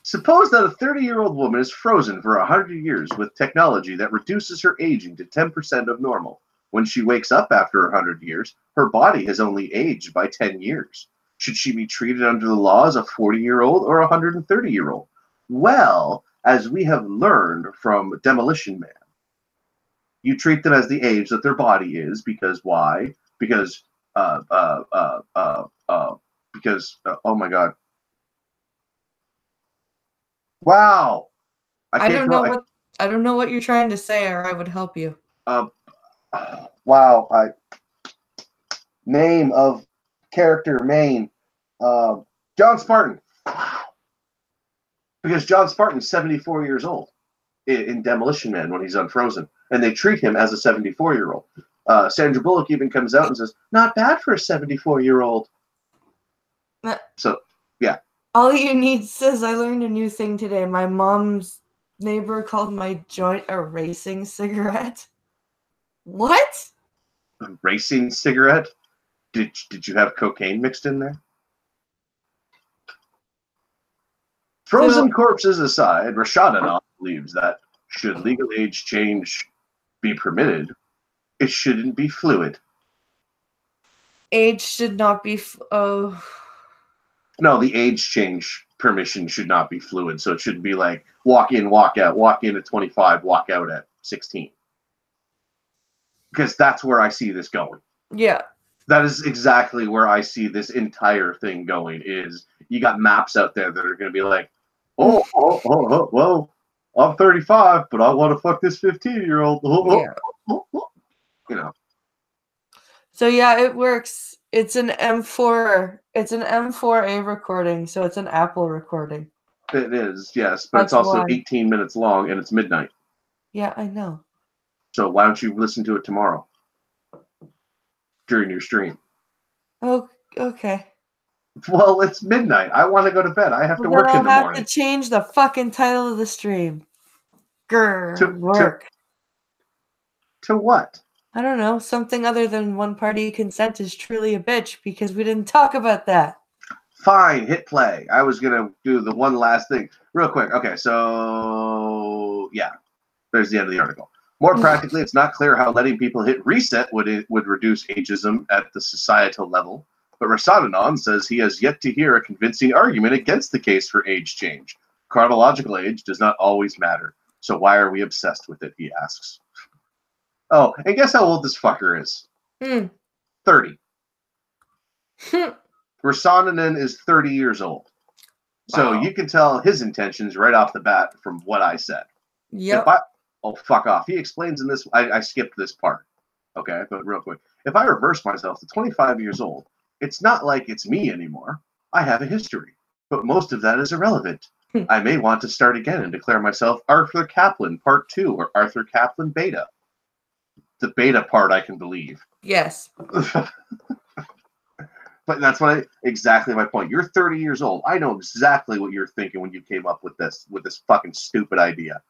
Speaker 2: Suppose that a 30-year-old woman is frozen for 100 years with technology that reduces her aging to 10% of normal. When she wakes up after 100 years, her body has only aged by 10 years. Should she be treated under the law as a 40-year-old or a 130-year-old? Well, as we have learned from Demolition Man, you treat them as the age that their body is, because why? Because oh my god. Wow.
Speaker 1: I don't know what you're trying to say, or I would help you.
Speaker 2: Wow. Name of character main. John Spartan. Because John Spartan's 74 years old in Demolition Man when he's unfrozen, and they treat him as a 74-year-old. Sandra Bullock even comes out and says, "Not bad for a 74-year-old." So, yeah.
Speaker 1: All you need says, I learned a new thing today. My mom's neighbor called my joint a racing cigarette. What?
Speaker 2: A racing cigarette? Did you have cocaine mixed in there? Frozen corpses aside, Rashadana believes that should legal age change be permitted, it shouldn't be fluid.
Speaker 1: Age should not be...
Speaker 2: No, the age change permission should not be fluid. So it shouldn't be like walk in, walk out, walk in at 25, walk out at 16. Because that's where I see this going.
Speaker 1: Yeah.
Speaker 2: That is exactly where I see this entire thing going, is you got maps out there that are going to be like, well, I'm 35, but I want to fuck this 15-year-old. You know.
Speaker 1: So yeah, it works. It's an M4. It's an M4A recording, so it's an Apple recording.
Speaker 2: It is, yes, but it's also 18 minutes long, and it's midnight.
Speaker 1: Yeah, I know.
Speaker 2: So why don't you listen to it tomorrow during your stream?
Speaker 1: Oh, okay.
Speaker 2: Well, it's midnight. I want to go to bed. I have to work in the morning.
Speaker 1: I'll have to change the fucking title of the stream. Work.
Speaker 2: To what?
Speaker 1: I don't know. Something other than one party consent is truly a bitch, because we didn't talk about that.
Speaker 2: Fine, hit play. I was going to do the one last thing. Real quick. Okay, so yeah. There's the end of the article. More practically, it's not clear how letting people hit reset would reduce ageism at the societal level. But Rasadanon says he has yet to hear a convincing argument against the case for age change. Chronological age does not always matter. So why are we obsessed with it, he asks. Oh, and guess how old this fucker is? 30. Rasadanon is 30 years old. So you can tell his intentions right off the bat from what I said.
Speaker 1: Yep.
Speaker 2: Oh, fuck off. He explains in this, I skipped this part. Okay, but real quick. If I reverse myself to 25 years old, it's not like it's me anymore. I have a history, but most of that is irrelevant. I may want to start again and declare myself Arthur Kaplan Part 2 or Arthur Kaplan Beta. The beta part I can believe.
Speaker 1: Yes.
Speaker 2: But that's exactly my point. You're 30 years old. I know exactly what you're thinking when you came up with this fucking stupid idea.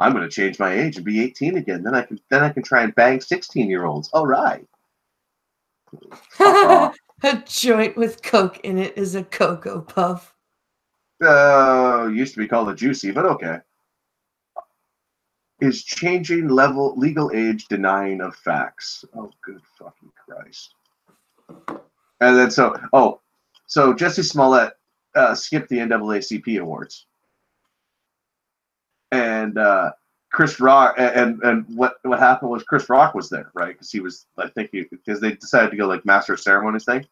Speaker 2: I'm going to change my age and be 18 again. Then I can try and bang 16-year-olds. All right.
Speaker 1: A joint with Coke in it is a Cocoa Puff.
Speaker 2: Used to be called a Juicy, but okay. Is changing legal age denying of facts? Oh, good fucking Christ. And then so Jesse Smollett skipped the NAACP awards. and Chris Rock, and what happened was Chris Rock was there, right? Because he was, I think, because they decided to go like master of ceremonies thing,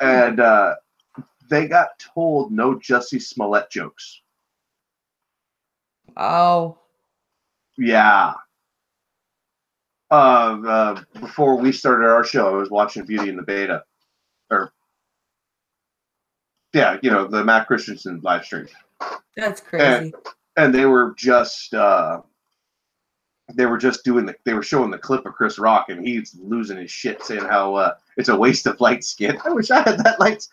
Speaker 2: and they got told no Jussie Smollett jokes.
Speaker 1: Oh.
Speaker 2: Yeah. Before we started our show, I was watching Beauty and the Beta, or yeah, the Matt Christensen live stream.
Speaker 1: That's crazy.
Speaker 2: And they were just showing the clip of Chris Rock, and he's losing his shit, saying how it's a waste of light skin. I wish I had that light.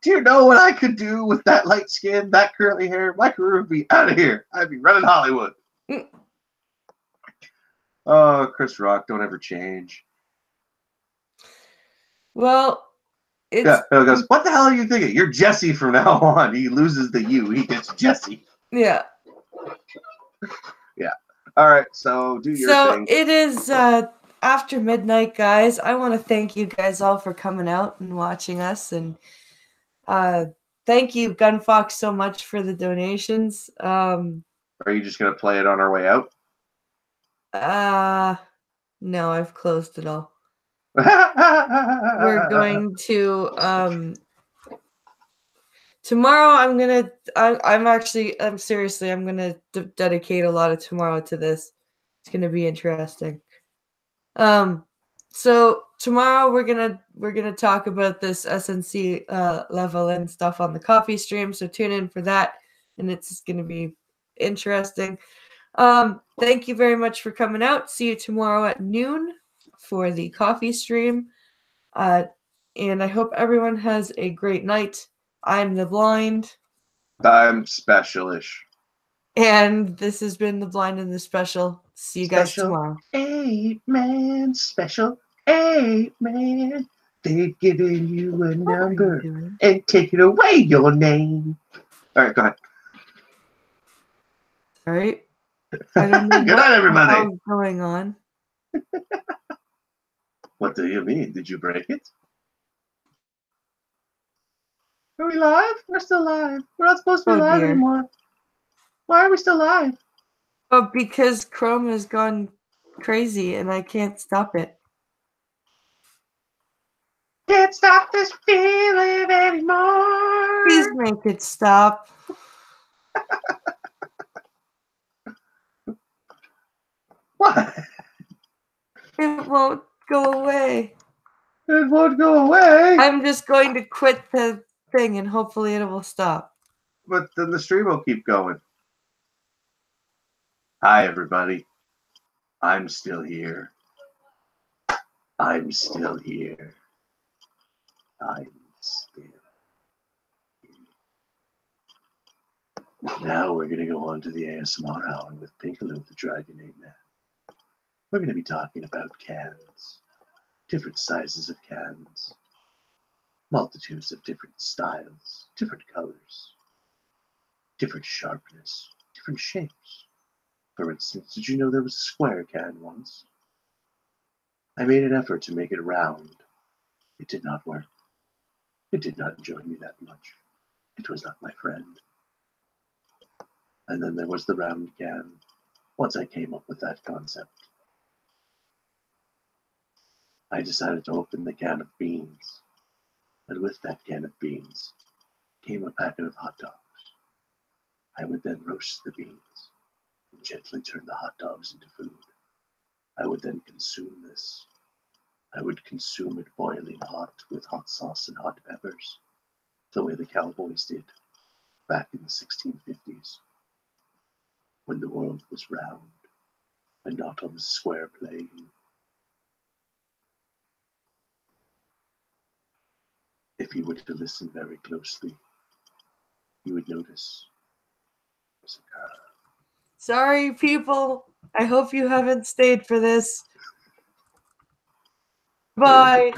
Speaker 2: Do you know what I could do with that light skin, that curly hair? My career would be out of here. I'd be running Hollywood. Oh, Chris Rock, don't ever change.
Speaker 1: Well, it's...
Speaker 2: Yeah, he goes, what the hell are you thinking? You're Jesse from now on. He loses the U. He gets Jesse.
Speaker 1: Yeah.
Speaker 2: Yeah. All right, so do your thing.
Speaker 1: So it is after midnight, guys. I want to thank you guys all for coming out and watching us. And thank you, Gunfox, so much for the donations.
Speaker 2: Are you just going to play it on our way out?
Speaker 1: No, I've closed it all. We're going to tomorrow. I'm gonna dedicate a lot of tomorrow to this. It's gonna be interesting. So tomorrow we're gonna talk about this SNC level and stuff on the coffee stream. So tune in for that, and it's gonna be interesting. Thank you very much for coming out. See you tomorrow at noon for the coffee stream. And I hope everyone has a great night. I'm the Blind.
Speaker 2: I'm Specialish.
Speaker 1: And this has been the Blind and the Special. See you guys tomorrow.
Speaker 2: 8-man special. 8-man. They've given you a number and taken away your name. All right, go ahead.
Speaker 1: All right. I don't know
Speaker 2: Good night, everybody.
Speaker 1: What's going on.
Speaker 2: What do you mean? Did you break it? Are we live? We're still live. We're not supposed to be live anymore. Why are we still live?
Speaker 1: Oh, because Chrome has gone crazy and I can't stop it.
Speaker 2: Can't stop this feeling anymore.
Speaker 1: Please make it stop.
Speaker 2: What?
Speaker 1: It won't go away.
Speaker 2: It won't go away.
Speaker 1: I'm just going to quit the thing and hopefully it will stop.
Speaker 2: But then the stream will keep going. Hi, everybody. I'm still here. I'm still here. I'm still here. Now we're going to go on to the ASMR hour with Pinkaloo the Dragon 8-man. We're going to be talking about cans. Different sizes of cans. Multitudes of different styles. Different colors. Different sharpness. Different shapes. For instance, did you know there was a square can once? I made an effort to make it round. It did not work. It did not enjoy me that much. It was not my friend. And then there was the round can, once I came up with that concept. I decided to open the can of beans, and with that can of beans came a packet of hot dogs. I would then roast the beans and gently turn the hot dogs into food. I would then consume this. I would consume it boiling hot with hot sauce and hot peppers, the way the cowboys did back in the 1650s, when the world was round and not on the square plane. If you were to listen very closely, you would notice there's a car.
Speaker 1: Sorry, people. I hope you haven't stayed for this. Bye.